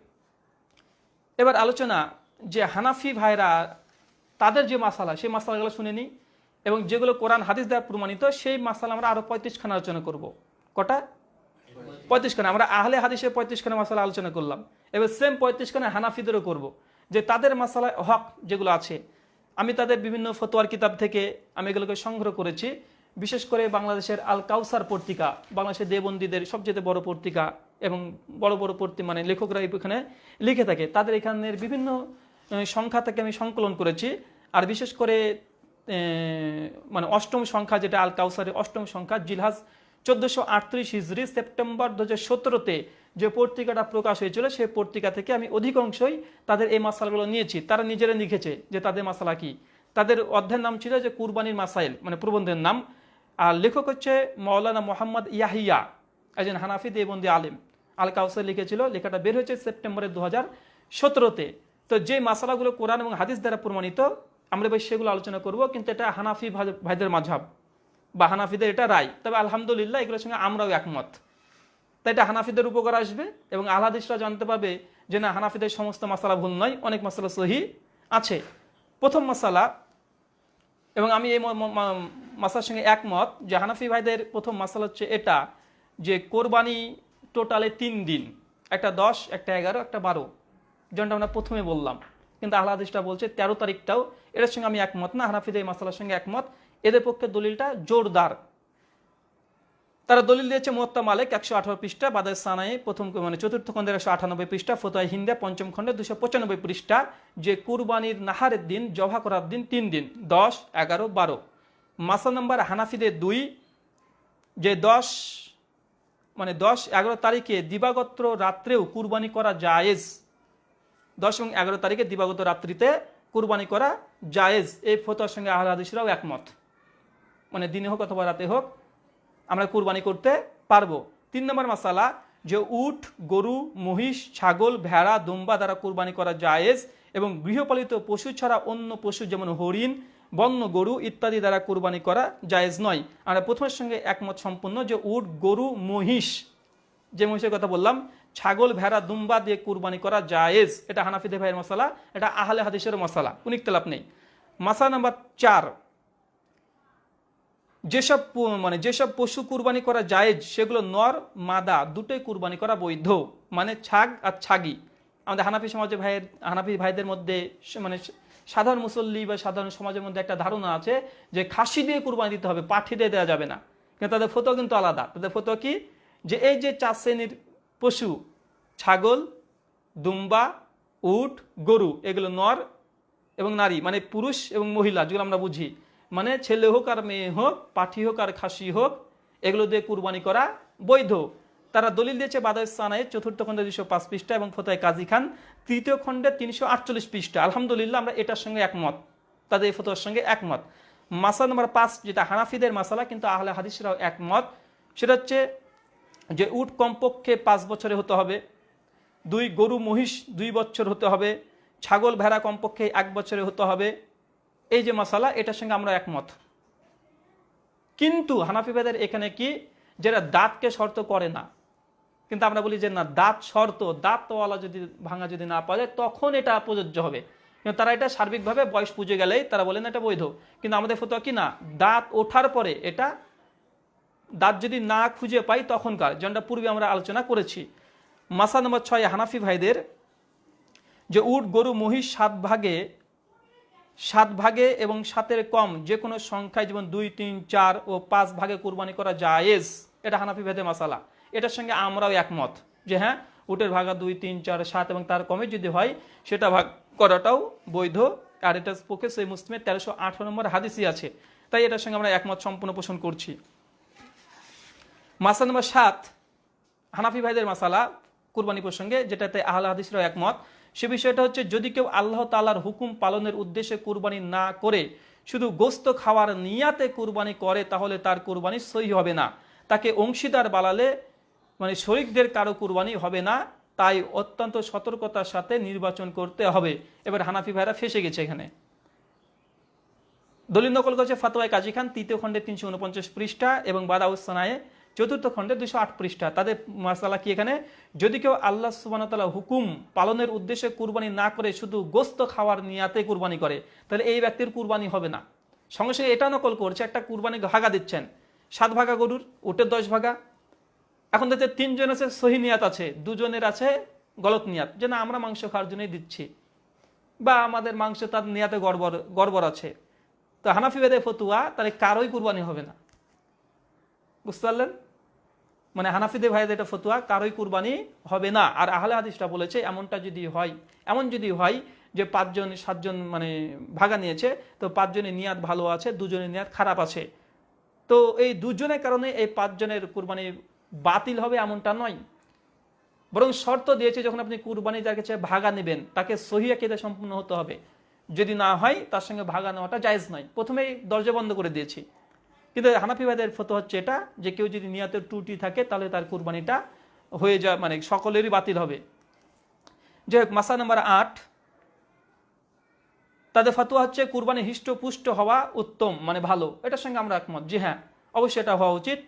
এবার আলোচনা যে হানাফি ভাইরা তাদের যে মাসালা, সেই মাসালাগুলো শুনে নিই, এবং যেগুলো কোরআন হাদিস দ্বারা প্রমাণিত সেই মাসালা আমরা আরো 35খানা আলোচনা করব। কটা? 35খানা। আমরা আহলে হাদিসের 35খানা মাসালা আলোচনা করলাম, এবার সেম 35খানা হানাফিদেরও করব, যে তাদের মাসালা হক যেগুলো আছে। আমি তাদের বিভিন্ন ফতোয়ার কিতাব থেকে আমি এগুলোকে সংগ্রহ করেছি, বিশেষ করে বাংলাদেশের আল কাউসার পত্রিকা, বাংলাদেশের দেবন্দীদের সবচেয়ে বড় পত্রিকা, এবং বড় বড় মানে লেখকরা এখানে লিখে থাকে, তাদের এখানের বিভিন্ন সংখ্যা থেকে আমি সংকলন করেছি। আর বিশেষ করে মানে অষ্টম সংখ্যা, যেটা আল কাউসারের অষ্টম সংখ্যা, জিলহাজ 1438 হিজরি সেপ্টেম্বর 2017-তে যে পত্রিকাটা প্রকাশ হয়েছিল, সেই পত্রিকা থেকে আমি অধিকাংশই তাদের এই মাসালাগুলো নিয়েছি। তারা নিজেরা লিখেছে যে তাদের মাসালা কি। তাদের অধ্যায়ের নাম ছিল যে কুরবানির মাসাইল, মানে প্রবন্ধের নাম। আর লেখক হচ্ছে মাওলানা মোহাম্মদ ইয়াহিয়া, একজন হানাফি দেবন্দি আলেম। আল কাউসার লিখেছিল, লেখাটা বের হয়েছে সেপ্টেম্বরের 2017-তে। তো যে মাসালাগুলো কোরআন এবং হাদিস দ্বারা প্রমাণিত, আমরা বেশ সেগুলো আলোচনা করব, কিন্তু এটা হানাফি ভাইদের মাযহাব বা হানাফিদের এটা রায়। তবে আলহামদুলিল্লাহ এগুলোর সঙ্গে আমরাও একমত, তাই এটা হানাফিদের উপকার আসবে, এবং আহলে হাদিসরা জানতে পারবে যে না, হানাফিদের সমস্ত মাসালা ভুল নয়, অনেক মাসালা সহি আছে। প্রথম মাসালা, এবং আমি এই মাসালার সঙ্গে একমত, যে হানাফি ভাইদের প্রথম মাসালা হচ্ছে এটা, যে কোরবানি টোটালে 3 দিন, একটা 10, একটা 11, একটা 12, যেমনটা আমরা প্রথমে বললাম। কিন্তু আহলে হাদিসরা বলছে 13 তারিখটাও। এর সঙ্গে আমি একমত না, হানাফিদের এই মাসালার সঙ্গে একমত। এদের পক্ষে দলিলটা জোরদার। তারা দলিল দিয়েছে মুওয়াত্তা মালিক 118 পৃষ্ঠা, বাদায় সানাই প্রথম মানে চতুর্থ খণ্ডের 198 পৃষ্ঠা, ফতোয়া হিন্দা পঞ্চম খণ্ডে 295 পৃষ্ঠা, যে কুরবানির নাহারের দিন, জবা করার দিন 3 দিন, 10, 11, 12। মাসা নাম্বার হানাফিদের 2, যে 10 মানে 10, 11 তারিখে দিবাগত রাত্রেও কুরবানি করা জায়েজ। 10 এবং 11 তারিখে দিবাগত রাত্রিতে কুরবানি করা জায়েজ। এই ফতোয়ার সঙ্গে আহলে হাদিসরাও একমত, মানে দিনে হোক অথবা রাতে হোক আমরা কুরবানি করতে পারবো। 3 নম্বর মাসালা, যে উট, গরু, মহিষ, ছাগল, ভেড়া, দুম্বা দ্বারা কুরবানি করা জায়েজ, এবং গৃহপালিত পশু ছাড়া অন্য পশু যেমন হরিণ, বন্য গরু ইত্যাদি দ্বারা কুরবানি করা জায়েজ নয়। আমরা প্রথমের সঙ্গে একমত সম্পূর্ণ, যে উট, গরু, মহিষ, যে মহিষের কথা বললাম, ছাগল, ভেড়া, দুম্বা দিয়ে কুরবানি করা জায়েজ। এটা হানাফিদের ভাইয়ের মশালা, এটা আহলে হাদিসের মশালা, কোনো ইখতিলাফ নেই। মাসালা নাম্বার 4, যেসব পশু কুরবানি করা জায়েজ, সেগুলো নর মাদা দুটোই কুরবানি করা বৈধ, মানে ছাগ আর ছাগি। আমাদের হানাফি ভাইদের মধ্যে মানে সাধারণ মুসল্লি বা সাধারণ সমাজের মধ্যে একটা ধারণা আছে যে খাসি দিয়ে কুরবানি দিতে হবে, পাঠি দিয়ে দেওয়া যাবে না। কিন্তু তাদের ফতোয়া কিন্তু আলাদা। তাদের ফতোয়া কি, যে এই যে 4 শ্রেণীর পশু, ছাগল, দুম্বা, উট, গরু, এগুলো নর এবং নারী, মানে পুরুষ এবং মহিলা, যেগুলো আমরা বুঝি, মানে ছেলে হোক আর মেয়ে হোক, পাঠি হোক আর খাসি হোক, এগুলো দিয়ে কুরবানি করা বৈধ। তারা দলিল দিয়েছে বাদায় সানায় 4th খণ্ডে 205 পৃষ্ঠা, এবং ফতোয়ায়ে কাজী খান 3য় খণ্ডে 348 পৃষ্ঠা। আলহামদুলিল্লাহ আমরা এটার সঙ্গে একমত, তাদের এই ফতোয়ার সঙ্গে একমত। মাসালা নাম্বার 5, যেটা হানাফিদের মাসালা কিন্তু আহলে হাদিসরাও একমত, সেটা হচ্ছে যে উট কমপক্ষে 5 বছরে হতে হবে, 2 গরু মহিষ 2 বছর হতে হবে, ছাগল ভেড়া কমপক্ষে 1 বছরে হতে হবে। এই যে মাসালা, এটার সঙ্গে আমরা একমত। কিন্তু হানাফি ভাইদের এখানে কি, যেটা দাঁতকে শর্ত করে না, কিন্তু আমরা বলি যে না, দাঁত শর্ত, দাঁতওয়ালা যদি ভাঙা যদি না পাওয়া যায় তখন এটা প্রযোজ্য হবে। কিন্তু তারা এটা সার্বিকভাবে বয়স পুজো গেলেই তারা বলেন এটা বৈধ। কিন্তু আমাদের ফতোয়া কি না, দাঁত ওঠার পরে, এটা দাঁত যদি না খুঁজে পাই তখনকার, যেটা পূর্বে আমরা আলোচনা করেছি। মাসালা নম্বর 6, হানাফি ভাইদের যে উট, গরু, মহিষ 7 ভাগে এবং 7-এর কম যে কোনো সংখ্যায়, যেমন 2, 3, 4 ও 5 ভাগে কুরবানি করা জায়েজ। এটা হানাফি ভাইদের মাসালা। এটার সঙ্গে আমরাও একমত, যে হ্যাঁ, উটের ভাগা 2, 3, 4, 7 এবং তার কমে যদি হয় সেটা ভাগ করাটাও বৈধ। আর এটার পক্ষে সহিহ মুসলিমের 1318 নম্বর হাদিসই আছে, তাই এটার সঙ্গে আমরা একমত সম্পূর্ণ পোষণ করছি। মাসালা নম্বর 7, হানাফি ভাইদের মাসালা কুরবানি প্রসঙ্গে, যেটাতে আহলে হাদিসরাও একমত। সে বিষয়টা হচ্ছে, যদি কেউ আল্লাহ তাআলার হুকুম পালনের উদ্দেশ্যে কুরবানি না করে শুধু গোস্ত খাওয়ার নিয়াতে কুরবানি করে, তাহলে তার কুরবানি সহিহ হবে না। তাকে অংশীদার বানালে মানে শরীকদের কারো কুরবানি হবে না, তাই অত্যন্ত সতর্কতার সাথে নির্বাচন করতে হবে। এবার হানাফি ভাইরা ফেসে গেছে এখানে। দলিল নকল করেছে ফাতোয়ায়ে কাজী খান ৩য় খণ্ডে ৩৪৯ পৃষ্ঠা এবং বাদাউসসানায়ে ৪র্থ খণ্ডে ২০৮ পৃষ্ঠা। তাদের মাসালা কি এখানে, যদি কেউ আল্লাহ সুবহানাহু ওয়া তাআলার হুকুম পালনের উদ্দেশ্যে কুরবানি না করে শুধু গোস্ত খাওয়ার নিয়াতে কুরবানি করে, তাহলে এই ব্যক্তির কুরবানি হবে না। সঙ্গে সঙ্গে এটা নকল করছে, একটা কুরবানি ভাগা দিচ্ছেন, 7 ভাগা গরুর, ওটের 10 ভাগা। এখন দেখতে 3 জন আছে সহি নিয়াত আছে, 2 জনের আছে গলত নিয়াত, যে না আমরা মাংস খাওয়ার জন্যই দিচ্ছি, বা আমাদের মাংস তার নিয়াতে গড়বড় আছে। তো হানাফি বেদের ফতুয়া, তাহলে কারোই কুরবানি হবে না। বুঝতে পারলেন? মানে হানাফিদের ভাইদের এটা ফতুয়া, কারোই কুরবানি হবে না। আর আহলে হাদিসটা বলেছে এমনটা যদি হয়, এমন যদি হয় যে 5 জন 7 জন মানে ভাগা নিয়েছে, তো 5 জনের নিয়াত ভালো আছে, 2 জনের নিয়াত খারাপ আছে, তো এই 2 জনের কারণে এই 5 জনের কুরবানি বাতিল হবে এমনটা নয়। বরং শর্ত দিয়েছে যখন আপনি কুরবানি যার কাছে ভাগা নেবেন তাকে সহি আকীদা সম্পূর্ণ হতে হবে, যদি না হয় তার সঙ্গে ভাগা নেওয়াটা জায়েজ নয়। প্রথমেই দরজা বন্ধ করে দিয়েছি। কিন্তু হানাফি ভাইদের ফতোয়া হচ্ছে এটা, যে কেউ যদি নিয়াতের ত্রুটি থাকে তাহলে তার কুরবানিটা হয়ে যায়, মানে সকলেরই বাতিল হবে। যাই হোক, মাসলা নাম্বার 8, তাদের ফতোয়া হচ্ছে কুরবানি হৃষ্টপুষ্ট হওয়া উত্তম, মানে ভালো। এটার সঙ্গে আমরা একমত, যে হ্যাঁ অবশ্যই এটা হওয়া উচিত,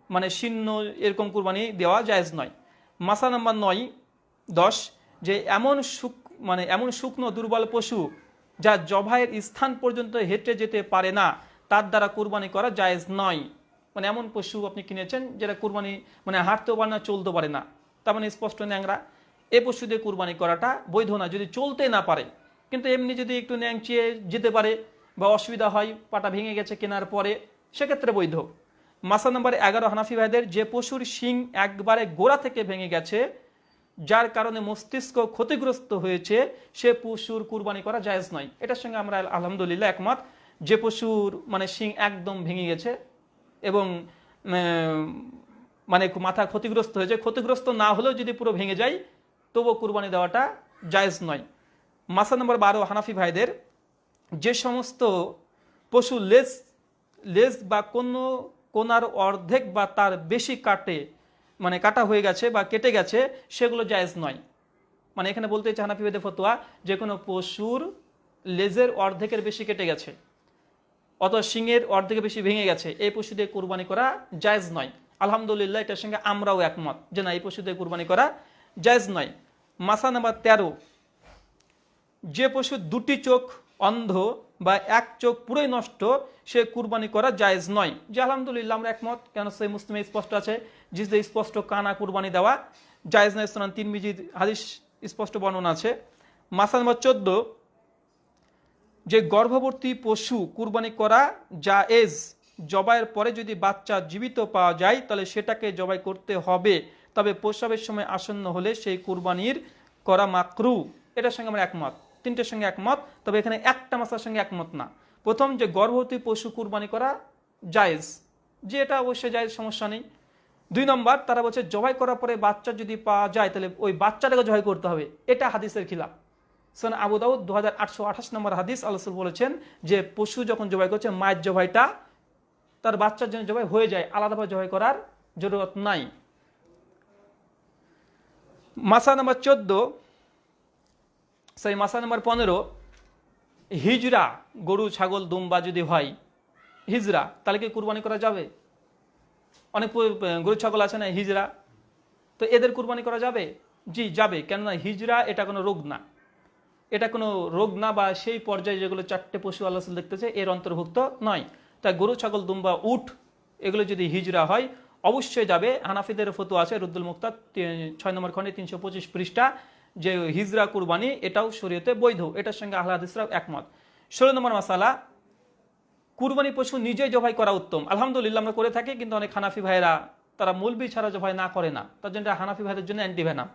মানে শীর্ণ এরকম কুরবানি দেওয়া জায়েজ নয়। মাসলা নাম্বার 9, 10, যে এমন শুকনো দুর্বল পশু যা জবাইয়ের স্থান পর্যন্ত হেঁটে যেতে পারে না, তার দ্বারা কুরবানি করা জায়েজ নয়। মানে এমন পশু আপনি কিনেছেন যেটা কুরবানি মানে হাঁটতেও পারে না, চলতে পারে না, তার মানে স্পষ্ট ন্যাংরা, এ পশু দিয়ে কুরবানি করাটা বৈধ না, যদি চলতে না পারে। কিন্তু এমনি যদি একটু ন্যাংচিয়ে যেতে পারে বা অসুবিধা হয়, পাটা ভেঙে গেছে কেনার পরে, সেক্ষেত্রে বৈধ। মাসলা নাম্বার 11, হানাফি ভাইদের, যে পশুর শিং একবারে গোড়া থেকে ভেঙে গেছে, যার কারণে মস্তিষ্ক ক্ষতিগ্রস্ত হয়েছে, সে পশুর কুরবানি করা জায়েজ নয়। এটার সঙ্গে আমরা আলহামদুলিল্লাহ একমত। যে পশুর মানে শিং একদম ভেঙে গেছে এবং মানে মাথা ক্ষতিগ্রস্ত হয়েছে, ক্ষতিগ্রস্ত না হলেও যদি পুরো ভেঙে যায় তবুও কুরবানি দেওয়াটা জায়েজ নয়। মাসলা নাম্বার 12, হানাফি ভাইদের, যে সমস্ত পশু লেজ বা কোনো কোনার অর্ধেক বা তার বেশি কাটা হয়ে গেছে বা কেটে গেছে, সেগুলো জায়েজ নয়। মানে এখানে বলতে চাই হানাফি ভাইদের ফতোয়া, যে কোনো পশুর লেজের অর্ধেকের বেশি কেটে গেছে অথবা শিংয়ের অর্ধেকের বেশি ভেঙে গেছে, এই পশু দিয়ে কুরবানি করা জায়েজ নয়। আলহামদুলিল্লাহ এটার সঙ্গে আমরাও একমত, যে না এই পশু দিয়ে কুরবানি করা জায়েজ নয়। মাসলা নাম্বার 13, যে পশু 2টি চোখ অন্ধ বা 1 চোখ পুরোই নষ্ট, সে কুরবানি করা জায়েজ নয়। যে আলহামদুলিল্লাহ আমরা একমত, কেন সেই মুসলিমে স্পষ্ট আছে যে স্পষ্ট কানা কুরবানি দেওয়া জায়েজ নয়। সুনান তিরমিজির হাদিস স্পষ্ট বর্ণনা আছে। মাসলা নাম্বার 14, যে গর্ভবতী পশু কুরবানি করা জায়েজ, জবাইয়ের পরে যদি বাচ্চা জীবিত পাওয়া যায় তাহলে সেটাকে জবাই করতে হবে, তবে প্রসবের সময় আসন্ন হলে সেই কুরবানির করা মাকরু। এটার সঙ্গে আমরা একমত, 3টের সঙ্গে একমত, তবে এখানে একটা মাসলার সঙ্গে একমত না। প্রথম, যে গর্ভবতী পশু কুরবানি করা জায়েজ, যে এটা অবশ্যই জায়েজ, সমস্যা নেই। 2 নম্বর, তারা বলছে জবাই করার পরে বাচ্চা যদি পাওয়া যায় তাহলে ওই বাচ্চাটাকে জবাই করতে হবে, এটা হাদিসের খিলাফ। সুনান আবু দাউদ 2828 নম্বর হাদিস, আল্লাহ রাসূল বলেছেন যে পশু যখন জবাই করছে মায়ের জবাইটা তার বাচ্চার জন্য জবাই হয়ে যায়, আলাদাভাবে জবাই করার জরুরত নাই। মাসলা নাম্বার 14, মাসলা নাম্বার 15, হিজরা গরু ছাগল দুম্বা যদি হয় হিজরা, তাহলে কি কুরবানি করা যাবে? অনেক গরু ছাগল আছে না হিজরা, তো এদের কুরবানি করা যাবে? জি যাবে, কেননা হিজরা এটা কোনো রোগ না, এটা কোনো রোগ না, বা সেই পর্যায়ে যেগুলো 4টে পশু আল্লাহ রাসূল দেখতেছে এর অন্তর্ভুক্ত নয়। তাই গরু ছাগল দুম্বা উট এগুলো যদি হিজরা হয় অবশ্যই যাবে। হানাফিদের ফতোয়া আছে রুদ্দুল মুক্তাদ 6 নম্বর খণ্ডে 325 পৃষ্ঠা, যে হিজরা কুরবানি এটাও শরীয়তে বৈধ, এটার সঙ্গে আহলে হাদিসরা একমত। 16 নম্বর মাসালা, কুরবানি পশু নিজেই জবাই করা উত্তম। আলহামদুলিল্লাহ আমরা করে থাকি, কিন্তু অনেক হানাফি ভাইরা তারা মৌলবি ছাড়া জবাই না করে না, তার জন্য হানাফি ভাইদের জন্য অ্যান্টিভেনাম।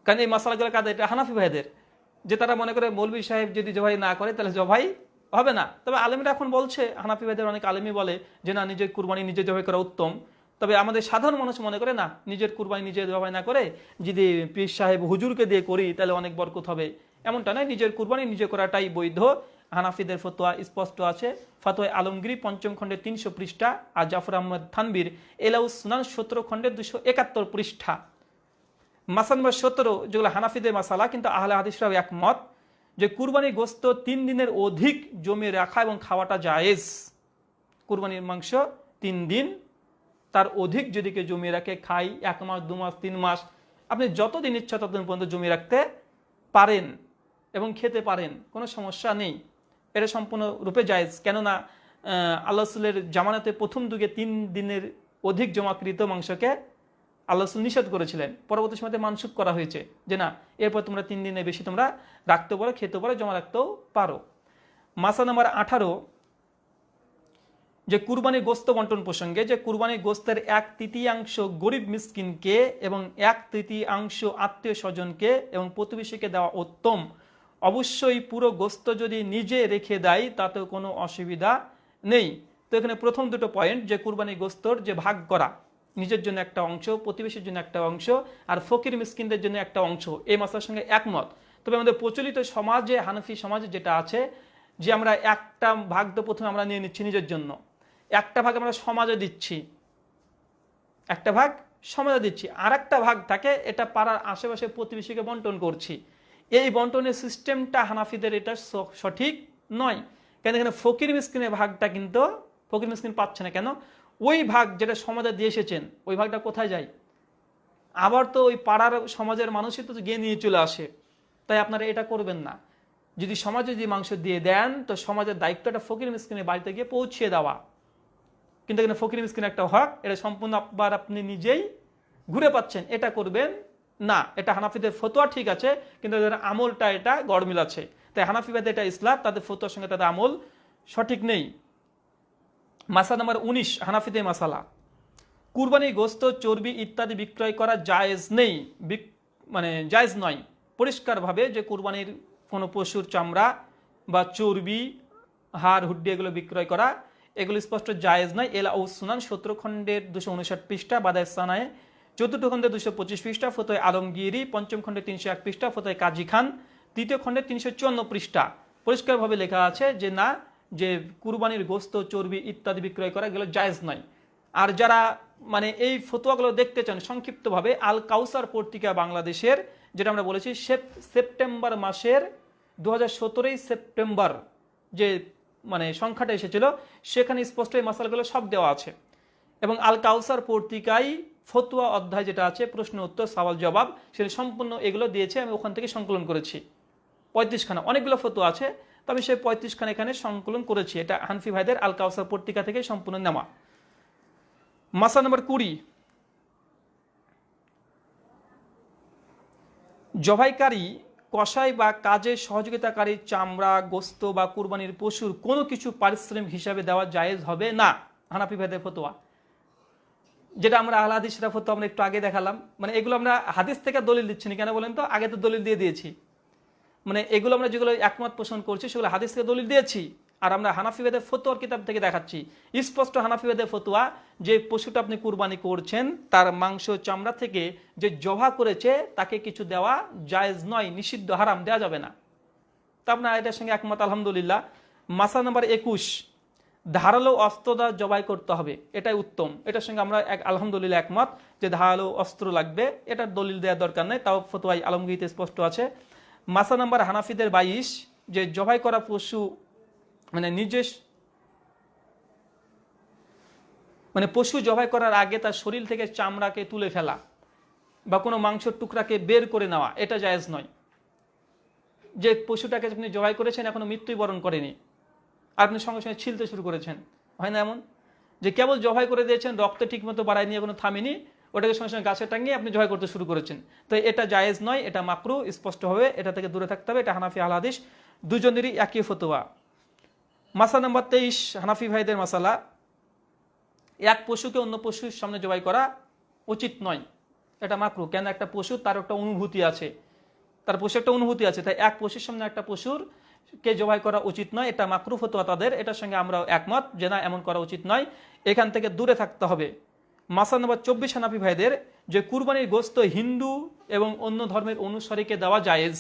কারণ এই মাসালাগুলো কাদের? এটা হানাফি ভাইদের, যে তারা মনে করে মৌলবি সাহেব যদি জবাই না করে তাহলে জবাই হবে না। তবে আলেমরা এখন বলছে, হানাফি ভাইদের অনেক আলেমই বলে যে না, নিজের কুরবানি নিজে জবাই করা উত্তম। তবে আমাদের সাধারণ মানুষ মনে করে না, নিজের কুরবানি নিজে জবাই না করে যদি পীর সাহেব হুজুরকে দিয়ে করি তাহলে অনেক বরকত হবে, এমনটা নয়। নিজের কুরবানি নিজে করাটাই বৈধ। হানাফিদের ফতোয়া স্পষ্ট আছে, ফতোয়া আলমগীরি ৫ম খণ্ডের ৩০০ পৃষ্ঠা, আর জাফর আহমদ থানবীর এলাউস সুনান ১৭ খণ্ডের ২৭১ পৃষ্ঠা। মাসালা নম্বর ১৭, যেগুলো হানাফিদের মাসালা, কিন্তু আহলে হাদিসরাও একমত যে কুরবানির গোস্ত ৩ দিনের অধিক জমিয়ে রাখা এবং খাওয়াটা জায়েজ। কুরবানির মাংস 3 দিন তার অধিক যদি কেউ জমিয়ে রাখে, খাই 1 মাস 2 মাস 3 মাস, আপনি যতদিন ইচ্ছা ততদিন পর্যন্ত জমিয়ে রাখতে পারেন এবং খেতে পারেন, কোনো সমস্যা নেই। এটা সম্পূর্ণরূপে জায়েজ। কেননা আল্লাহ রাসূলের জামানাতে প্রথম যুগে 3 দিনের অধিক জমাকৃত মাংসকে আল্লাহ রাসূল নিষেধ করেছিলেন। পরবর্তী সময়তে মানসুখ করা হয়েছে যে না, এরপর তোমরা 3 দিনের বেশি তোমরা রাখতে পারো, খেতে পারো, জমা রাখতেও পারো। মাসালা নম্বর 18, যে কুরবানির গোস্ত বন্টন প্রসঙ্গে, যে কুরবানির গোস্তের 1/3 গরিব মিসকিনকে এবং 1/3 আত্মীয় স্বজনকে এবং প্রতিবেশীকে দেওয়া উত্তম। অবশ্যই পুরো গোস্ত যদি নিজে রেখে দেয় তাতেও কোনো অসুবিধা নেই। তো এখানে প্রথম দুটো পয়েন্ট, যে কুরবানির গোস্তর যে ভাগ করা, নিজের জন্য একটা অংশ, প্রতিবেশীর জন্য একটা অংশ, আর ফকির মিসকিনদের জন্য একটা অংশ, এই মাসালার সঙ্গে একমত। তবে আমাদের প্রচলিত সমাজে, হানাফি সমাজে যেটা আছে, যে আমরা একটা ভাগ তো প্রথমে আমরা নিয়ে নিচ্ছি নিজের জন্য, একটা ভাগ আমরা সমাজে দিচ্ছি, একটা ভাগ সমাজে দিচ্ছি, আর একটা ভাগ থাকে এটা পাড়ার আশেপাশে প্রতিবেশীকে বন্টন করছি। এই বন্টনের সিস্টেমটা হানাফিদের এটা সঠিক নয়। কেন, এখানে ফকির মিসকিনের ভাগটা কিন্তু ফকির মিসকিন পাচ্ছে না। কেন? ওই ভাগ যেটা সমাজে দিয়ে এসেছেন, ওই ভাগটা কোথায় যায়? আবার তো ওই পাড়ার সমাজের মানুষই তো গিয়ে নিয়ে চলে আসে। তাই আপনারা এটা করবেন না। যদি সমাজে যদি মাংস দিয়ে দেন, তো সমাজের দায়িত্বটা ফকির মিসকিনের বাড়িতে গিয়ে পৌঁছিয়ে দেওয়া। কিন্তু এখানে ফকির মিসকিন একটা হক, এটা সম্পূর্ণ আবার আপনি নিজেই ঘুরে পাচ্ছেন, এটা করবেন না। এটা হানাফিদের ফতোয়া ঠিক আছে, কিন্তু আমলটা এটা গড়মিল আছে। তাই হানাফিবাদের এটা ইসলাম, তাদের ফতোয়ার সঙ্গে তাদের আমল সঠিক নেই। মাসালা নম্বর 19, হানাফিদের মাসালা, কুরবানির গোস্ত, চর্বি ইত্যাদি বিক্রয় করা জায়েজ নেই, মানে জায়েজ নয়। পরিষ্কারভাবে যে কুরবানির কোনো পশুর চামড়া বা চর্বি, হাড়, হুড্ডি এগুলো বিক্রয় করা, এগুলো স্পষ্ট জায়েজ নয়। এলাউস সুনান 17 খণ্ডের 259 পৃষ্ঠা, বাদায়ে সানায়ে 4 খণ্ডের 225 পৃষ্ঠা, ফতোয়া আলমগীরি 5ম খণ্ডের 301 পৃষ্ঠা, ফতোয়া কাজী খান 3য় খণ্ডের 354 পৃষ্ঠা। পরিষ্কারভাবে লেখা আছে যে না, যে কুরবানির গোস্ত, চর্বি ইত্যাদি বিক্রয় করা এগুলো জায়েজ নয়। আর যারা মানে এই ফতোয়াগুলো দেখতে চান সংক্ষিপ্তভাবে, আল কাউসার পত্রিকা বাংলাদেশের, যেটা আমরা বলেছি সেপ্টেম্বর মাসের 2017 সেপ্টেম্বর যে মানে সংখ্যাটা এসেছিল, সেখানে স্পষ্ট এই মশালাগুলো সব দেওয়া আছে। এবং আল কাউসার পত্রিকায় ফতোয়া অধ্যায় যেটা আছে, প্রশ্ন উত্তর সওয়াল জবাব, সেটা সম্পূর্ণ এগুলো দিয়েছে। আমি ওখান থেকে সংকলন করেছি 35খানা, অনেকগুলো ফতোয়া আছে, তবে সেই 35খানা এখানে সংকলন করেছি। এটা হানফি ভাইদের আল কাউসার পত্রিকা থেকে সম্পূর্ণ নেওয়া। মাসা নম্বর 20, জবাইকারী, কসাই বা কাজে সহযোগিতাকারী চামড়া, গোস্ত বা কুরবানির পশুর কোনো কিছু পারিশ্রমিক হিসাবে দেওয়া জায়েজ হবে না, হানাফি ভাইদের ফতোয়া। যেটা আমরা আহলে হাদিসরা ফতোয়া আমরা একটু আগে দেখালাম। মানে এগুলো আমরা হাদিস থেকে দলিল দিচ্ছি না, কেন বলেন তো? আগে তো দলিল দিয়ে দিয়েছি। মানে এগুলো আমরা যেগুলো একমত পোষণ করছি সেগুলো হাদিস থেকে দলিল দিয়েছি, আর আমরা হানাফি ভাইদের ফতোয়ার কিতাব থেকে দেখাচ্ছি। স্পষ্ট হানাফি ভাইদের ফতোয়া, যে পশুটা আপনি কুরবানি করছেন তার মাংস, চামড়া থেকে যে জবা করেছে তাকে কিছু দেওয়া জায়েজ নয়, নিষিদ্ধ, হারাম, দেওয়া যাবে না। তা আপনার এটার সঙ্গে একমত, আলহামদুলিল্লাহ। মাসা নাম্বার 21, ধারালো অস্ত্র দ্বারা জবাই করতে হবে, এটাই উত্তম। এটার সঙ্গে আমরা আলহামদুলিল্লাহ একমত যে ধারালো অস্ত্র লাগবে, এটার দলিল দেওয়ার দরকার নেই, তাও ফতোয়াই আলমগীরিতে স্পষ্ট আছে। মাসা নাম্বার হানাফিদের 22, যে জবাই করা পশু মানে পশু জবাই করার আগে তার শরীর থেকে চামড়াকে তুলে ফেলা বা কোনো মাংসের টুকরাকে বের করে নেওয়া, এটা জায়েজ নয়। যে পশুটাকে আপনি জবাই করেছেন এখনো মৃত্যুই বরণ করেনি, আর আপনি সঙ্গে সঙ্গে ছিলতে শুরু করেছেন, হয় না এমন? যে কেবল জবাই করে দিয়েছেন, রক্ত ঠিক মতো বাড়ায়নি, এখনো থামেনি, ওটাকে সঙ্গে সঙ্গে গাছে টাঙিয়ে আপনি জবাই করতে শুরু করেছেন, তো এটা জায়েজ নয়, এটা মাকরু, স্পষ্টভাবে এটা থেকে দূরে থাকতে হবে। এটা হানাফি আল হাদিস দুজনেরই একই ফতোয়া। মাসা নাম্বার 23, হানাফি ভাইদের মাসালা, এক পশুকে অন্য পশুর সামনে জবাই করা উচিত নয়, এটা মাকরু। কেন? একটা পশু তার একটা অনুভূতি আছে, তার পশু একটা অনুভূতি আছে, তাই এক পশুর সামনে একটা পশুর কে জবাই করা উচিত নয়, এটা মাকরু ফতোয়া তাদের। এটার সঙ্গে আমরা একমত যে না, এমন করা উচিত নয়, এখান থেকে দূরে থাকতে হবে। মাসা নম্বর 24, হানাফি ভাইদের, যে কুরবানির গোস্ত হিন্দু এবং অন্য ধর্মের অনুসারীকে দেওয়া জায়েজ,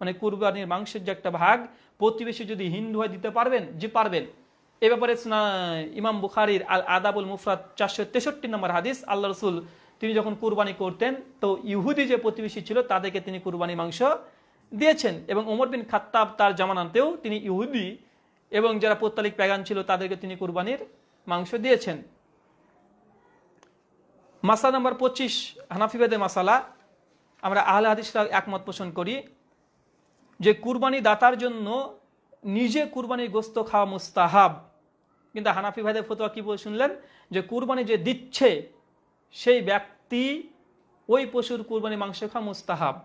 মানে কুরবানির মাংসের যে একটা ভাগ প্রতিবেশী যদি হিন্দু হয় দিতে পারবেন? যে পারবেন। এ ব্যাপারে ইমাম বুখারীর আল আদাবুল মুফরাদ 463 নম্বর হাদিস, আল্লাহ রসুল তিনি যখন কুরবানি করতেন তো ইহুদি যে প্রতিবেশী ছিল তাদেরকে তিনি কুরবানি মাংস দিয়েছেন। এবং ওমর বিন খাত্তাব তার জামানাতেও তিনি ইহুদি এবং যারা পত্তালিক প্যাগান ছিল তাদেরকে তিনি কুরবানির মাংস দিয়েছেন। মাসালা নাম্বার 25, হানাফিবাদের মাসালা। আমরা আহলে হাদিসরা একমত পোষণ করি যে কুরবানি দাতার জন্য নিজে কুরবানির গোস্ত খাওয়া মুস্তাহাব। কিন্তু হানাফি ভাইদের ফতোয়া কি বলে শুনলেন? যে কুরবানি যে দিচ্ছে সেই ব্যক্তি ওই পশুর কুরবানি মাংস খাওয়া মুস্তাহাব।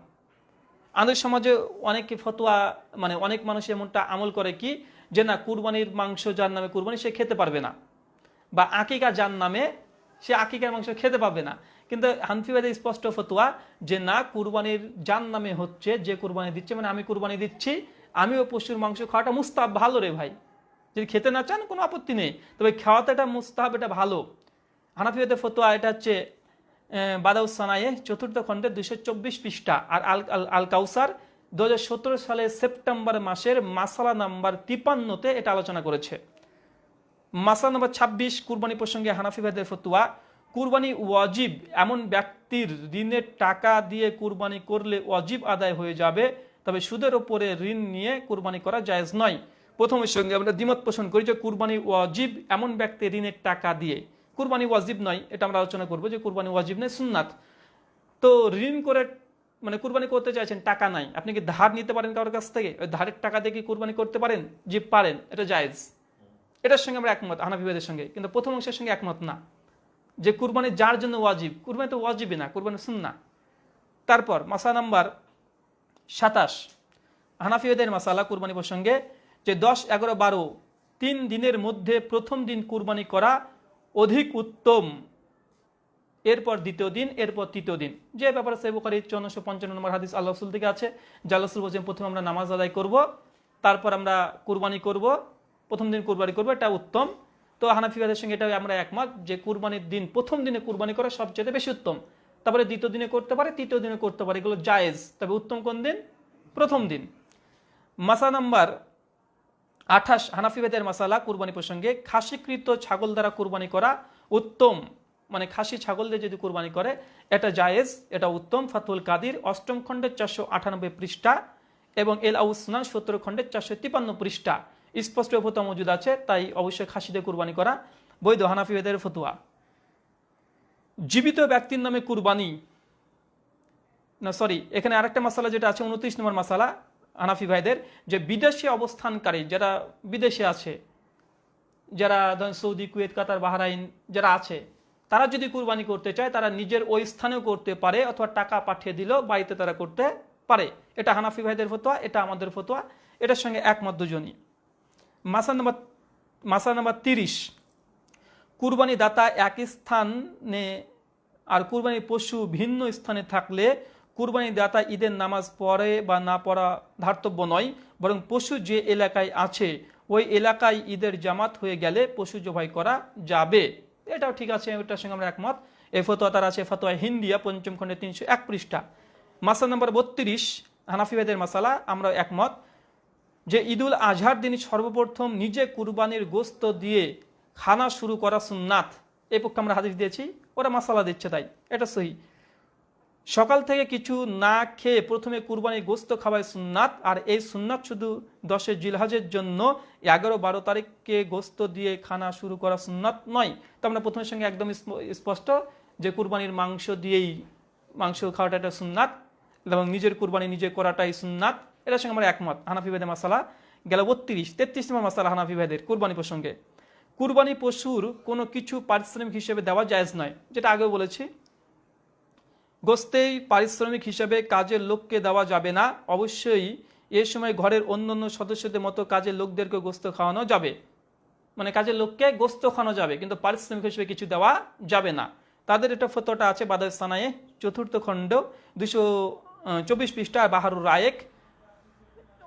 আমাদের সমাজে অনেকে ফতোয়া মানে অনেক মানুষ এমনটা আমল করে কি যে না, কুরবানির মাংস যার নামে কুরবানি সে খেতে পারবে না, বা আকিকা যার নামে সে আকিকার মাংস খেতে পারবে না। কিন্তু হানফিবাদের স্পষ্ট ফতোয়া যে না, কুরবানির যার নামে হচ্ছে, যে কুরবানি দিচ্ছে, মানে আমি কুরবানি দিচ্ছি, আমিও পশুর মাংস খাওয়াটা মুস্তাহাব, ভালো রে ভাই। যদি খেতে না চান কোনো আপত্তি নেই, তবে খাওয়াতে এটা মুস্তাহাব, এটা ভালো। হানাফিবাদের ফতোয়া এটা হচ্ছে বাদাউসানায়ে 4th খণ্ডের 224 পৃষ্ঠা। আর আল কাউসার 2017 সালের সেপ্টেম্বর মাসের মাসালা নাম্বার 53-তে এটা আলোচনা করেছে। মাসালা নাম্বার 26 কুরবানি প্রসঙ্গে হানাফি ভাইদের ফতোয়া, কুরবানি ওয়াজিব এমন ব্যক্তির ঋণের টাকা দিয়ে কুরবানি করলে ওয়াজিব আদায় হয়ে যাবে, তবে সুদের ওপরে ঋণ নিয়ে কুরবানি করা জায়েজ নয়। প্রথমের সঙ্গে আমরা দ্বিমত পোষণ করি যে কুরবানি ওয়াজিব এমন ব্যক্তি ঋণের টাকা দিয়ে, কুরবানি ওয়াজিব নয়, এটা আমরা আলোচনা করবো যে কুরবানি ওয়াজিব নয়, সুন্নাত। তো ঋণ করে মানে কুরবানি করতে চাইছেন, টাকা নাই, আপনি কি ধার নিতে পারেন কারোর কাছ থেকে? ওই ধারের টাকা দিয়ে কি কুরবানি করতে পারেন? যে পারেন, এটা জায়েজ। এটার সঙ্গে আমরা একমত হানাফি ভাইদের সঙ্গে, কিন্তু প্রথম অংশের সঙ্গে একমত না যে কুরবানি যার জন্য ওয়াজিব। কুরবানি তো ওয়াজিবই না, কুরবানি সুন্নাহ। তারপর মাসালা নাম্বার 27 হানাফি ভাইদের মাসালা কুরবানি প্রসঙ্গে যে 10, 11, 12 3 দিনের মধ্যে প্রথম দিন কুরবানি করা অধিক উত্তম, এরপর দ্বিতীয় দিন, এরপর তৃতীয় দিন। যে ব্যাপারে সহিহ বুখারী 455 নম্বর হাদিস আল্লাহ রাসূল থেকে আছে, যে আল্লাহ রাসূল বলেছেন প্রথমে আমরা নামাজ আদায় করব, তারপর আমরা কুরবানি করব, প্রথম দিন কুরবানি করব, এটা উত্তম। তো হানাফি ভাইদের সঙ্গে এটা আমরা একমত যে কুরবানির দিন প্রথম দিনে কুরবানি করা সবচেয়ে বেশি উত্তম। তারপরে দ্বিতীয় দিনে করতে পারে, তৃতীয় দিনে করতে পারে, এগুলো জায়েজ। তবে উত্তম কোন দিন? প্রথম দিন। মাসালা নাম্বার 28 হানাফি ভাইদের মাসালা কুরবানি প্রসঙ্গে, খাসিকৃত ছাগল দ্বারা কুরবানি করা উত্তম, মানে খাসি ছাগল দিয়ে যদি কুরবানি করে এটা জায়েজ, এটা উত্তম। ফাতুল কাদির 8ম খণ্ডের 498 পৃষ্ঠা এবং এল আউসনান 17 খণ্ডের 453 পৃষ্ঠা স্পষ্ট ফতোয়া মজুদ আছে। তাই অবশ্যই খাসি দিয়ে কুরবানি করা বৈধ হানাফি ভাইদের ফতোয়া। জীবিত ব্যক্তির নামে কুরবানি না, সরি, এখানে আরেকটা মাসালা যেটা আছে 29 নম্বর মাসালা হানাফি ভাইদের, যে বিদেশে অবস্থানকারী যারা বিদেশে আছে, যারা ধরেন সৌদি, কুয়েত, কাতার, বাহরাইন যারা আছে, তারা যদি কুরবানি করতে চায় তারা নিজের ওই স্থানেও করতে পারে, অথবা টাকা পাঠিয়ে দিলেও বাড়িতে তারা করতে পারে। এটা হানাফি ভাইদের ফতোয়া, এটা আমাদের ফতোয়া, এটার সঙ্গে একমত দুজনই। মাসালা নাম্বার 30 কুরবানি দাতা এক স্থানে আর কুরবানির পশু ভিন্ন স্থানে থাকলে কুরবানি দাতা ঈদের নামাজ পড়ে বা না পড়া ধার্তব্য নয়, বরং পশু যে এলাকায় আছে ওই এলাকায় ঈদের জামাত হয়ে গেলে পশু জবাই করা যাবে। এটাও ঠিক আছে, এটার সঙ্গে আমরা একমত। এই ফতোয়া তার আছে ফতোয়া হিন্দিয়া 5ম খণ্ডে 301 পৃষ্ঠা। মাসালা নাম্বার 32 হানাফি ভাইদের মাসালা, আমরা একমত যে ঈদুল আজহার দিন সর্বপ্রথম নিজে কুরবানির গোস্ত দিয়ে খানা শুরু করা সুন্নাত। এই পক্ষে আমরা হাদিস দিয়েছি, ওরা মাসালা দিচ্ছে, তাই এটা সহি। সকাল থেকে কিছু না খেয়ে প্রথমে কুরবানির গোস্ত খাওয়াই সুন্নাত, আর এই সুন্নাত শুধু 10 জিলহজের জন্য 11-12 তারিখকে গোস্ত দিয়ে খানা শুরু করা সুন্নাত নয়। তো আমরা প্রথমের সঙ্গে একদম স্পষ্ট যে কুরবানির মাংস দিয়েই মাংস খাওয়াটা একটা সুন্নাত, এবং নিজের কুরবানি নিজে করাটাই সুন্নাত, এটার সঙ্গে আমরা একমত। হানাফি ভাইদের মাসালা গেল 33 নম্বর মাসালা হানাফি ভাইদের কুরবানি প্রসঙ্গে, কুরবানি পশুর কোনো কিছু পারিশ্রমিক হিসেবে দেওয়া জায়েজ নয়, যেটা আগেও বলেছি। গোস্তেই পারিশ্রমিক হিসেবে কাজের লোককে দেওয়া যাবে না, অবশ্যই এ সময় ঘরের অন্যান্য সদস্যদের মতো কাজের লোকদেরকে গোস্ত খাওয়ানো যাবে, মানে কাজের লোককে গোস্ত খাওয়ানো যাবে, কিন্তু পারিশ্রমিক হিসেবে কিছু দেওয়া যাবে না। তাদের এটা ফতোয়াটা আছে বাদাউসানায়ে 4th খণ্ড 224 পৃষ্ঠা, বাহারুর রায়েক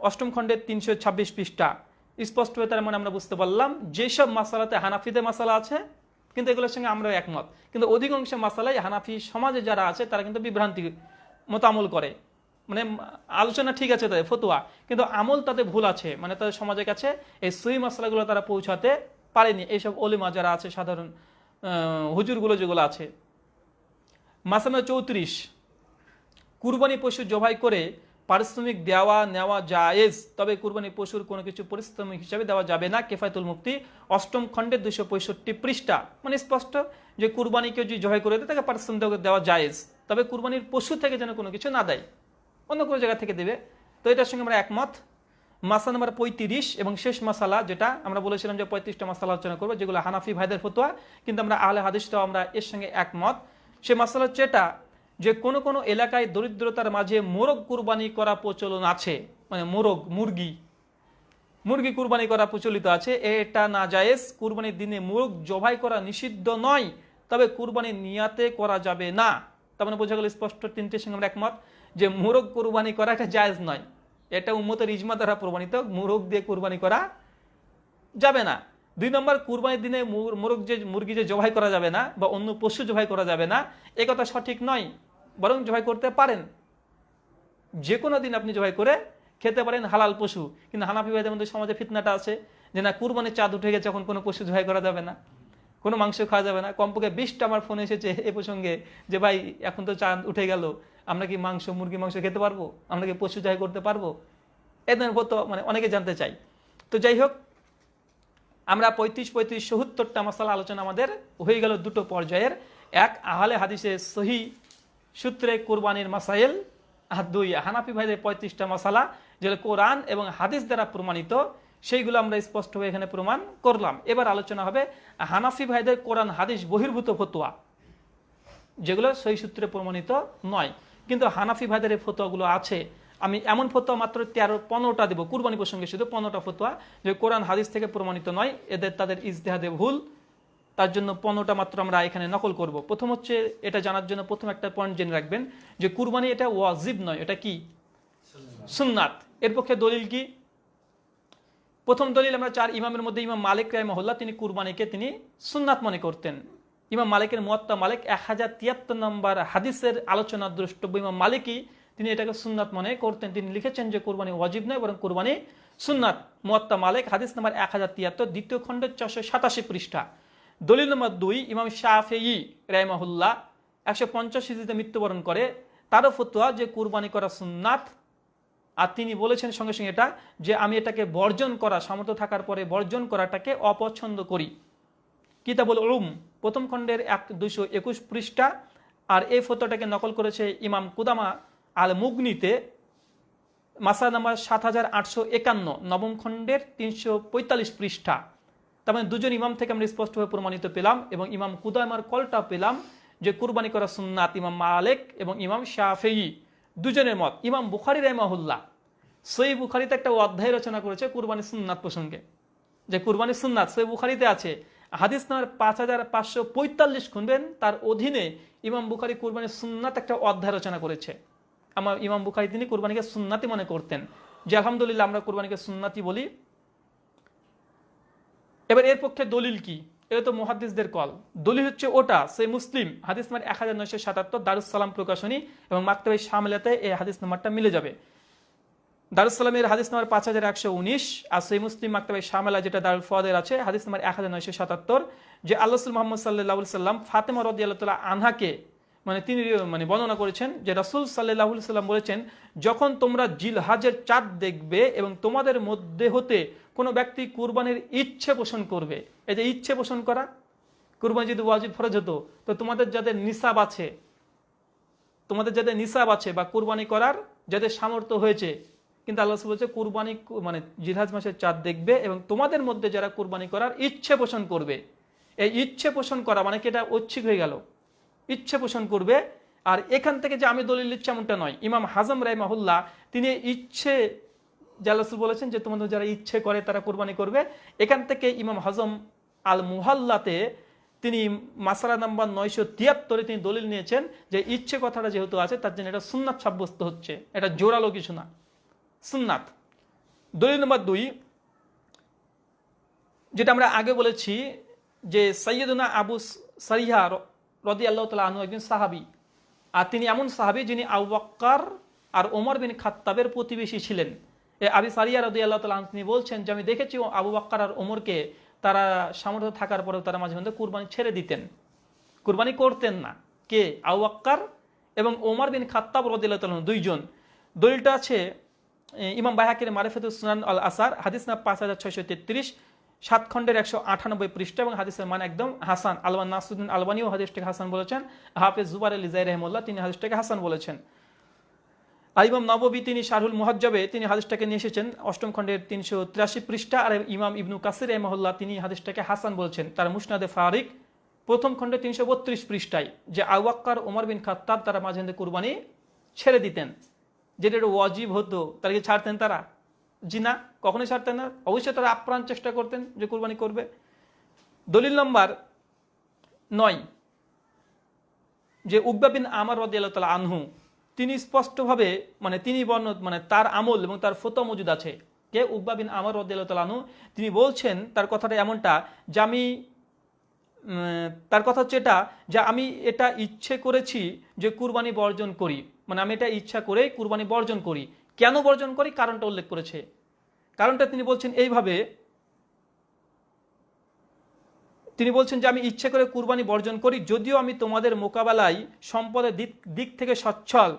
8ম খণ্ডের 326 পৃষ্ঠা স্পষ্ট হয়ে। তার মানে আমরা বুঝতে পারলাম যেসব মাসালাতে হানাফিদের মাসালা আছে কিন্তু এগুলোর সঙ্গে আমরা একমত, কিন্তু অধিকাংশ মাসালাই হানাফি সমাজে যারা আছে তারা কিন্তু বিভ্রান্তি মতো আমল করে, মানে আলোচনা ঠিক আছে তাদের ফতোয়া, কিন্তু আমল তাদের ভুল আছে, মানে তাদের সমাজের কাছে এই সহি মাসলাগুলো তারা পৌঁছাতে পারেনি, এইসব ওলেমা যারা আছে, সাধারণ হুজুরগুলো যেগুলো আছে। মাসালা 34, কুরবানি পশু জবাই করে পারিশ্রমিক দেওয়া নেওয়া জায়েজ, তবে কুরবানি পশুর কোনো কিছু পারিশ্রমিক হিসাবে দেওয়া যাবে না। কেফায়েতুল মুফতি 8ম খণ্ডের 265 পৃষ্ঠা, মানে স্পষ্ট যে কুরবানিকে যদি জবাই করে দেয় তাকে পারিশ্রমিক দেওয়া জায়েজ, তবে কুরবানির পশু থেকে যেন কোনো কিছু না দেয়, অন্য কোনো জায়গা থেকে দেবে। তো এটার সঙ্গে আমরা একমত। মাসালা নাম্বার 35 এবং শেষ মাসালা, যেটা আমরা বলেছিলাম যে 35টা মাসালা আলোচনা করবো, যেগুলো হানাফি ভাইদের ফতোয়া, কিন্তু আমরা আহলে হাদিসটাও আমরা এর সঙ্গে একমত। সে মাসালা হচ্ছে এটা যে কোনো কোনো এলাকায় দরিদ্রতার মাঝে মোরগ কুরবানি করা প্রচলন আছে, মানে মোরগ মুরগি কুরবানি করা প্রচলিত আছে, এটা না জায়েজ। কুরবানির দিনে মোরগ জবাই করা নিষিদ্ধ নয়, তবে কুরবানির নিয়াতে করা যাবে না। তার মানে বোঝা গেল স্পষ্ট, তিনটের সঙ্গে আমরা একমত যে মোরগ কুরবানি করা এটা জায়েজ নয়, এটা উম্মতের ইজমা দ্বারা প্রমাণিত, মোরগ দিয়ে কুরবানি করা যাবে না। 2 নম্বর, কুরবানির দিনে মুরগি যে জবাই করা যাবে না বা অন্য পশু জবাই করা যাবে না, এ কথা সঠিক নয়, বরং জবাই করতে পারেন, যে কোনো দিন আপনি জবাই করে খেতে পারেন হালাল পশু। কিন্তু হানাফি ভাইদের মধ্যে সমাজে ফিতনাটা আছে যে না, কুরবানির চাঁদ উঠে গেছে, এখন কোনো পশু জবাই করা যাবে না, কোনো মাংস খাওয়া যাবে না। কমপক্ষে 20টা আমার ফোন এসেছে এ প্রসঙ্গে যে ভাই এখন তো চাঁদ উঠে গেল, আমরা কি মুরগি মাংস খেতে পারবো, আমরা কি পশু জবাই করতে পারবো, এদের মতো মানে অনেকে জানতে চাই। তো যাই হোক, আমরা 35, 70টা মাসালা আলোচনা আমাদের হয়ে গেল দুটো পর্যায়ের। এক, আহলে হাদিসের সহি সূত্রে কুরবানির মাসাইল, আর 2, হানাফি ভাইদের 35টা মাসালা যেগুলো কোরআন এবং হাদিস দ্বারা প্রমাণিত, সেইগুলো আমরা স্পষ্টভাবে এখানে প্রমাণ করলাম। এবার আলোচনা হবে হানাফি ভাইদের কোরআন হাদিস বহির্ভূত ফতোয়া, যেগুলো সহি সূত্রে প্রমাণিত নয়, কিন্তু হানাফি ভাইদের এই ফতোয়াগুলো আছে। আমি এমন ফতোয়া মাত্র 13-15টা দেবো কুরবানি প্রসঙ্গে, শুধু 15টা ফতোয়া যে কোরআন হাদিস থেকে প্রমাণিত নয়, তাদের ইজতিহাদে ভুল, তার জন্য 15টা মাত্র আমরা এখানে নকল করব। প্রথম হচ্ছে, এটা জানার জন্য প্রথম একটা পয়েন্ট জেনে রাখবেন যে কুরবানি এটা ওয়াজিব নয়, এটা কি সুন্নাত। এর পক্ষে দলিল কি? প্রথম দলিল আমরা 4 ইমামের মধ্যে ইমাম মালিক রাহিমাহুল্লাহ, তিনি কুরবানিকে তিনি সুন্নাত মনে করতেন। ইমাম মালিকের মুয়াত্তা মালিক 1073 নম্বর হাদিসের আলোচনা দ্রষ্টব্য ইমাম মালিকই তিনি এটাকে সুন্নাত মনে করতেন। তিনি লিখেছেন যে কুরবানি ওয়াজিব নয়, বরং কুরবানি সুন্নাত। মুয়াত্তা মালিক হাদিস নম্বর 1073, 2য় খণ্ডের 487 পৃষ্ঠা। দলিল নম্বর 2, ইমাম শাফিঈ রাহিমাহুল্লাহ 150 হিজরিতে মৃত্যুবরণ করে, তারও ফতোয়া যে কুরবানি করা সুন্নাত। আর তিনি বলেছেন সঙ্গে সঙ্গে এটা যে আমি এটাকে বর্জন করা, সামর্থ্য থাকার পরে বর্জন করাটাকে অপছন্দ করি। কিতাবুল উলুম 1ম খণ্ডের 221 পৃষ্ঠা। আর এই ফতোয়াটাকে নকল করেছে ইমাম কুদামা আল মুগনিতে মাসআলা নাম্বার 7851, 9ম খণ্ডের 345 পৃষ্ঠা। তার মানে দুজন ইমাম থেকে আমরা স্পষ্টভাবে প্রমাণিত পেলাম, এবং ইমাম কুদামার কলটা পেলাম যে কুরবানি করা সুন্নাত। ইমাম মালিক এবং ইমাম শাফিঈ দুজনের মত। ইমাম বুখারী রাহিমাহুল্লাহ সহিহ বুখারীতে একটা অধ্যায় রচনা করেছে কুরবানি সুন্নাত প্রসঙ্গে, যে কুরবানি সুন্নাত সহিহ বুখারীতে আছে, হাদিস নাম্বার 5545 খুঁজবেন, তার অধীনে ইমাম বুখারী কুরবানি সুন্নাত একটা অধ্যায় রচনা করেছে। আমার ইমাম বুখারী তিনি কুরবানিকে সুন্নাতি মনে করতেন, যে আলহামদুলিল্লাহ আমরা কুরবানিকে সুন্নাতি বলি। এবার এর পক্ষে দলিল কি? এটা তো মুহাদ্দিসদের কল। দলিল হচ্ছে ওটা সেই মুসলিম হাদিস নাম্বার 1977, দারুস সালাম প্রকাশনী এবং মাকতাবে শামিলাতে এই হাদিস নাম্বারটা মিলে যাবে। দারুস সালামের হাদিস নাম্বার 5119, আর সেই মুসলিম মাকতাবে শামিলা যেটা দারুল ফাওয়াদের আছে হাদিস নাম্বার 1977, যে আল্লাহ রাসূল মুহাম্মদ সাল্লাল্লাহু আলাইহি সাল্লাম ফাতেমা রাদিয়াল্লাহু তাআলা আনহাকে তিনি বর্ণনা করেছেন যে রাসূল সাল্লাল্লাহু আলাইহি সাল্লাম বলেছেন, যখন তোমরা জিলহাজের চাঁদ দেখবে এবং তোমাদের মধ্যে হতে কোনো ব্যক্তি কুরবানির ইচ্ছে পোষণ করবে। এই যে ইচ্ছে পোষণ করা, কুরবানি যদি ওয়াজিব ফরজ হতো, তো তোমাদের যাদের নিসাব আছে বা কুরবানি করার যাদের সামর্থ্য হয়েছে, কিন্তু আল্লাহ বলছে কুরবানি জিলহাজ মাসের চাঁদ দেখবে এবং তোমাদের মধ্যে যারা কুরবানি করার ইচ্ছে পোষণ করবে। এই ইচ্ছে পোষণ করা মানে কি এটা ঐচ্ছিক হয়ে গেল, ইচ্ছে পোষণ করবে। আর এখান থেকে যে আমি দলিল দিচ্ছি এমনটা নয়। ইমাম হাজম রাহিমাহুল্লাহ তিনি ইচ্ছে জালাসুল বলেছেন যে তোমাদের যারা ইচ্ছে করে তারা কুরবানি করবে। এখান থেকে ইমাম হাজম আল মুহাল্লাতে তিনি মাসালা নাম্বার 973 তিনি দলিল নিয়েছেন যে ইচ্ছে কথাটা যেহেতু আছে তার জন্য এটা সুন্নাত সাব্যস্ত হচ্ছে, এটা জোরালো কিছু না, সুন্নাত। দলিল নম্বর 2, যেটা আমরা আগে বলেছি যে সাইয়্যিদুনা আবু সারিহা রাদিয়াল্লাহু তাআলা আনহু একজন সাহাবী, আর তিনি এমন সাহাবী যিনি আবু বকর আর ওমর বিন খাত্তাবের প্রতিবেশী ছিলেন। আবি সারিয়া রাদিয়াল্লাহু তাআলা আনহু তিনি বলছেন যে আমি দেখেছি আবু বকর আর ওমরকে তারা সামর্থ্য থাকার পরেও তারা মাঝে মধ্যে কুরবানি ছেড়ে দিতেন, কুরবানি করতেন না। কে? আবু বকর এবং ওমর বিন খাত্তাব রাদিয়াল্লাহু তাআলা দুইজন। দলিলটা আছে ইমাম বাইহাকির মারিফাতুস সুনান আল আসার, হাদিস নাম্বার 5633, 7 খণ্ডের 198 পৃষ্ঠা, এবং হাদিসের মান একদম হাসান। আলবানী নাসিরুদ্দিন আলবানীও হাদিসটাকে হাসান বলেছেন। হাফেজ জুবাইর আল জাই রাহিমাহুল্লাহ তিনি হাদিসটাকে হাসান বলেছেন। আর ইমাম নববী তিনি শারহুল মুহাজ্জাবে তিনি হাদিসটাকে নিয়ে এসেছেন 8ম খণ্ডের 383 পৃষ্ঠা। আর ইমাম ইবনু কাসির রাহিমাহুল্লাহ তিনি হাদিসটাকে হাসান বলেছেন তার মুসনাদে ফারিক 1ম খণ্ডে 332 পৃষ্ঠায়, যে আবু বকর ওমর বিন খাত্তাব তারা মাঝে মধ্যে কুরবানি ছেড়ে দিতেন, যেটা একটা ওয়াজিব হতো। তারা কি ছাড়তেন? তারা জি না, কখনোই ছাড়তেন না। অবশ্যই তারা আপ্রাণ চেষ্টা করতেন যে কুরবানি করবে। দলিল নম্বর 9, যে উকবা বিন আমর রাদিয়াল্লাহু তাআলা আনহু তিনি স্পষ্টভাবে তিনি তার আমল এবং তার ফতোয়া মজুদ আছে। কে? উকবা বিন আমর রাদিয়াল্লাহু তাআলা আনহু তিনি বলছেন, তার কথাটা এমনটা যে তার কথা হচ্ছে এটা যে আমি এটা ইচ্ছে করেছি যে কুরবানি বর্জন করি, আমি এটা ইচ্ছা করে কুরবানি বর্জন করি। কেন বর্জন করি? কারণটা উল্লেখ করেছে। কারণটা তিনি বলছেন এইভাবে, তিনি বলছেন যে আমি ইচ্ছে করে কুরবানি বর্জন করি, যদিও আমি তোমাদের মোকাবেলায় সম্পদের দিক থেকে সচ্ছল,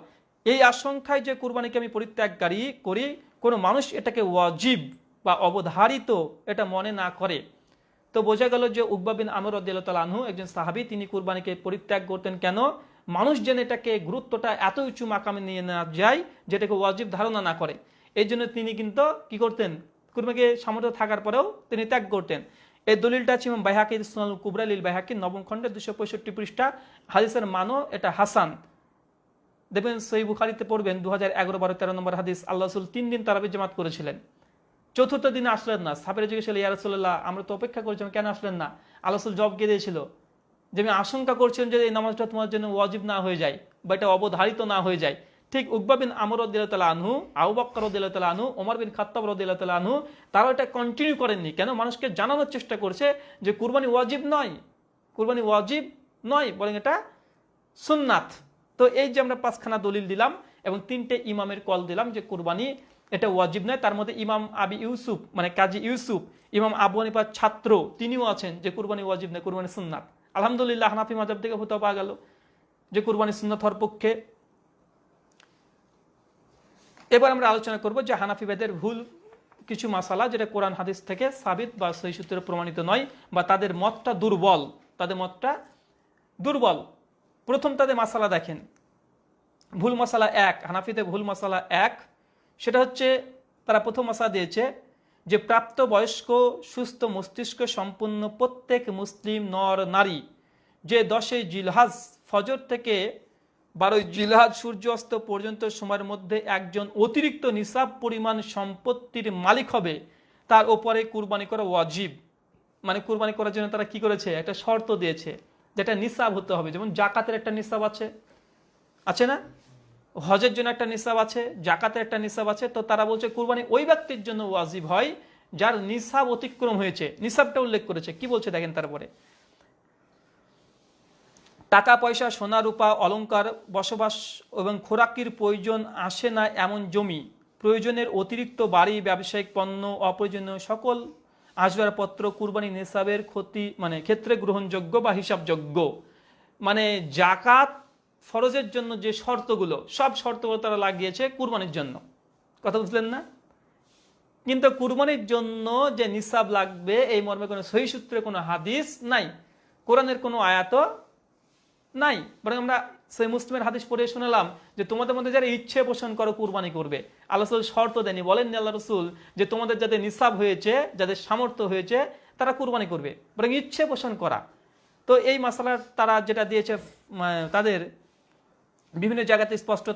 এই আশঙ্কায় যে কুরবানিকে আমি পরিত্যাগকারী করি, কোনো মানুষ এটাকে ওয়াজিব বা অবধারিত এটা মনে না করে। তো বোঝা গেল যে উকবা বিন আমর রাদিয়াল্লাহু তাআলা আনহু একজন সাহাবী, তিনি কুরবানিকে পরিত্যাগ করতেন। কেন? মানুষ যেন এটাকে গুরুত্বটা এত উঁচু মাকামে নিয়ে না যায় যেটাকে ওয়াজিব ধারণা না করে। এই জন্য তিনি কিন্তু কি করতেন? কুরবানিকে সামর্থ্য থাকার পরেও তিনি ত্যাগ করতেন। এই দলিলটা আছে ইমাম বাইহাকির সুনানুল কুবরা লিল বাইহাকি 9ম খণ্ডে 265 পৃষ্ঠা, হাদিসের মানও এটা হাসান। দেখবেন সহিহ বুখারীতে পড়বেন 2011, 12, 13 নম্বর হাদিস, আল্লাহ রাসূল 3 দিন তারাবির জামাত করেছিলেন। 4th দিনে আসলেন না। সাহাবীরা জিজ্ঞেস করলেন, ইয়া রাসূলুল্লাহ আমরা তো অপেক্ষা করছিলাম, কেন আসলেন না? আল্লাহ রাসূল জবাব দিয়ে দিয়েছিল যে আমি আশঙ্কা করছিলাম যে এই নামাজটা তোমার জন্য ওয়াজিব না হয়ে যায় বা এটা অবধারিত না হয়ে যায়। ঠিক উকবা বিন আমর রাদিয়াল্লাহু তাআলা আনহু, আবু বকর রাদিয়াল্লাহু তাআলা আনহু, ওমর বিন খাত্তাব রাদিয়াল্লাহু তাআলা আনহু তারা এটা কন্টিনিউ করেননি। কেন? মানুষকে জানানোর চেষ্টা করছে যে কুরবানি ওয়াজিব নয়, কুরবানি ওয়াজিব নয়, বরং এটা সুন্নাত। তো এই যে আমরা 5খানা দলিল দিলাম এবং 3টে ইমামের কল দিলাম যে কুরবানি এটা ওয়াজিব নয়। তার মধ্যে ইমাম আবি ইউসুফ কাজী ইউসুফ, ইমাম আবু হানিফার ছাত্র, তিনিও আছেন যে কুরবানি ওয়াজিব নয়, কুরবানি সুন্নাত। আলহামদুলিল্লাহ হানাফি মাযহাব থেকে ফতোয়া পাওয়া গেল যে কুরবানি সুন্নাত হওয়ার পক্ষে। এবার আমরা আলোচনা করব যে হানাফিবাদের ভুল কিছু মাসালা যেটা কোরআন হাদিস থেকে সাবিত বা সহিহ সূত্রে প্রমাণিত নয়, বা তাদের মতটা দুর্বল, প্রথম তাদের মাসালা দেখেন, ভুল মাসালা 1, হানাফিতে ভুল মাসালা 1, সেটা হচ্ছে তারা প্রথম মাসালা দিয়েছে যে প্রাপ্তবয়স্ক সুস্থ মস্তিষ্ক সম্পন্ন প্রত্যেক মুসলিম নর নারী যে 10 জিলহজ ফজর থেকে 12 জিলহজ সূর্যাস্ত পর্যন্ত সময়ের মধ্যে একজন অতিরিক্ত নিসাব পরিমাণ সম্পত্তির মালিক হবে, তার ওপরে কুরবানি করা ওয়াজিব। কুরবানি করার জন্য তারা কি করেছে? একটা শর্ত দিয়েছে, যেটা নিসাব হতে হবে। যেমন জাকাতের একটা নিসাব আছে না, হজের জন্য একটা নিসাব আছে, জাকাতের একটা নিসাব আছে। তো তারা বলছে কুরবানি ওই ব্যক্তির জন্য ওয়াজিব হয় যার নিসাব অতিক্রম হয়েছে। নিসাবটা উল্লেখ করেছে, কি বলছে দেখেন। তারপরে টাকা পয়সা, সোনা রূপা, অলংকার, বসবাস এবং খোরাকির প্রয়োজন আসে না এমন জমি, প্রয়োজনের অতিরিক্ত বাড়ি, ব্যবসায়িক পণ্য, অপ্রয়োজনীয় সকল আসবাবপত্র কুরবানি নিসাবের ক্ষেত্রে গ্রহণযোগ্য বা হিসাবযোগ্য। জাকাত ফরজের জন্য যে শর্তগুলো, সব শর্তগুলো তারা লাগিয়েছে কুরবানির জন্য। কথা বুঝলেন না? কিন্তু কুরবানির জন্য যে নিসাব লাগবে এই মর্মে কোনো সহিহ সূত্রে কোনো হাদিস নাই, কোরআনের কোনো আয়াত নাই। বরং আমরা সেই মুসলিমের হাদিস পড়ে শুনলাম যে তোমাদের মধ্যে যারা ইচ্ছে পোষণ করো কুরবানি করবে। আল্লাহ রাসূল শর্ত দেননি, বলেননি আল্লাহ রাসূল যে তোমাদের যাদের নিসাব হয়েছে, যাদের সামর্থ্য হয়েছে তারা কুরবানি করবে, বরং ইচ্ছে পোষণ করা। তো এই মাসালার তারা যেটা দিয়েছে তাদের বিভিন্ন জায়গাতে স্পষ্ট,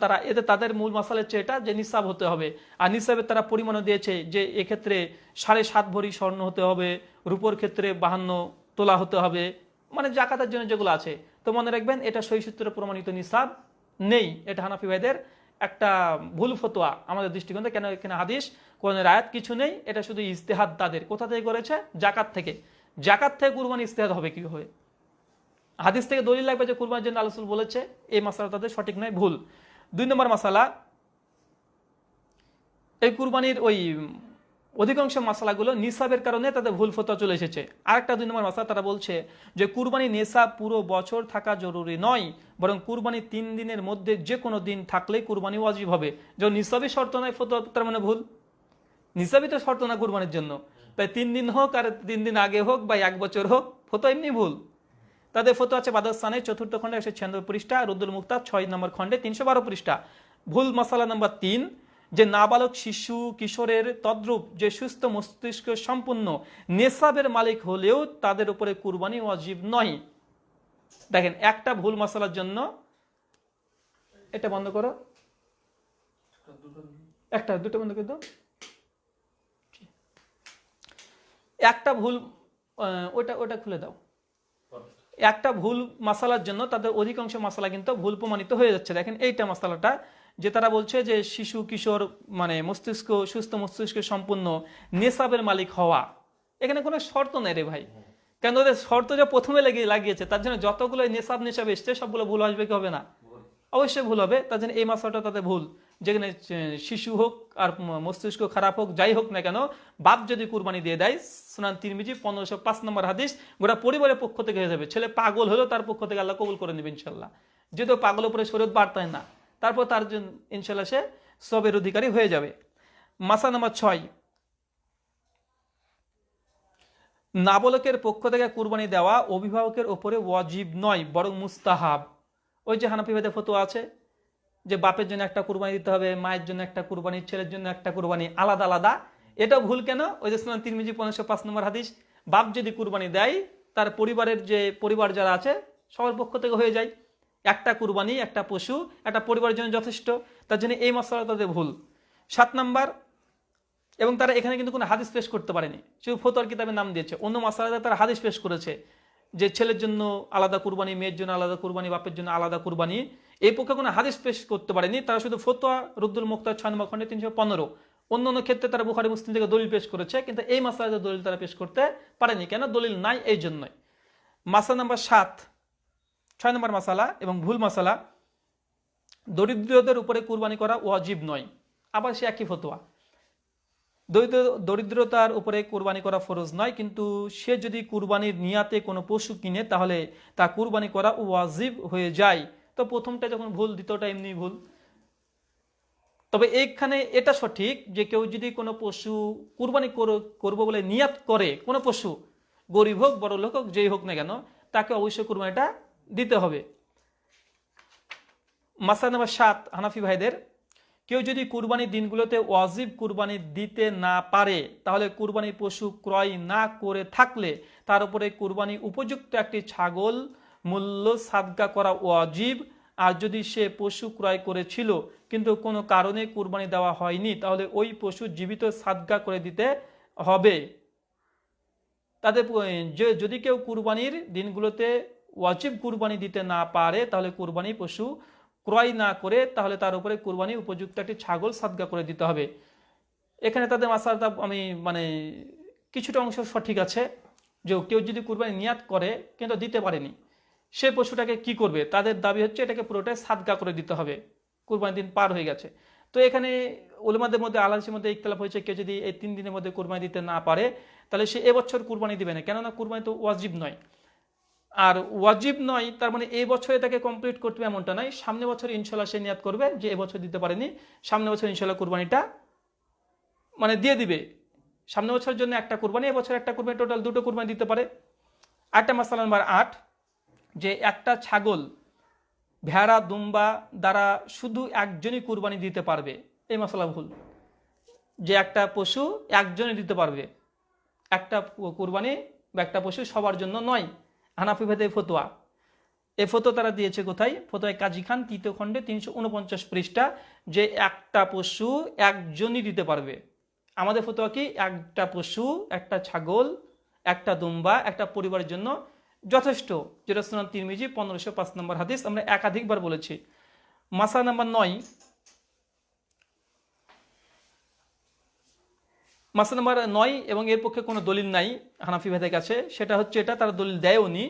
তাদের মূল মাসালা হচ্ছে এটা যে নিসাব হতে হবে। আর নিসাবের তারা পরিমাণও দিয়েছে যে এক্ষেত্রে 7.5 ভরি স্বর্ণ হতে হবে, রূপোর ক্ষেত্রে 52 তোলা হতে হবে, জাকাতের জন্য যেগুলো আছে। তো মনে রাখবেন এটা সহিহ সূত্রে প্রমাণিত নিসাব নেই। এটা হানাফি ভাইদের একটা ভুল ফতোয়া আমাদের দৃষ্টিকোণ থেকে। কেন? এখানে হাদিস কোরআনের আয়াত কিছু নেই, এটা শুধু ইজতিহাদ তাদের। কোথা থেকে করেছে? জাকাত থেকে। জাকাত থেকে কুরবানি ইজতিহাদ হবে কিভাবে? হাদিস থেকে দলিল লাগবে যে কুরবানির জন্য আল্লাহ রাসূল বলেছে। এই মাসালা তাদের সঠিক নয়, ভুল। 2 নম্বর মাসালা, এই কুরবানির ওই অধিকাংশ মশলাগুলো নিসাবের কারণে তাদের ভুল ফতোয়া চলে এসেছে। আরেকটা 2 নম্বর মশলা, তারা বলছে যে কুরবানি নিসাব পুরো বছর থাকা জরুরি নয়, বরং কুরবানি 3 দিনের মধ্যে যে কোনো দিন থাকলেই কুরবানি ওয়াজিব হবে। যে নিসাবই শর্ত নয় ফতোয়া, তার মানে ভুল। নিসাবই তো শর্ত না কুরবানির জন্য, তাই 3 দিন হোক আর 3 দিন আগে হোক বা 1 বছর হোক, ফতোয়া এমনি ভুল। তাদের ফতোয়া আছে বাদাস্তানে 4th খণ্ডে 196 পৃষ্ঠা, রুদ্দুল মুক্তাব 6 নম্বর খণ্ডে 312 পৃষ্ঠা। ভুল মশলা নাম্বার 3, যে নাবালক শিশু কিশোরের তদ্রূপ যে সুস্থ মস্তিষ্ক সম্পূর্ণ নেশাবের মালিক হলেও তাদের উপরে কুরবানি ওয়াজিব নয়। দেখেন একটা ভুল মশলার জন্য, এটা বন্ধ করো, একটা দুটো বন্ধ করে দাও। একটা ভুল, ওটা খুলে দাও। একটা ভুল মশলার জন্য তাদের অধিকাংশ মশলা কিন্তু ভুল প্রমাণিত হয়ে যাচ্ছে। দেখেন এইটা মশলাটা, যে তারা বলছে যে শিশু কিশোর মানে মস্তিষ্ক সুস্থ মস্তিষ্ক সম্পূর্ণ নেশাবের মালিক হওয়া, এখানে কোনো শর্ত নেই রে ভাই। কেন ওদের শর্ত যে প্রথমে লাগিয়েছে, তার জন্য যতগুলো নেশাব এসছে সবগুলো ভুল আসবে কি হবে না? অবশ্যই ভুল হবে। তার জন্য এই মশলাটা তাদের ভুল। যেখানে শিশু হোক আর মস্তিষ্ক খারাপ হোক, যাই হোক না কেন, বাপ যদি কুরবানি দিয়ে দেয়, সুনান তিরমিজি 1505 নম্বর হাদিস, গোটা পরিবারের পক্ষ থেকে হয়ে যাবে। ছেলে পাগল হলেও তার পক্ষ থেকে আল্লাহ কবুল করে নেবে ইনশাল্লাহ। যদিও পাগল উপরে শরীয়ত বাড়তায় না, তারপর তার জন্য ইনশাল্লাহ সে সবের অধিকারী হয়ে যাবে। মাসা নাম্বার 6, নাবালকের পক্ষ থেকে কুরবানি দেওয়া অভিভাবকের উপরে ওয়াজিব নয়, বরং মুস্তাহাব। ওই যে হানাফি ভেদে ফতোয়া আছে যে বাপের জন্য একটা কুরবানি দিতে হবে, মায়ের জন্য একটা কুরবানি, ছেলের জন্য একটা কুরবানি, আলাদা আলাদা। এটা ভুল কেন? ওই যে সুনান তিরমিজি 1505 নম্বর হাদিস, বাপ যদি কুরবানি দেয় তার পরিবারের যে পরিবার যারা আছে সবার পক্ষ থেকে হয়ে যায়। একটা কুরবানি, একটা পশু একটা পরিবারের জন্য যথেষ্ট। তার জন্য এই মশলা তাদের ভুল। 7 নম্বর, এবং তারা এখানে কিন্তু কোনো হাদিস পেশ করতে পারেনি, শুধু ফতোয়ার কিতাবের নাম দিয়েছে। অন্য মশলাতে তারা হাদিস পেশ করেছে যে ছেলের জন্য আলাদা কুরবানি, মেয়ের জন্য আলাদা কুরবানি, বাপের জন্য আলাদা কুরবানি। এই পক্ষে কোনো হাদিস পেশ করতে পারেনি, তারা শুধু ফতোয়া রুদ্দুল মুক্তার 6 নম্বর খণ্ডে 315। অন্য ক্ষেত্রে তারা বুখারী মুসলিম থেকে দলিল পেশ করেছে, কিন্তু এই মাসলাতে দলিল তারা পেশ করতে পারেনি। কেন? দলিল নাই, এই জন্যই। মাসলা নাম্বার 7, 6 নম্বর মাসালা এবং ভুল মাসালা, দরিদ্রদের উপরে কুরবানি করা ওয়াজিব নয়। আবার সে একই ফতোয়া, দরিদ্রতার উপরে কুরবানি করা ফরজ নয়, কিন্তু সে যদি কুরবানির নিয়াতে কোনো পশু কিনে তাহলে তা কুরবানি করা ওয়াজিব হয়ে যায়। তো প্রথমটা যখন ভুল, দ্বিতীয়টা এমনি ভুল। তবে এইখানে এটা সঠিক যে কেউ যদি কোনো পশু কুরবানি করবো বলে নিয়াত করে, কোনো পশু গরিব হোক বড় লোক হোক যেই হোক না কেন, তাকে অবশ্যই কুরবানিটা দিতে হবে। মাসলা নাম্বার 7, হানাফি ভাইদের, কেউ যদি কুরবানির দিনগুলোতে ওয়াজিব কুরবানি দিতে না পারে তাহলে কুরবানির পশু ক্রয় না করে থাকলে তার উপরে কুরবানি উপযুক্ত একটি ছাগল মূল্য সাদকা করা ওয়াজিব। আর যদি সে পশু ক্রয় করেছিল কিন্তু কোনো কারণে কুরবানি দেওয়া হয়নি, তাহলে ওই পশু জীবিত সাদকা করে দিতে হবে। তাদের যদি কেউ কুরবানির দিনগুলোতে ওয়াজিব কুরবানি দিতে না পারে তাহলে কুরবানি পশু ক্রয় না করে তাহলে তার উপরে কুরবানি উপযুক্ত একটি ছাগল সাদকা করে দিতে হবে। এখানে তাদের মাসালাটা আমি কিছুটা অংশ সঠিক আছে, যে কেউ যদি কুরবানি নিয়াত করে কিন্তু দিতে পারেনি, সে পশুটাকে কি করবে? তাদের দাবি হচ্ছে এটাকে পুরোটাই সাদকা করে দিতে হবে, কুরবানির দিন পার হয়ে গেছে। তো এখানে উলামাদের মধ্যে আলাদা মধ্যে ইখতিলাফ হয়েছে, কেউ যদি এই 3 দিনের মধ্যে কুরবানি দিতে না পারে তাহলে সে এবছর কুরবানি দিবে না, কেননা কুরবানি তো ওয়াজিব নয়। আর ওয়াজিব নয় তার মানে এই বছরে তাকে কমপ্লিট করতে হবে এমনটা নয়, সামনে বছর ইনশাল্লাহ সে নিয়াত করবে যে এবছর দিতে পারেনি, সামনে বছর ইনশাল্লাহ কুরবানিটা দিয়ে দিবে। সামনে বছরের জন্য একটা কুরবানি, এবছর একটা কুরবানি, টোটাল 2টো কুরবানি দিতে পারে। আরেকটা মাসলা নাম্বার 8, যে একটা ছাগল ভেড়া দুম্বা দ্বারা শুধু একজনই কুরবানি দিতে পারবে, এই মশলা ভুল। যে একটা পশু একজনই দিতে পারবে, একটা কুরবানি বা একটা পশু সবার জন্য নয়। হানাফি ভেদে ফতোয়া, এই ফতোয়া তারা দিয়েছে কোথায়? ফতোয়ায় কাজী খান 3য় খণ্ডে 349 পৃষ্ঠা, যে একটা পশু একজনই দিতে পারবে। আমাদের ফতোয়া কি? একটা পশু, একটা ছাগল, একটা দুম্বা একটা পরিবারের জন্য যথেষ্ট, যেটা সুনান তিরমিজি 1505 নম্বর হাদিস, আমরা একাধিকবার বলেছি। মাসলা নাম্বার 9, মাসলা নাম্বার 9 এবং এর পক্ষে কোনো দলিল নাই হানাফি ভাইদের কাছে, সেটা হচ্ছে এটা তারা দলিল দেয়ওনি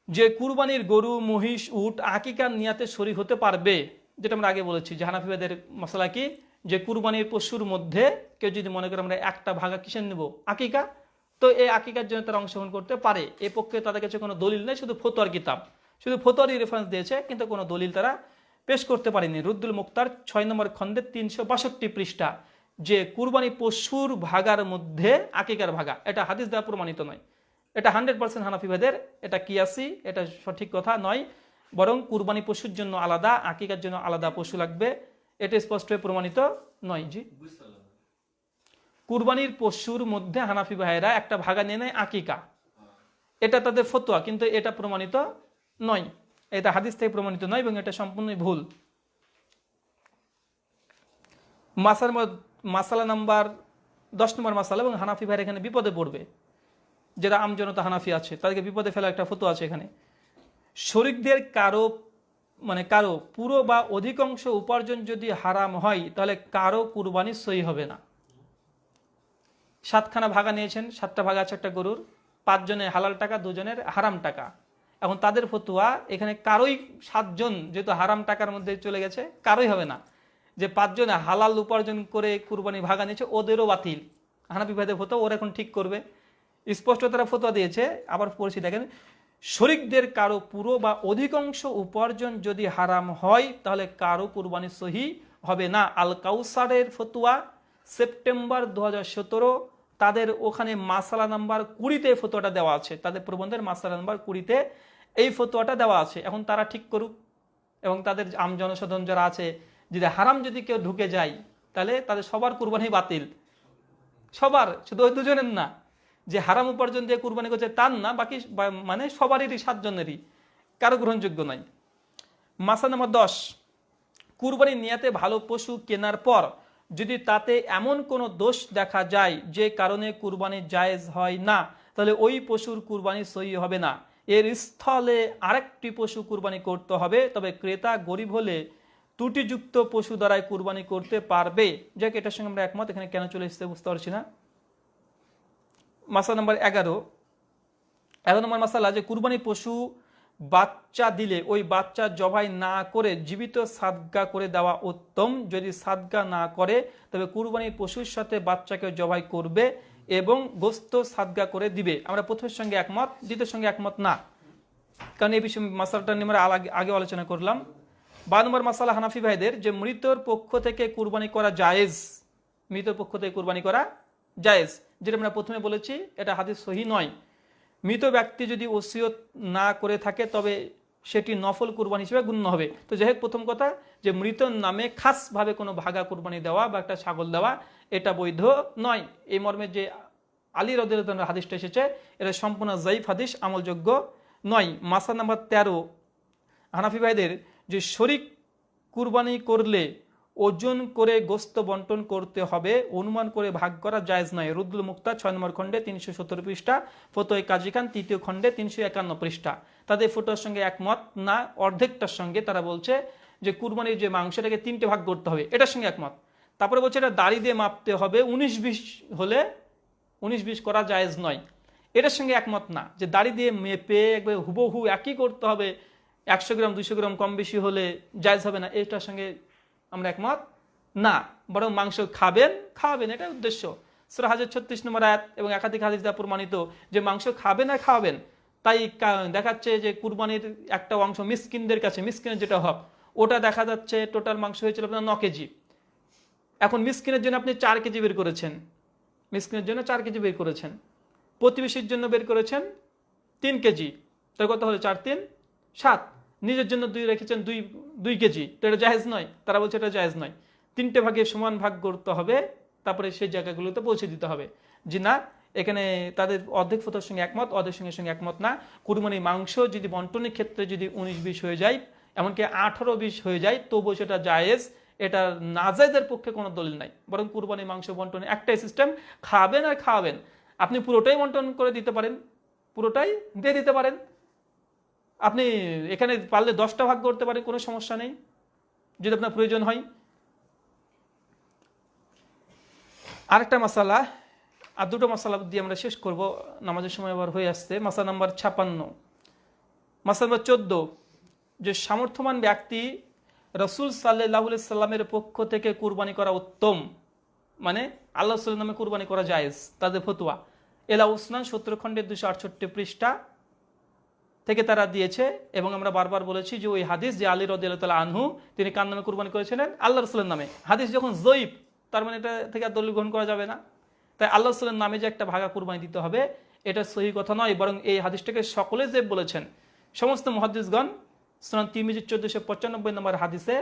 যে কুরবানির গরু মহিষ উট আকিকার নিয়াতে শরীক হতে পারবে। যেটা আমরা আগে বলেছি যে হানাফি ভাইদের মশলা কি, যে কুরবানির পশুর মধ্যে কেউ যদি মনে করে আমরা একটা ভাগা কিসের নেব, আকিকা, তো এই আকিকার জন্য তারা অংশগ্রহণ করতে পারে। এ পক্ষে তাদের কাছে কোনো দলিল নেই, শুধু ফতোয়ার কিতাব, শুধু ফতোয়ারই রেফারেন্স দিয়েছে, কিন্তু কোনো দলিল তারা পেশ করতে পারেনি। রুদ্দুল মুক্তার 6 নম্বর খণ্ডের 362 পৃষ্ঠা, যে কুরবানি পশুর ভাগার মধ্যে আকিকার ভাগা, এটা হাদিস দ্বারা প্রমাণিত নয়। এটা 100% হানাফিবাদের এটা কিয়াসি, এটা সঠিক কথা নয়, বরং কুরবানি পশুর জন্য আলাদা, আকিকার জন্য আলাদা পশু লাগবে, এটা স্পষ্টভাবে প্রমাণিত নয়। জি, কুরবানির পশুর মধ্যে হানাফি ভাইয়েরা একটা ভাগা নিয়ে নেয় আকিকা, এটা তাদের ফতোয়া, কিন্তু এটা প্রমাণিত নয়, এটা হাদিস থেকে প্রমাণিত নয় এবং এটা সম্পূর্ণই ভুল। মাসালা নাম্বার 10 নম্বর মাসালা, এবং হানাফি ভাইয়ের এখানে বিপদে পড়বে, যারা আমজনতা হানাফি আছে তাদেরকে বিপদে ফেলা একটা ফতোয়া আছে এখানে। শরিকদের কারো পুরো বা অধিকাংশ উপার্জন যদি হারাম হয়, তাহলে কারো কুরবানি সহি হবে না। 7খানা ভাগা নিয়েছেন, 7টা ভাগা আছে একটা গরুর, 5 জনের হালাল টাকা, 2 জনের হারাম টাকা। এখন তাদের ফতোয়া এখানে কারোই 7 জন যেহেতু হারাম টাকার মধ্যে চলে গেছে, কারোই হবে না। যে 5 জনে হালাল উপার্জন করে কুরবানি ভাগা নিয়েছে, ওদেরও বাতিল। হানাফি ভাইদের ফতোয়া ওরা এখন ঠিক করবে, স্পষ্ট তারা ফতোয়া দিয়েছে। আবার পড়ছি দেখেন, শরিকদের কারো পুরো বা অধিকাংশ উপার্জন যদি হারাম হয়, তাহলে কারো কুরবানি সহি হবে না। আল কাউসারের ফতোয়া সেপ্টেম্বর 2017, তাদের ওখানে মাসালা নাম্বার 20-তে ফতোয়াটা দেওয়া আছে, তাদের প্রবন্ধের মাসালা নাম্বার 20-তে এই ফতোয়াটা দেওয়া আছে। এখন তারা ঠিক করুক, এবং তাদের আম জনসাধারণ যারা আছে, যদি হারাম যদি কেউ ঢুকে যায়, তাহলে তাদের সবার কুরবানি বাতিল, সবার, শুধু ওই 2 জনের না, যে হারাম উপার্জন দিয়ে কুরবানি করছে তার না, বাকি মানে সবারই, 7 জনেরই, কারো গ্রহণযোগ্য নয়। মাসলা নাম্বার 10, কুরবানির নিয়াতে ভালো পশু কেনার পর যদি তাতে এমন কোনো দোষ দেখা যায় যে কারণে কুরবানি জায়েজ হয় না, তাহলে ওই পশুর কুরবানি সহি হবে না। এর স্থলে আরেকটি পশু কুরবানি করতে হবে, তবে ক্রেতা গরিব হলে ত্রুটিযুক্ত পশু দ্বারাই কুরবানি করতে পারবে। যাক, এটার সঙ্গে আমরা একমত, এখানে কেন চলে এসেছে বুঝতে পারছি না। মাসালা নাম্বার 11 নম্বর মাসালা, যে কুরবানি পশু বাচ্চা দিলে ওই বাচ্চা জবাই না করে জীবিত সাদগা করে দেওয়া উত্তম। যদি সাদগা না করে, তবে কুরবানির পশুর সাথে বাচ্চাকে জবাই করবে এবং গোস্ত সাদগা করে দিবে। আমরা প্রথমের সঙ্গে একমত, দ্বিতীয়ের সঙ্গে একমত না, কারণ এই বিষয়ে মাসালাটা নিয়ে আমরা আগে আলোচনা করলাম। 12 নম্বর মাসালা হানাফি ভাইদের, যে মৃতর পক্ষ থেকে কুরবানি করা জায়েজ, মৃতর পক্ষ থেকে কুরবানি করা জায়েজ, যেটা আমরা প্রথমে বলেছি, এটা হাদিস সহি নয়। মৃত ব্যক্তি যদি ওসিয়ত না করে থাকে, তবে সেটি নফল কুরবানি হিসেবে গণ্য হবে। তো যাই হোক, প্রথম কথা, যে মৃতর নামে খাসভাবে কোনো ভাগা কুরবানি দেওয়া বা একটা ছাগল দেওয়া, এটা বৈধ নয়। এই মর্মে যে আলী রাদিয়াল্লাহু আনহু হাদিসটা এসেছে, এটা সম্পূর্ণ যায়িফ হাদিস, আমলযোগ্য নয়। মাসলা নাম্বার 13 হানাফি ভাইদের, যে শরিক কুরবানি করলে ওজন করে গোস্ত বন্টন করতে হবে, অনুমান করে ভাগ করা জায়েজ নয়। রুদ্দুল মুক্তা 6 নম্বর খণ্ডে 317 পৃষ্ঠা, ফতোয়া কাজী খান 3য় খণ্ডে 351 পৃষ্ঠা। তাদের ফতোয়ার সঙ্গে একমত না, অর্ধেকটার সঙ্গে তারা বলছে যে কুরবানির যে মাংসটাকে 3টে ভাগ করতে হবে, এটার সঙ্গে একমত। তারপরে বলছে এটা দাড়ি দিয়ে মাপতে হবে, 19-20 হলে 19-20 করা জায়েজ নয়, এটার সঙ্গে একমত না। যে দাড়ি দিয়ে মেপে একবার হুবহু একই করতে হবে, 100 গ্রাম 200 গ্রাম কম বেশি হলে জায়েজ হবে না, এটার সঙ্গে আমরা একমত না। বরং মাংস খাওয়াবেন, এটা উদ্দেশ্য। সূরা হজ 36 নম্বর আয়াত এবং একাধিক হাদিস দ্বারা প্রমাণিত যে মাংস খাওয়াবেন। তাই দেখাচ্ছে যে কুরবানির একটা অংশ মিসকিনদের কাছে, মিসকিনের যেটা হক, ওটা দেখা যাচ্ছে টোটাল মাংস হয়েছিল আপনার 9 কেজি। এখন মিসকিনের জন্য আপনি 4 কেজি বের করেছেন, মিসকিনের জন্য 4 কেজি বের করেছেন, প্রতিবেশীর জন্য বের করেছেন 3 কেজি, তাই কত হলো? 4 3 7, নিজের জন্য 2 রেখেছেন 2 কেজি, তো এটা জায়েজ নয়। তারা বলছে এটা জায়েজ নয়, 3টে ভাগে সমান ভাগ করতে হবে, তারপরে সেই জায়গাগুলোতে পৌঁছে দিতে হবে। জি না, এখানে তাদের অর্ধেক ফতোয়ার সঙ্গে একমত, অর্ধেক সঙ্গে একমত না। কুরবানির মাংস যদি বন্টনের ক্ষেত্রে যদি 19-20 হয়ে যায়, এমনকি 18-20 হয়ে যায়, তবুও সেটা জায়েজ, এটা নাজায়েজের পক্ষে কোনো দলিল নাই। বরং কুরবানির মাংস বন্টনে একটাই সিস্টেম, খাওয়াবেন। আপনি পুরোটাই বন্টন করে দিতে পারেন, পুরোটাই দিয়ে দিতে পারেন, আপনি এখানে পারলে 10টা ভাগ করতে পারেন, কোনো সমস্যা নেই যদি আপনার প্রয়োজন হয়। আরেকটা মাসালা, আর 2টো মাসালা দিয়ে আমরা শেষ করব, নামাজের সময় আবার হয়ে আসছে। মাসালা নাম্বার 56, মাসালা নাম্বার 14, যে সামর্থ্যবান ব্যক্তি রসুল সাল্লাল্লাহু আলাইহি সাল্লামের পক্ষ থেকে কুরবানি করা উত্তম, মানে আল্লাহ রাসূলের নামে কুরবানি করা জায়েজ, তাদের ফতোয়া। এলা উসনান 17 খণ্ডের 268 পৃষ্ঠা থেকে তারা দিয়েছে। এবং আমরা বারবার বলেছি যে ওই হাদিস যে আলী রাদিয়াল্লাহু তাআলা আনহু তিনি কার নামে কুরবানি করেছিলেন? আল্লাহ রাসূলের নামে। হাদিস যখন যঈফ, তার মানে এটা থেকে আর দলিল গ্রহণ করা যাবে না। তাই আল্লাহ রাসূলের নামে যে একটা ভাগা কুরবানি দিতে হবে এটা সহি কথা নয়, বরং এই হাদিসটাকে সকলে যে বলেছেন, সমস্ত মুহাদ্দিসগণ সুনান তিরমিজি 1495 নম্বর হাদিসে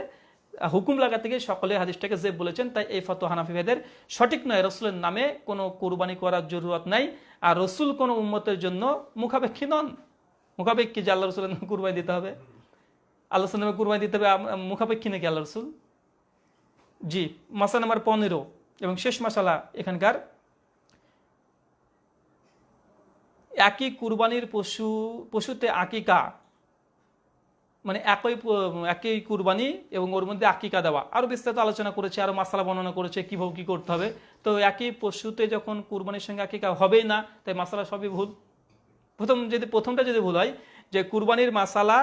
হুকুম লাগা থেকে সকলে হাদিসটাকে যে বলেছেন। তাই এই ফতোয়া হানাফি ভাইদের সঠিক নয়। রসুলের নামে কোনো কুরবানি করার জরুরত নাই। আর রসুল কোনো উম্মতের জন্য মুখাপেক্ষী নন। মুখাপেক্ষী যে আল্লাহ রসুলের নামে কুরবানি দিতে হবে, আল্লাহ রসুলের নামে কুরবানি দিতে হবে, মুখাপেক্ষী নাকি আল্লাহ রসুল? জি, মাসলা নাম্বার 15 এবং শেষ মশালা এখানকার, একই কুরবানির পশুতে আকিকা, মানে একই কুরবানি এবং ওর মধ্যে আকিকা দেওয়া। আরো বিস্তারিত আলোচনা করেছে, আরো মাসালা বর্ণনা করেছে কিভাবে কি করতে হবে। তো একই পশুতে যখন কুরবানির সঙ্গে আকিকা হবেই না, তাই মাসালা সবই ভুল। প্রথমটা যদি ভুল হয় যে কুরবানির মাসালা,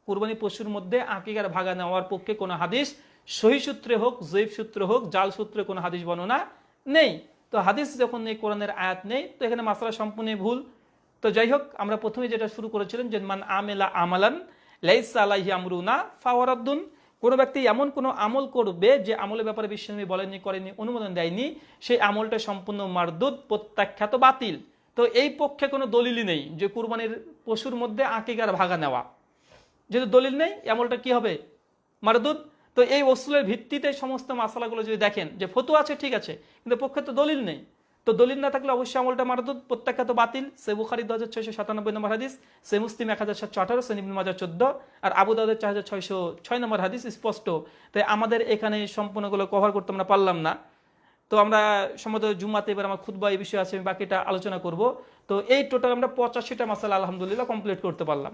কুরবানি পশুর মধ্যে আকিকার ভাগা নেওয়ার পক্ষে কোনো হাদিস সহি সূত্রে হোক, জয়ীফ সূত্রে হোক, জাল সূত্রে কোনো হাদিস বর্ণনা নেই। তো হাদিস যখন নেই, কোরআনের আয়াত নেই, তো এখানে মাসালা সম্পূর্ণ ভুল। তো যাই হোক, আমরা প্রথমে যেটা শুরু করেছিলাম যে মান আমেলা আমালান লাইসা আলাইহি আমরুনা ফাওয়ারাদ্দুন, কোনো ব্যক্তি এমন কোনো আমল করবে যে আমলের ব্যাপারে বিশ্বনবী বলেননি, করেনি, অনুমোদন দেয়নি, সেই আমলটা সম্পূর্ণ মারদুদ, প্রত্যাখ্যাত, বাতিল। তো এই পক্ষে কোনো দলিলই নেই যে কুরবানির পশুর মধ্যে আকিকার ভাগা নেওয়া। যেহেতু দলিল নেই, আমলটা কি হবে? মারদুদ। তো এই ওসুলের ভিত্তিতে সমস্ত মাসালাগুলো যদি দেখেন যে ফতোয়া আছে, ঠিক আছে, কিন্তু পক্ষে তো দলিল নেই। তো দলিল না থাকলে অবশ্যই আমলটা মারদুদ, প্রত্যাখ্যাত, বাতিল। সে বুখারী 2697 নম্বর হাদিস, সে মুসলিম 1718, সে ইবনে মাজাহ 14 আর আবু দাউদের 4606 নম্বর হাদিস স্পষ্ট। তাই আমাদের এখানে সম্পূর্ণগুলো কভার করতে আমরা পারলাম না। তো আমরা সম্ভবত জুম্মাতে এবার আমার খুতবা এই বিষয়ে আছে, আমি বাকিটা আলোচনা করব। তো এই টোটাল আমরা 85টা মাসালা আলহামদুলিল্লাহ কমপ্লিট করতে পারলাম।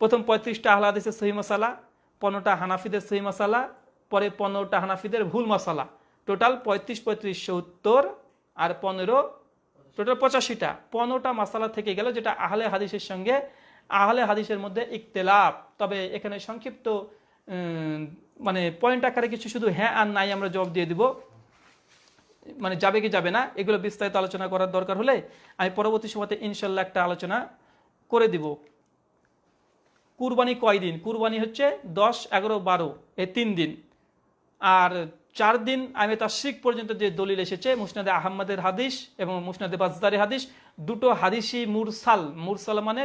প্রথম 35টা আহলে হাদিসের সহি মাসালা, 15টা হানাফিদের সহি মাসালা, পরে 15টা হানাফিদের ভুল মাসালা, টোটাল 35, 35, 70 আর 15, টোটাল 85টা। 15টা মাসালা থেকে গেল যেটা আহলে হাদিসের সঙ্গে আহলে হাদিসের মধ্যে ইখতিলাফ। তবে এখানে সংক্ষিপ্ত মানে পয়েন্ট আকারে কিছু শুধু হ্যাঁ আর নাই আমরা জবাব দিয়ে দিব, মানে যাবে কি যাবে না এগুলো বিস্তারিত আলোচনা করার দরকার হলে আমি পরবর্তী সময়তে ইনশাল্লাহ একটা আলোচনা করে দিব। কুরবানি কয়দিন? কুরবানি হচ্ছে 10, 11, 12 এই 3 দিন। আর 4 দিন আমি তাশরিক পর্যন্ত যে দলিল এসেছে মুসনাদে আহমদের হাদিস এবং মুসনাদে বাজদারি হাদিস, দুটো হাদিসই মুরসাল। মুরসাল মানে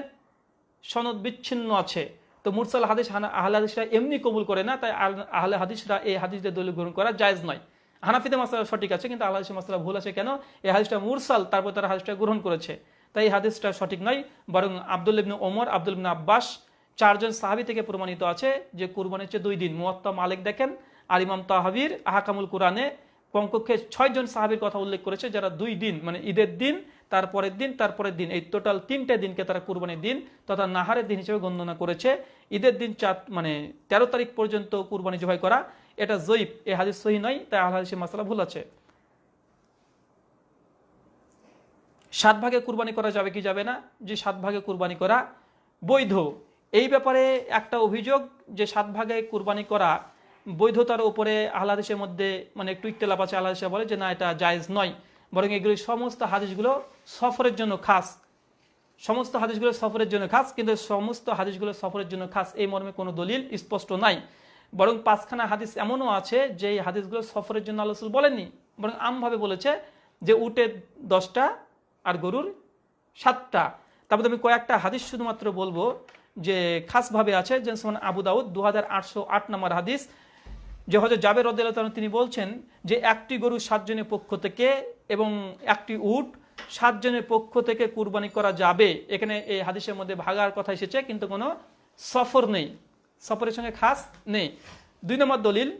সনদ বিচ্ছিন্ন আছে। তো মুরসাল হাদিস আহলে হাদিসরা এমনি কবুল করে না, তাই আহলে হাদিসরা এই হাদিসদের দলিল গ্রহণ করা জায়েজ নয়। হানাফিতে মাসলা সঠিক আছে, কিন্তু আহলে হাদিসের মাসলা ভুল আছে। কেন? এই হাদিসটা মুরসাল, তারপর তারা হাদিসটা গ্রহণ করেছে, তাই এই হাদিসটা সঠিক নয়। বরং আব্দুল্লাহ ইবনে ওমর, আব্দুল্লাহ ইবনে আব্বাস 4 জন সাহাবী থেকে প্রমাণিত আছে যে কুরবানির চেয়ে 2 দিন। মুয়াত্তা মালিক দেখেন আর ইমাম তাহাবির আহকামুল কুরআনে কমপক্ষে 6 জন সাহাবীর কথা উল্লেখ করেছে যারা 2 দিন, মানে ঈদের দিন, তারপরের দিন, তারপরের দিন, এই টোটাল 3টে দিনকে তারা কুরবানির দিন তথা নাহারের দিন হিসেবে গণনা করেছে। ঈদের দিন 13 তারিখ পর্যন্ত কুরবানি জবাই করা এটা যঈফ, এই হাদিস সহিহ নয়, তাই আহলে হাদিসের মাসলা ভুল আছে। 7 ভাগে কুরবানি করা যাবে কি যাবে না? যে 7 ভাগে কুরবানি করা বৈধ। এই ব্যাপারে একটা অভিযোগ যে 7 ভাগে কুরবানি করা বৈধতার উপরে আহলে হাদিসের মধ্যে মানে একটু ইখতিলাফ আছে। আহলে হাদিসরা বলে যে না, এটা জায়েজ নয়, বরং এগুলি সমস্ত হাদিসগুলো সফরের জন্য খাস। সমস্ত হাদিসগুলো সফরের জন্য খাস, কিন্তু সমস্ত হাদিসগুলো সফরের জন্য খাস এই মর্মে কোনো দলিল স্পষ্ট নাই। বরং 5খানা হাদিস এমনও আছে যে এই হাদিসগুলো সফরের জন্য আল্লাহ রাসূল বলেননি, বরং আমভাবে বলেছে যে উটের 10টা আর গরুর 7টা। তারপরে আমি কয়েকটা হাদিস শুধুমাত্র বলবো যে খাসভাবে আছে। যেমন আবু দাউদ 2808 নম্বর হাদিস, যে হযরত জাবের রাদিয়াল্লাহু তাআলা তিনি বলছেন যে একটি গরু 7 জনের পক্ষ থেকে এবং একটি উট 7 জনের পক্ষ থেকে কুরবানি করা যাবে। এখানে এই হাদিসের মধ্যে ভাগার কথা এসেছে, কিন্তু কোনো সফর নেই, সফরের সঙ্গে খাস নেই। 2 নম্বর দলিল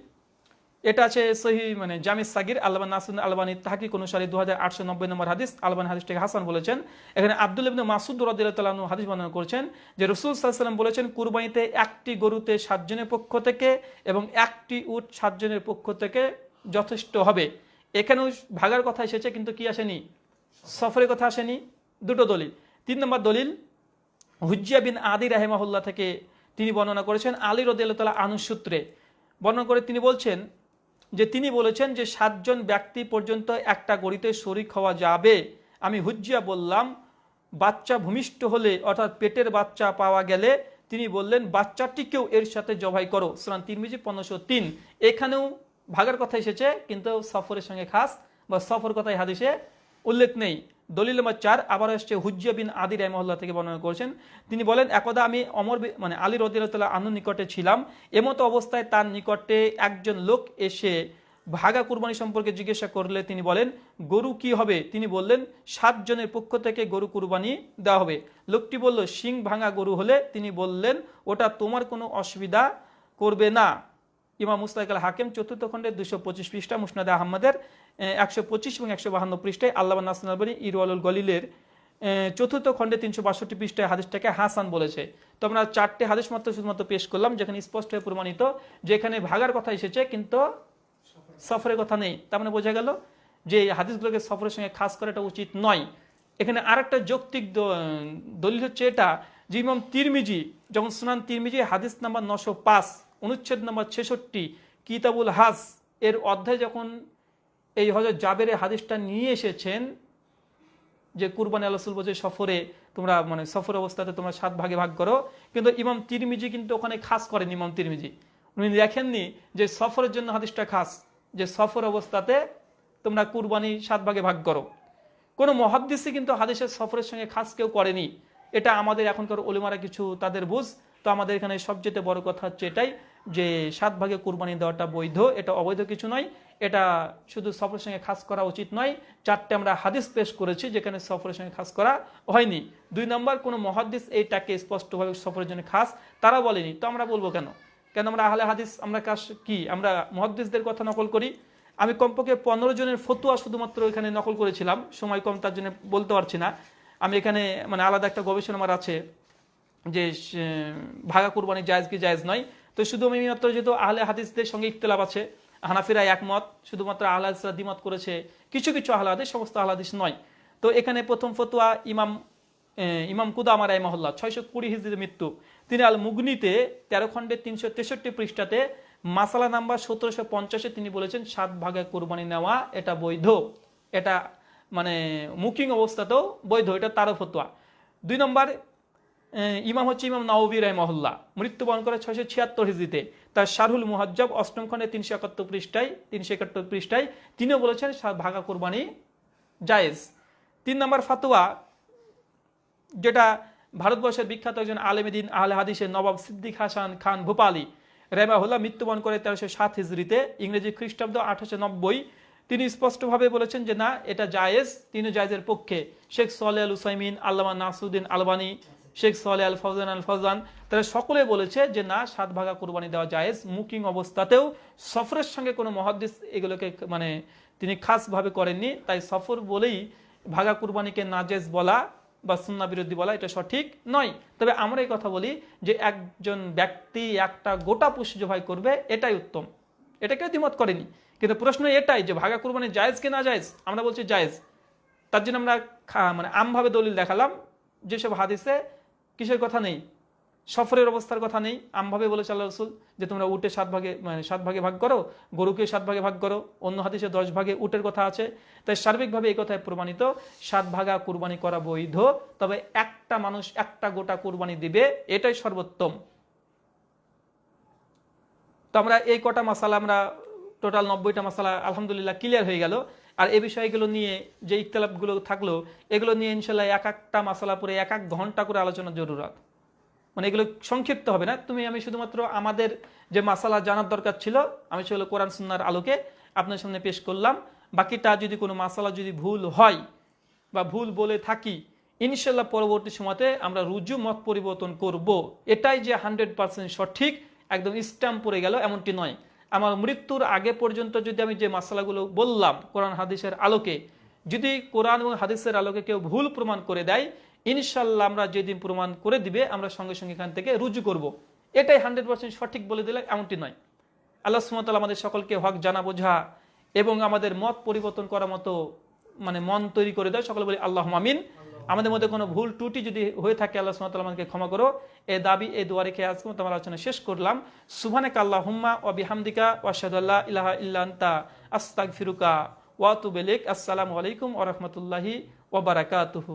এটা আছে সহিহ মানে জামি' সাগীর, আল্লামা নাসিরুদ্দিন আলবানী তাহকিক অনুসারে 2890 নম্বর হাদিস। আলবানী হাদিসটাকে হাসান বলেছেন। এখানে আব্দুল্লাহ ইবনে মাসউদ রাদিয়াল্লাহু তাআলা আনহু হাদিস বর্ণনা করেছেন যে রাসূল সাল্লাল্লাহু আলাইহি ওয়াসাল্লাম বলেছেন কুরবানিতে একটি গরুতে 7 জনের পক্ষ থেকে এবং একটি উট 7 জনের পক্ষ থেকে যথেষ্ট হবে। এখানেও ভাগার কথা এসেছে, কিন্তু কি আসেনি? সফরের কথা আসেনি। 2টো দলিল। 3 নম্বর দলিল হুজ্জিয়া বিন আদি রাহিমাহুল্লাহ থেকে তিনি বর্ণনা করেছেন আলী রাদিয়াল্লাহু তাআলা আনহু সূত্রে বর্ণনা করে তিনি বলছেন যে তিনি বলেছেন যে 7 জন ব্যক্তি পর্যন্ত একটা গড়িতে শরিক হওয়া যাবে। আমি হুজ্জিয়া বললাম বাচ্চা ভূমিষ্ঠ হলে অর্থাৎ পেটের বাচ্চা পাওয়া গেলে তিনি বললেন বাচ্চাটিকেও এর সাথে জবাই করো। সুনান তিরমিজি 1503। এখানেও ভাগের কথা এসেছে, কিন্তু সফরের সঙ্গে খাস বা সফর কথাই হাদিসে উল্লেখ নেই। দলিল নম্বর 4 আবার আসছে হুজ্জিয়া বিন আদি রাহিমাহুল্লাহ থেকে বর্ণনা করেছেন। তিনি বলেন একদা আমি আলী রাদিয়াল্লাহু তাআলা আনহুর নিকটে ছিলাম, এমতো অবস্থায় তার নিকটে একজন লোক এসে ভাগা কুরবানি সম্পর্কে জিজ্ঞাসা করলে তিনি বলেন গরু কি হবে? তিনি বললেন 7 জনের পক্ষ থেকে গরু কুরবানি দেওয়া হবে। লোকটি বলল শিং ভাঙা গরু হলে? তিনি বললেন ওটা তোমার কোনো অসুবিধা করবে না। ইমাম মুসতাক আল হাকিম 4th খণ্ডের 225 পৃষ্ঠা, মুসনাদে আহমদের 125 এবং 152 পৃষ্ঠায়, আল্লামা নাসির আলবানী ইরওয়ালুল গলিলের 4th খণ্ডে 362 পৃষ্ঠায় হাদিসটাকে হাসান বলেছে। তো আমরা 4টে হাদিস মাত্র শুধুমাত্র পেশ করলাম, যেখানে স্পষ্ট হয়ে প্রমাণিত যেখানে ভাগার কথা এসেছে কিন্তু সফরের কথা নেই। তার মানে বোঝা গেল যে হাদিসগুলোকে সফরের সঙ্গে খাস করাটা উচিত নয়। এখানে আরেকটা যৌক্তিক দলিল হচ্ছে এটা যে ইমাম তিরমিজি যখন সুনান তিরমিজি হাদিস নাম্বার 905 অনুচ্ছেদ নাম্বার 66 কিতাবুল হাজ এর অধ্যায় যখন এই হযরত জাবেরের হাদিসটা নিয়ে এসেছেন যে কুরবানি আল্লাহ রাসূল বলে সফরে তোমরা সফর অবস্থাতে তোমরা 7 ভাগে ভাগ করো, কিন্তু ইমাম তিরমিজি কিন্তু ওখানে খাস করেন। ইমাম তিরমিজি উনি দেখেননি যে সফরের জন্য হাদিসটা খাস, যে সফর অবস্থাতে তোমরা কুরবানি 7 ভাগে ভাগ করো। কোনো মুহাদ্দিসই কিন্তু হাদিসের সফরের সঙ্গে খাস কেউ করেনি। এটা আমাদের এখনকার উলেমারা কিছু তাদের বুঝ। তো আমাদের এখানে সবচেয়ে বড় কথা হচ্ছে এটাই যে 7 ভাগে কুরবানি দেওয়াটা বৈধ, এটা অবৈধ কিছু নয়। এটা শুধু সফরের সঙ্গে খাস করা উচিত নয়। 4টে আমরা হাদিস পেশ করেছি যেখানে সফরের সঙ্গে খাস করা হয়নি। 2 নম্বর কোনো মুহাদ্দিস এইটাকে স্পষ্টভাবে সফরের জন্য খাস তারা বলেনি, তো আমরা বলবো কেন? আমরা আহলে হাদিস আমরা আমরা মুহাদ্দিসদের কথা নকল করি। আমি কমপক্ষে 15 জনের ফতোয়া শুধুমাত্র এখানে নকল করেছিলাম, সময় কম তার জন্য বলতে পারছি না। আমি এখানে আলাদা একটা গবেষণা আমার আছে যে ভাগা কুরবানি জায়েজ কি জায়েজ নয়। তো শুধু আমি মাত্র যেহেতু আহলে হাদিসদের সঙ্গে ইখতিলাফ আছে, হানাফিরা একমত, শুধুমাত্র আহলে হাদিসরা দ্বিমত করেছে, কিছু কিছু আহলে হাদিস, সমস্ত আহলে হাদিস নয়। তো এখানে প্রথম ফতোয়া ইমাম কুদামা রাহিমাহুল্লাহ 620 হিজরিতে মৃত্যু। তিনি আল মুগনিতে 13 খণ্ডে 363 পৃষ্ঠাতে মাসালা নাম্বার 1750 তিনি বলেছেন 7 ভাগে কুরবানি নেওয়া এটা বৈধ, এটা মুকিং অবস্থাতেও বৈধ, এটা তারও ফতোয়া। 2 নম্বর ইমাম হচ্ছে ইমাম নাওয়াবী রাহিমাহুল্লাহ, মৃত্যুবরণ করে 676 হিজরিতে। তার শারহুল মুহাজ্জাব 8ম খণ্ডে 371 পৃষ্ঠায় তিনিও বলেছেন 7 ভাগা কুরবানি জায়েজ। 3 নম্বর ফতোয়া যেটা ভারতবর্ষের বিখ্যাত একজন আলেম দ্বীন আহলে হাদিসের নবাব সিদ্দিক হাসান খান ভূপালী রাহিমাহুল্লাহ মৃত্যুবরণ করে 1307 হিজরিতে, ইংরেজি খ্রিস্টাব্দ 1890। তিনি স্পষ্টভাবে বলেছেন যে না এটা জায়েজ, তিনি জায়েজের পক্ষে। শেখ সালেহ আল উসাইমিন, আল্লামা নাসিরউদ্দিন আলবানী, শেখ সালেহ আল ফওজান তারা সকলে বলেছে যে না 7 ভাগা কুরবানি দেওয়া জায়েজ মুকিং অবস্থাতেও। সফরের সঙ্গে কোনো মুহাদ্দিস এগুলোকে তিনি খাসভাবে করেননি, তাই সফর বলেই ভাগা কুরবানিকে নাজেজ বলা বা সুন্নাহ বিরোধী বলা এটা সঠিক নয়। তবে আমরা এই কথা বলি যে একজন ব্যক্তি একটা গোটা পশু জবাই করবে এটাই উত্তম, এটা কেউ দ্বিমত করেনি। কিন্তু প্রশ্ন এটাই যে ভাগা কুরবানি জায়েজ কি না জায়েজ, আমরা বলছি জায়েজ। তার জন্য আমরা আমভাবে দলিল দেখালাম যেসব হাদিসে কিসের কথা নেই, সফরের অবস্থার কথা নেই। আমভাবে বলেছে আল্লাহ রাসূল যে তোমরা উটে 7 ভাগে ভাগ করো, গরুকে 7 ভাগে ভাগ করো। অন্য হাদিসে 10 ভাগে উটের কথা আছে। তাই সার্বিকভাবে এই কথায় প্রমাণিত 7 ভাগা কুরবানি করা বৈধ, তবে একটা মানুষ একটা গোটা কুরবানি দিবে এটাই সর্বোত্তম। তো আমরা এই কটা মাসালা আমরা টোটাল 90টা মাসালা আলহামদুলিল্লাহ ক্লিয়ার হয়ে গেল। আর এই বিষয়গুলো নিয়ে যে ইখতিলাফগুলো থাকলো এগুলো নিয়ে ইনশাল্লাহ এক একটা মাসালা পরে 1 ঘন্টা করে আলোচনার জরুরত। এগুলো সংক্ষিপ্ত হবে না। আমি শুধুমাত্র আমাদের যে মাসালা জানার দরকার ছিল আমি সেগুলো কোরআন সুন্নাহর আলোকে আপনার সামনে পেশ করলাম। বাকিটা যদি কোনো মাসালা যদি ভুল হয় বা ভুল বলে থাকি ইনশাল্লাহ পরবর্তী সময়তে আমরা রুজু মত পরিবর্তন করব। এটাই যে 100% সঠিক একদম স্ট্যাম্প পড়ে গেল এমনটি নয়। আমার মৃত্যুর আগে পর্যন্ত যদি আমি যে মাসালাগুলো বললাম কোরআন হাদিসের আলোকে, যদি কোরআন এবং হাদিসের আলোকে কেউ ভুল প্রমাণ করে দেয় ইনশাল্লাহ আমরা যেদিন প্রমাণ করে দিবে আমরা সঙ্গে সঙ্গে এখান থেকে রুজু করব। এটাই 100% সঠিক বলে দিলে এমনটি নয়। আল্লাহ সুবহানাহু ওয়া তাআলা আমাদের সকলকে হক জানা বোঝা এবং আমাদের মত পরিবর্তন করার মতো মন তৈরি করে দেয়। সকলে বলি আল্লাহুম্মা আমিন। আমাদের মধ্যে কোনো ভুল ত্রুটি যদি হয়ে থাকে আল্লাহ সুবহানাহু ওয়া তাআলা আমাদেরকে ক্ষমা করো। এই দাবি এই দোয়া রেখে আজকে মতো আমার আলোচনা শেষ করলাম। সুবহানাকা আল্লাহুম্মা ওয়া বিহামদিকা ওয়া আশহাদু আল্লা ইলাহা ইল্লা আনতা আস্তাগফিরুকা ওয়া আতুবু ইলাইক। আসসালামু আলাইকুম ওয়া রাহমাতুল্লাহি ওয়া বারাকাতুহু।